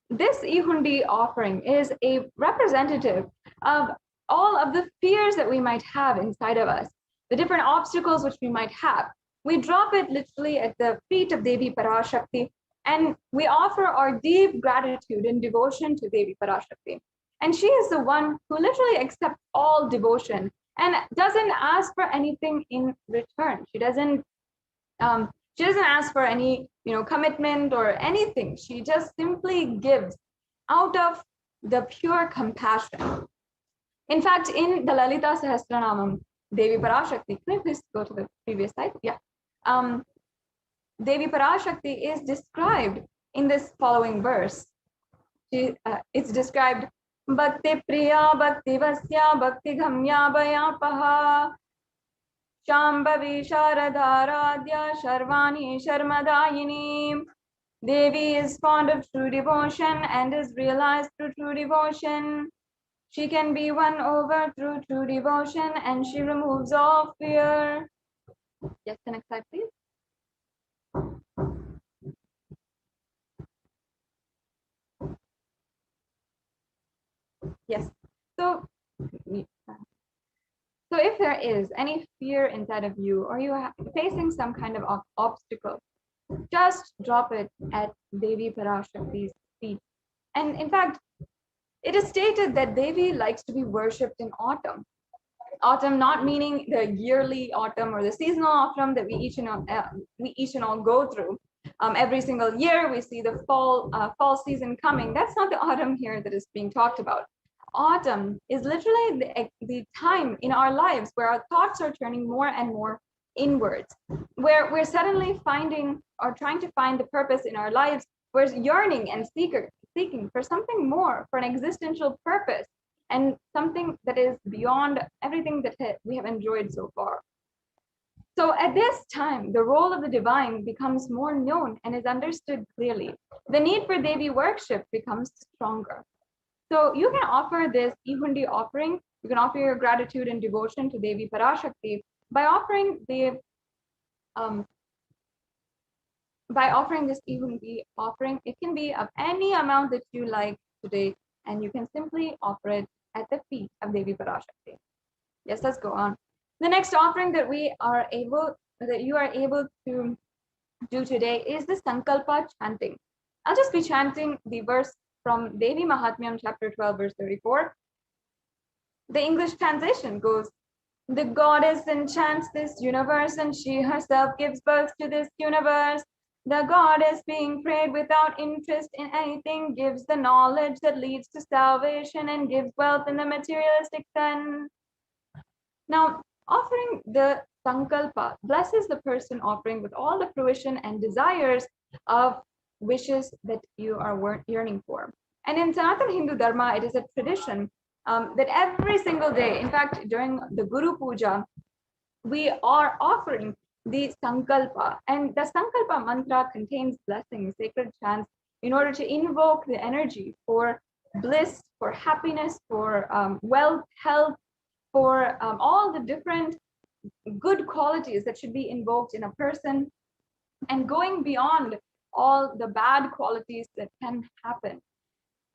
this E-Hundi offering is a representative of all of the fears that we might have inside of us, the different obstacles which we might have. We drop it literally at the feet of Devi Parashakti, and we offer our deep gratitude and devotion to Devi Parashakti. And she is the one who literally accepts all devotion and doesn't ask for anything in return. She doesn't ask for any, commitment or anything. She just simply gives out of the pure compassion. In fact, in the Lalita Sahasranamam, Devi Parashakti, can you please go to the previous slide? Yeah. Devi Parashakti is described in this following verse. It's described, Bhakti Priya Bhakti Vasya Bhakti Ghamya Bhayapaha Shambhavi Sharadharadhya Sharvani Sharmadayini. Devi is fond of true devotion and is realized through true devotion. She can be won over through true devotion, and she removes all fear. Yes, the next slide, please. Yes. So if there is any fear inside of you, or you are facing some kind of obstacle, just drop it at Devi Parashakti's feet. And in fact, it is stated that Devi likes to be worshipped in autumn. Autumn not meaning the yearly autumn or the seasonal autumn that we each and all go through. Every single year we see the fall season coming. That's not the autumn here that is being talked about. Autumn is literally the time in our lives where our thoughts are turning more and more inwards, where we're suddenly finding or trying to find the purpose in our lives. We're yearning and seeking for something more, for an existential purpose, and something that is beyond everything that we have enjoyed so far. So at this time, the role of the divine becomes more known and is understood clearly. The need for Devi worship becomes stronger. So you can offer this E-Hundi offering. You can offer your gratitude and devotion to Devi Parashakti by offering this E-Hundi offering. It can be of any amount that you like today, and you can simply offer it at the feet of Devi Parashakti. Yes, let's go on. The next offering that you are able to do today is the Sankalpa chanting. I'll just be chanting the verse from Devi Mahatmyam chapter 12 verse 34. The English translation goes, the goddess enchants this universe, and she herself gives birth to this universe. The goddess, being prayed without interest in anything, gives the knowledge that leads to salvation and gives wealth in the materialistic sense. Now, offering the Sankalpa blesses the person offering with all the fruition and desires of wishes that you are yearning for. And in Sanatana Hindu Dharma, it is a tradition that every single day, in fact, during the Guru Puja, we are offering the Sankalpa. And the Sankalpa mantra contains blessings, sacred chants, in order to invoke the energy for bliss, for happiness, for wealth, health, for all the different good qualities that should be invoked in a person, and going beyond all the bad qualities that can happen.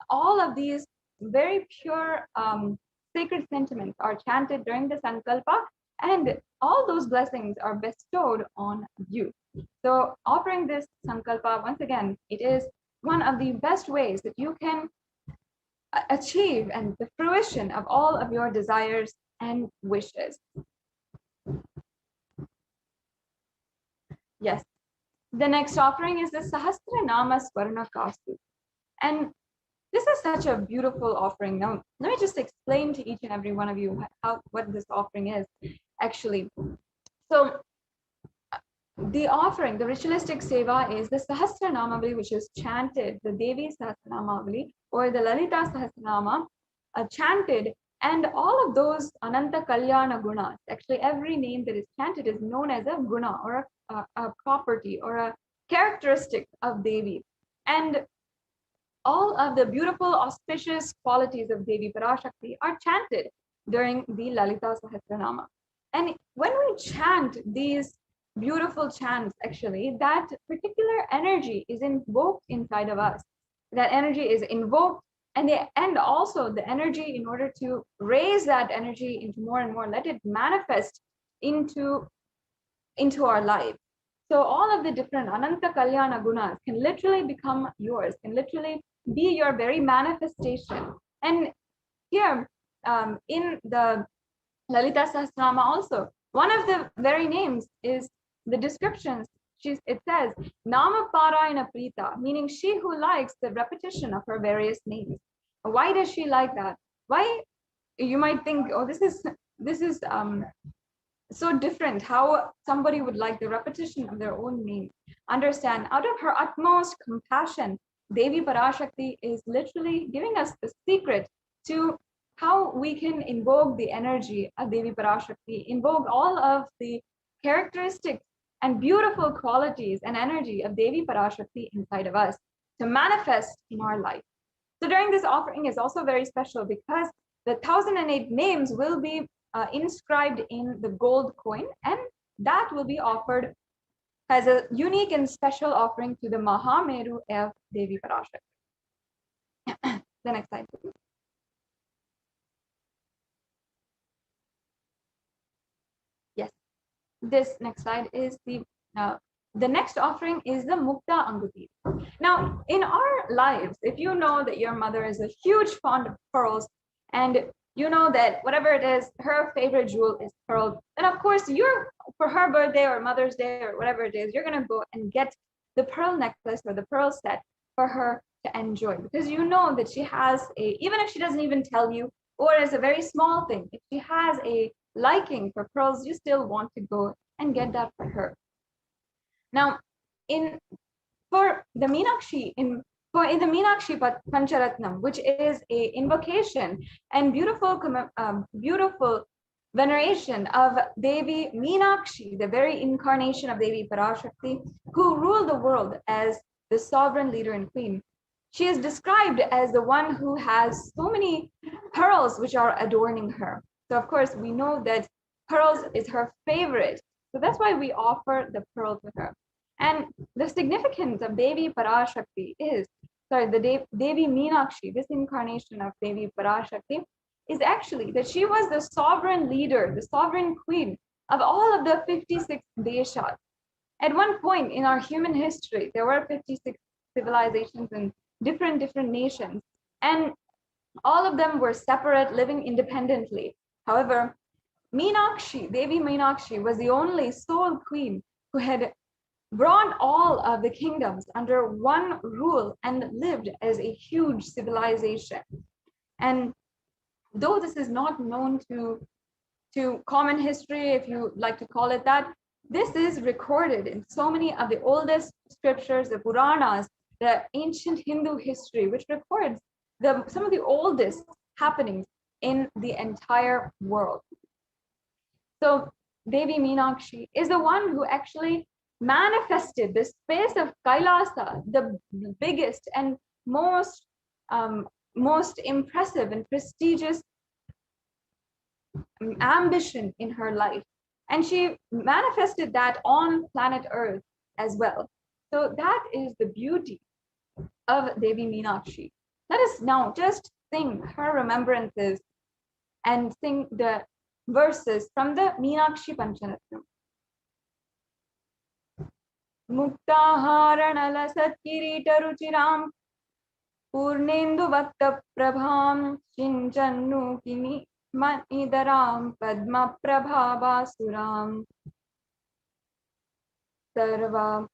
All of these very pure sacred sentiments are chanted during the Sankalpa, and all those blessings are bestowed on you. So offering this sankalpa, once again, it is one of the best ways that you can achieve and the fruition of all of your desires and wishes. Yes. The next offering is the Sahasranama Swarna Kastu. And this is such a beautiful offering. Now, let me just explain to each and every one of you what this offering is actually. So, the offering, the ritualistic seva, is the Sahasranamavali, which is chanted, the Devi Sahasranamavali or the Lalita Sahasranama, chanted, and all of those Ananta Kalyana gunas. Actually, every name that is chanted is known as a guna or a property or a characteristic of Devi. And all of the beautiful, auspicious qualities of Devi Parashakti are chanted during the Lalita Sahasranama. And when we chant these beautiful chants, actually, that particular energy is invoked inside of us. That energy is invoked, and also the energy, in order to raise that energy into more and more, let it manifest into our life. So all of the different Ananta Kalyana gunas can literally become yours, can literally be your very manifestation. And here in the Lalita Sahasranama also, one of the very names is the descriptions. It says, Nama Parayana Prita, meaning she who likes the repetition of her various names. Why does she like that? Why? You might think, oh, this is so different, how somebody would like the repetition of their own name. Understand, out of her utmost compassion, Devi Parashakti is literally giving us the secret to how we can invoke the energy of Devi Parashakti, invoke all of the characteristics and beautiful qualities and energy of Devi Parashakti inside of us to manifest in our life. So during this offering is also very special because the 1008 names will be inscribed in the gold coin, and that will be offered as a unique and special offering to the Mahameru of Devi Parashakti. The next slide, please. Yes, this next slide is the next offering is the Mukta Anguti. Now, in our lives, if you know that your mother is a huge fond of pearls, and you know that whatever it is, her favorite jewel is pearl, then of course for her birthday or Mother's Day or whatever it is, you're going to go and get the pearl necklace or the pearl set for her to enjoy, because you know that she has even if she doesn't even tell you, or as a very small thing, if she has a liking for pearls, you still want to go and get that for her. Now, for the Meenakshi, in the Meenakshi Pancharatnam, which is a invocation and beautiful veneration of Devi Meenakshi, the very incarnation of Devi Parashakti, who ruled the world as the sovereign leader and queen. She is described as the one who has so many pearls which are adorning her. So of course we know that pearls is her favorite. So that's why we offer the pearl to her. And the significance of Devi Parashakti is, the Devi Meenakshi, this incarnation of Devi Parashakti, is actually that she was the sovereign leader, the sovereign queen of all of the 56 deshas. At one point in our human history, there were 56 civilizations and different nations, and all of them were separate, living independently. However, Meenakshi, Devi Meenakshi, was the only sole queen who had brought all of the kingdoms under one rule and lived as a huge civilization. And though this is not known to common history, if you like to call it that, this is recorded in so many of the oldest scriptures, the Puranas, the ancient Hindu history, which records some of the oldest happenings in the entire world. So Devi Meenakshi is the one who actually manifested the space of Kailasa, the biggest and most impressive and prestigious ambition in her life. And she manifested that on planet Earth as well. So that is the beauty of Devi Meenakshi. Let us now just sing her remembrances and sing the verses from the Meenakshi Pancharatnam. Muktaharanala Satkirita Ruchiram Purnendu Vakta Prabham Chinchannu Kini Manidaram Padma Prabhavasuram Sarva.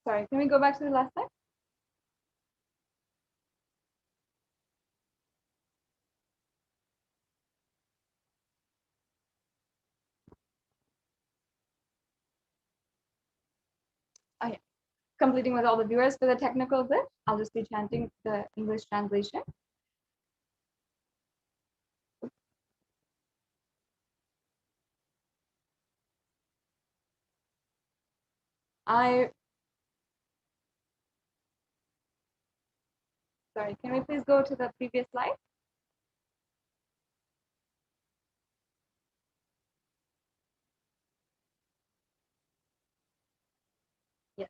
Sorry, can we go back to the last slide? Oh, yeah. Completing with all the viewers for the technical glitch, I'll just be chanting the English translation. Sorry, can we please go to the previous slide? Yes.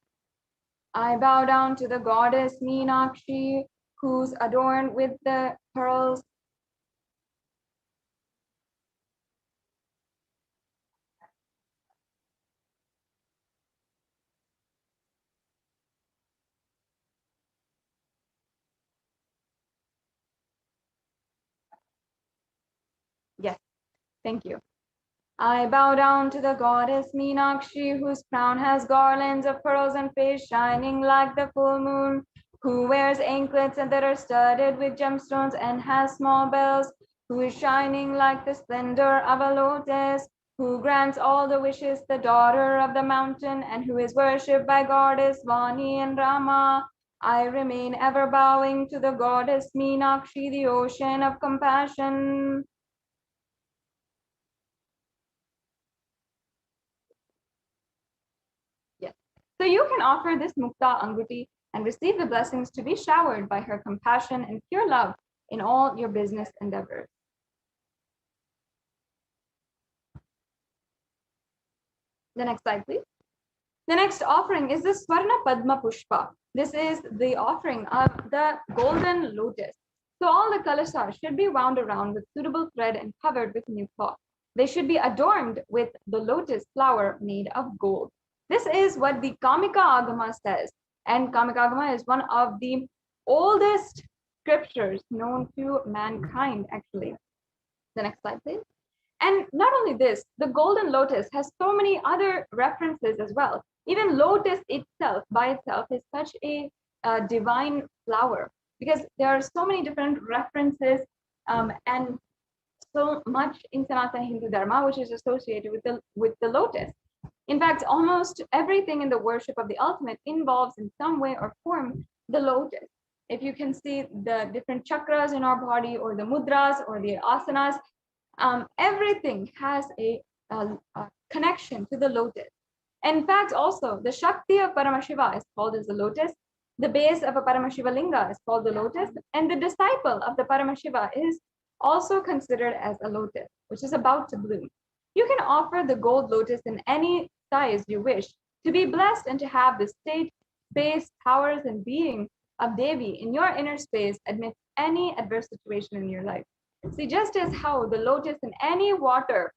I bow down to the goddess Meenakshi, who's adorned with the pearls. Yes, thank you. I bow down to the goddess Meenakshi, whose crown has garlands of pearls and face shining like the full moon, who wears anklets that are studded with gemstones and has small bells, who is shining like the splendor of a lotus, who grants all the wishes, the daughter of the mountain, and who is worshipped by goddess Vani and Rama. I remain ever bowing to the goddess Meenakshi, the ocean of compassion. Yes. So you can offer this Mukta Anguti and receive the blessings to be showered by her compassion and pure love in all your business endeavors. The next slide, please. The next offering is the Swarna Padma Pushpa. This is the offering of the golden lotus. So all the kalasas should be wound around with suitable thread and covered with new cloth. They should be adorned with the lotus flower made of gold. This is what the Kamika Agama says. And Kamika Agama is one of the oldest scriptures known to mankind, actually. The next slide, please. And not only this, the golden lotus has so many other references as well. Even lotus itself, by itself, is such a divine flower because there are so many different references and so much in Sanatana Hindu Dharma which is associated with the lotus. In fact, almost everything in the worship of the ultimate involves in some way or form the lotus. If you can see the different chakras in our body or the mudras or the asanas, everything has a connection to the lotus. In fact, also the Shakti of Paramashiva is called as the lotus. The base of a Paramashiva linga is called the lotus, and the disciple of the Paramashiva is also considered as a lotus, which is about to bloom. You can offer the gold lotus in any size you wish to be blessed and to have the state, space, powers, and being of Devi in your inner space amidst any adverse situation in your life. See, just as how the lotus in any water,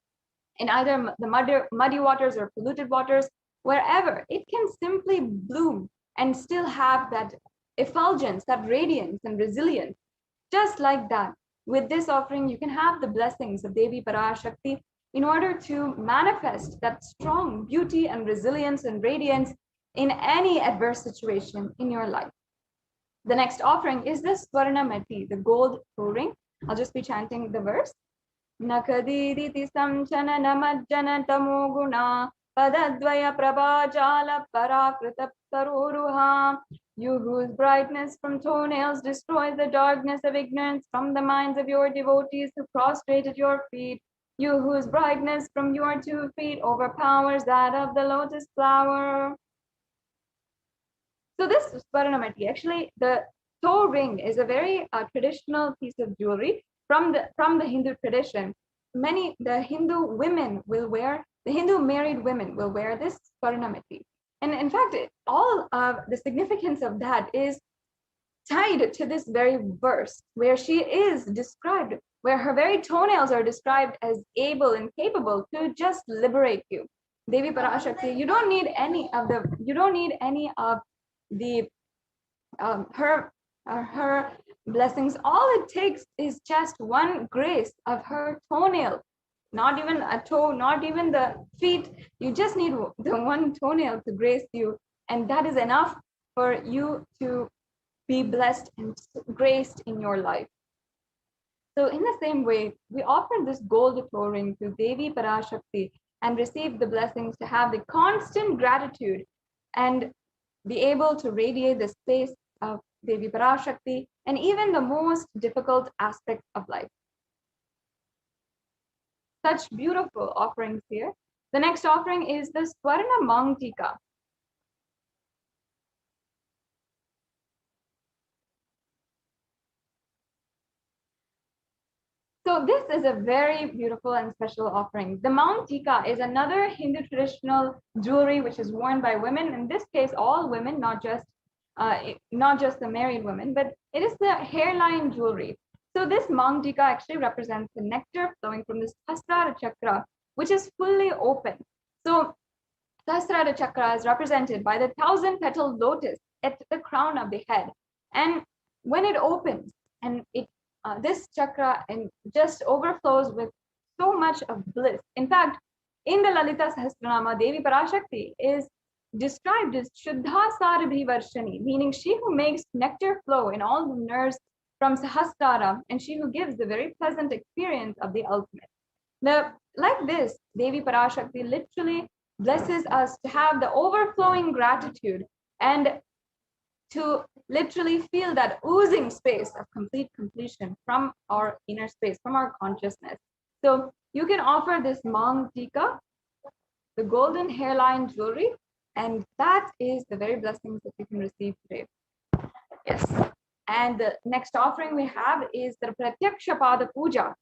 in either the muddy waters or polluted waters, wherever, it can simply bloom and still have that effulgence, that radiance and resilience. Just like that, with this offering, you can have the blessings of Devi Parashakti in order to manifest that strong beauty and resilience and radiance in any adverse situation in your life. The next offering is the Swarna Mati, the gold toe ring. I'll just be chanting the verse. Nakadiditi samchana namajjana tamoguna padadvaya prabhajala parakrita saruruha. You whose brightness from toenails destroys the darkness of ignorance from the minds of your devotees who prostrate at your feet. You whose brightness from your 2 feet overpowers that of the lotus flower. So this Swaranamati, actually the toe ring is a very traditional piece of jewelry from the Hindu tradition, the Hindu women will wear, the Hindu married women will wear this Swarnamati. And in fact, all of the significance of that is tied to this very verse where she is described, where her very toenails are described as able and capable to just liberate you. Devi Parashakti, you don't need any of the her blessings. All it takes is just one grace of her toenail, not even a toe, not even the feet. You just need the one toenail to grace you, and that is enough for you to be blessed and graced in your life. So in the same way, we offer this gold toe ring to Devi Parashakti and receive the blessings to have the constant gratitude and be able to radiate the space of Devi Parashakti and even the most difficult aspects of life. Such beautiful offerings here. The next offering is the Swarna Mangtika. So this is a very beautiful and special offering. The Maung Tika is another Hindu traditional jewelry which is worn by women. In this case, all women, not just the married women, but it is the hairline jewelry. So this Maung Tika actually represents the nectar flowing from the Sahasrara Chakra, which is fully open. So Sahasrara Chakra is represented by the 1,000-petaled lotus at the crown of the head. And when it opens and this chakra and just overflows with so much of bliss. In fact, in the Lalita Sahasranama, Devi Parashakti is described as Shuddha Sarabhi Varshani, meaning she who makes nectar flow in all the nerves from Sahasrara, and she who gives the very pleasant experience of the ultimate. Now, like this, Devi Parashakti literally blesses us to have the overflowing gratitude and to literally feel that oozing space of complete completion from our inner space, from our consciousness. So you can offer this Maung Tika, the golden hairline jewelry, and that is the very blessings that you can receive today. Yes. And the next offering we have is the Pratyaksha Pada Puja.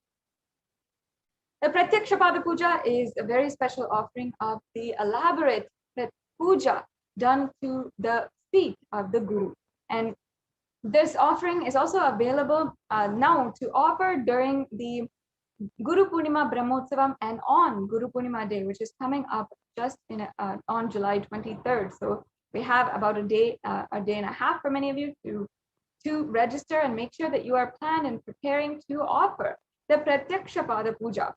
The Pratyaksha Pada Puja is a very special offering of the elaborate puja done to the feet of the Guru. And this offering is also available now to offer during the Guru Purnima Brahmotsavam and on Guru Purnima Day, which is coming up just on July 23rd. So we have about a day and a half for many of you to register and make sure that you are planned and preparing to offer the Pratyaksha Pada Puja.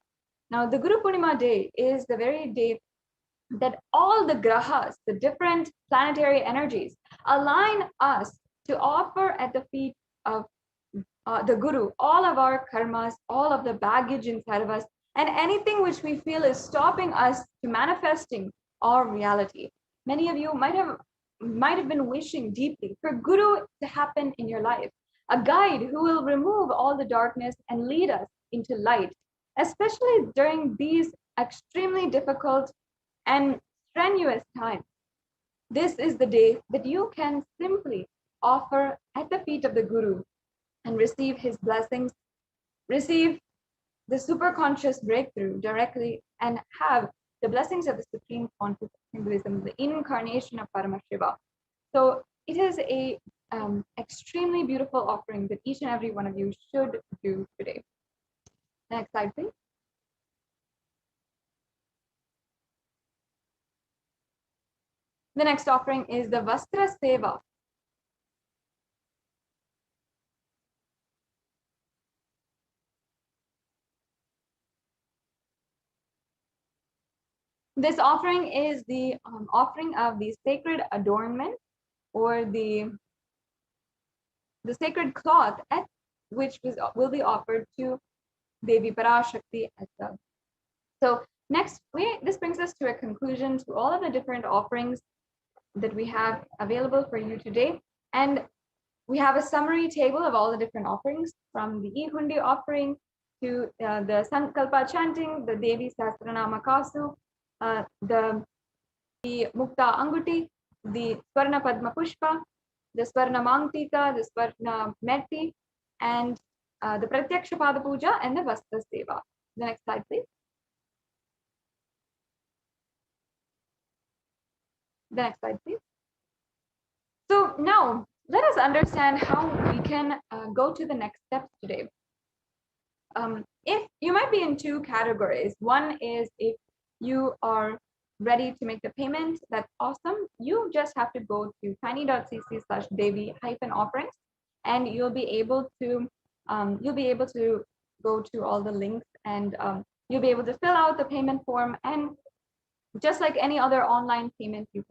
Now, the Guru Purnima Day is the very day that all the grahas, the different planetary energies, align us to offer at the feet of the Guru all of our karmas, all of the baggage inside of us, and anything which we feel is stopping us to manifesting our reality. Many of you might have been wishing deeply for Guru to happen in your life, a guide who will remove all the darkness and lead us into light, especially during these extremely difficult and strenuous times. This is the day that you can simply offer at the feet of the Guru and receive his blessings, receive the superconscious breakthrough directly, and have the blessings of the Supreme Conscious of Hinduism, the incarnation of Paramashiva. So it is a extremely beautiful offering that each and every one of you should do today. Next slide, please. The next offering is the Vastra Seva. This offering is the offering of the sacred adornment or the sacred cloth which will be offered to Devi Parashakti as well. So next, this brings us to a conclusion to all of the different offerings that we have available for you today. And we have a summary table of all the different offerings, from the E-Hundi offering to the Sankalpa chanting, the Devi Sahasranama Kasu, the Mukta Anguti, the Swarna Padma Pushpa, the Swarna Mangtika, the Swarna Metti, and the Pratyaksha Pada Puja and the Vastra Seva. The next slide, please. The next slide, please. So now let us understand how we can go to the next steps today. If you might be in two categories. One is if you are ready to make the payment, that's awesome. You just have to go to tiny.cc/devi-offerings, and you'll be able to go to all the links, and you'll be able to fill out the payment form, and just like any other online payment, you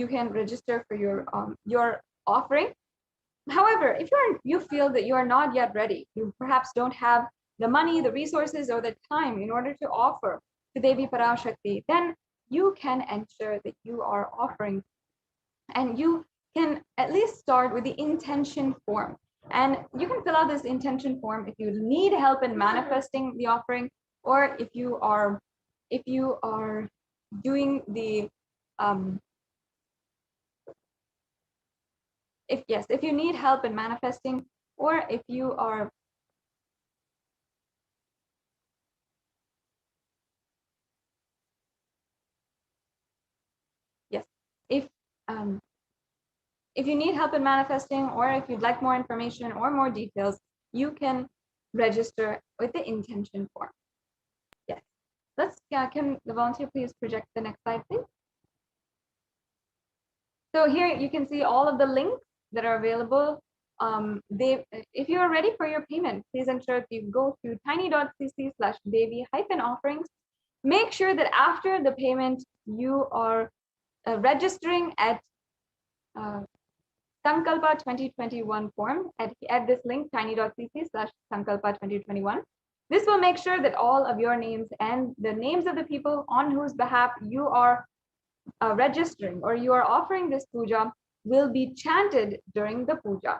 can register for your offering. However, if you feel that you are not yet ready, you perhaps don't have the money, the resources, or the time in order to offer to Devi Parashakti, then you can ensure that you are offering, and you can at least start with the intention form. And you can fill out this intention form if you need help in manifesting the offering, or if you are doing the if you need help in manifesting, or if you are if you need help in manifesting, or if you'd like more information or more details, you can register with the intention form. Yes. Can the volunteer please project the next slide, please? So here you can see all of the links that are available. If you are ready for your payment, please ensure that you go to tiny.cc/devi-offerings. Make sure that after the payment, you are registering at Sankalpa 2021 form at this link, tiny.cc/Sankalpa 2021. This will make sure that all of your names and the names of the people on whose behalf you are registering or you are offering this puja will be chanted during the puja.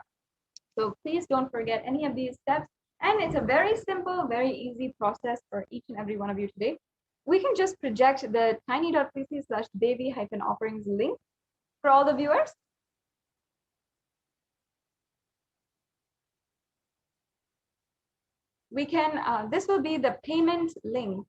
So please don't forget any of these steps. And it's a very simple, very easy process for each and every one of you today. We can just project the tiny.cc/devi-offerings link for all the viewers. We can, this will be the payment link.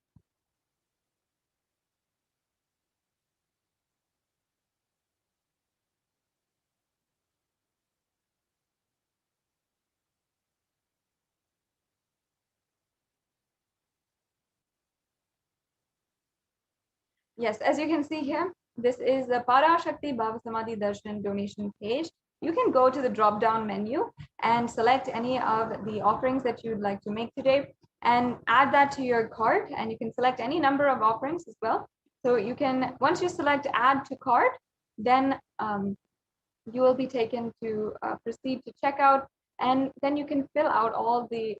Yes, as you can see here, this is the Parashakti Bhava Samadhi Darshan donation page. You can go to the drop-down menu and select any of the offerings that you'd like to make today and add that to your cart, and you can select any number of offerings as well. So you can, once you select add to cart, then you will be taken to proceed to checkout, and then you can fill out all the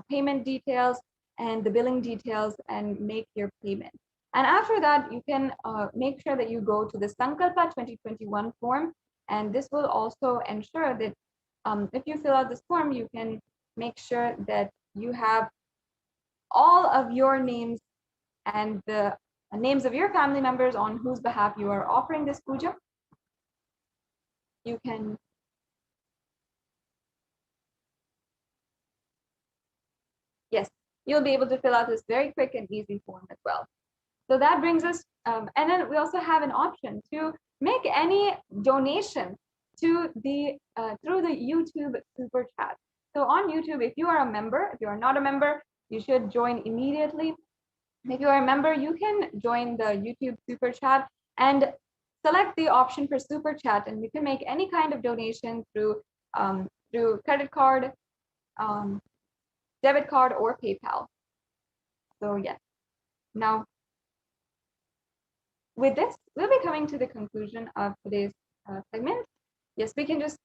payment details and the billing details and make your payment. And after that, you can make sure that you go to the Sankalpa 2021 form, and this will also ensure that if you fill out this form, you can make sure that you have all of your names and the names of your family members on whose behalf you are offering this puja. You can you'll be able to fill out this very quick and easy form as well. So that brings us, and then we also have an option to make any donation to the through the YouTube super chat. So on YouTube, if you are a member, if you are not a member, you should join immediately. If you are a member, you can join the YouTube super chat and select the option for super chat, and you can make any kind of donation through credit card, debit card, or PayPal. So yes, now with this, we'll be coming to the conclusion of today's segment. Yes, we can just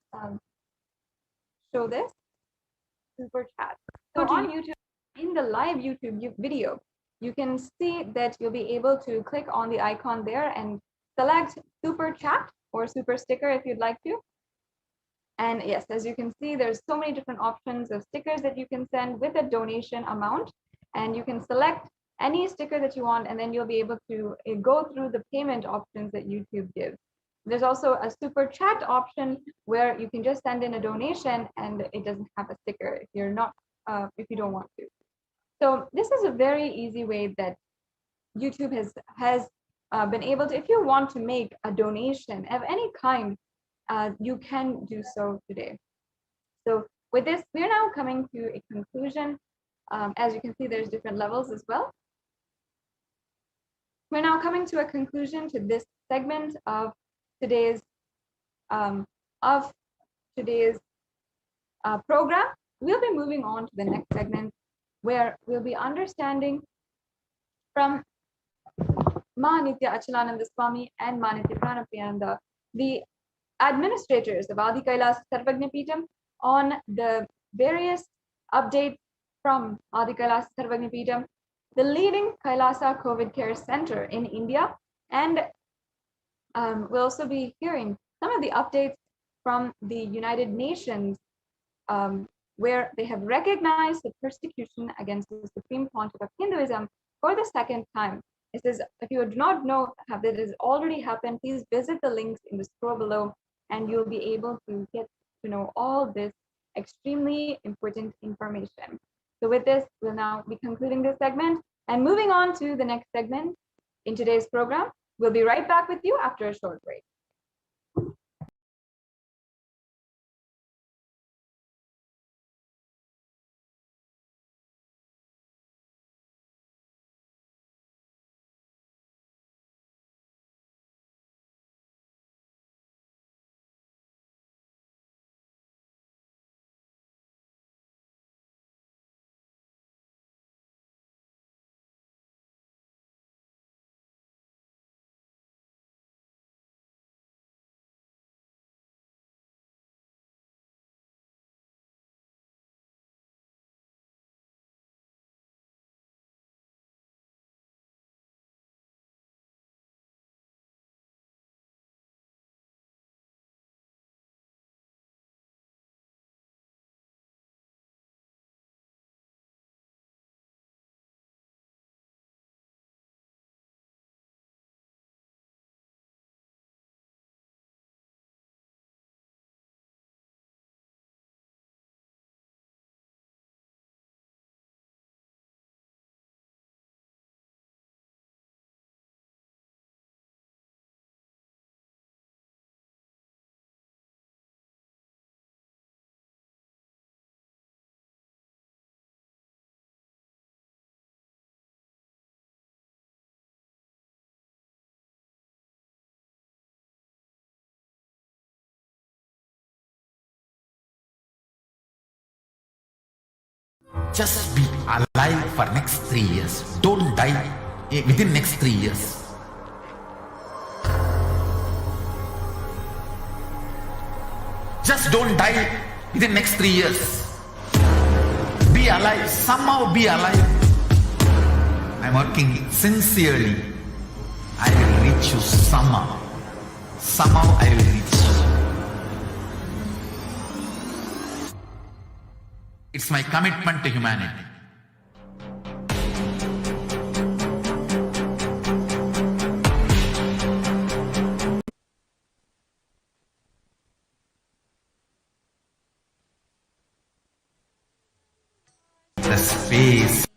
show this super chat. So on YouTube, in the live YouTube video, you can see that you'll be able to click on the icon there and select super chat or super sticker if you'd like to. And yes, as you can see, there's so many different options of stickers that you can send with a donation amount, and you can select any sticker that you want, and then you'll be able to go through the payment options that YouTube gives. There's also a super chat option where you can just send in a donation and it doesn't have a sticker if you're not if you don't want to. So this is a very easy way that YouTube has been able to, if you want to make a donation of any kind, you can do so today. So with this, we're now coming to a conclusion. As you can see, there's different levels as well. We're now coming to a conclusion to this segment of today's program. We'll be moving on to the next segment, where we'll be understanding from Ma Nithya Achalananda Swami and Ma Nithya Pranapriyananda, the administrators of Adi Kailas Sarvagna Peetham, on the various updates from Adi Kailas Sarvagna Peetham, the leading Kailasa COVID Care Center in India, and we'll also be hearing some of the updates from the United Nations, where they have recognized the persecution against the Supreme Pontiff of Hinduism for the second time. It says, if you do not know that it has already happened, please visit the links in the scroll below, and you'll be able to get to know all this extremely important information. So with this, we'll now be concluding this segment and moving on to the next segment in today's program. We'll be right back with you after a short break. Just be alive for next 3 years. Don't die within next 3 years. Just don't die within next 3 years. Be alive. Somehow be alive. I'm working sincerely. I will reach you somehow. Somehow I will reach you. It's my commitment to humanity. The space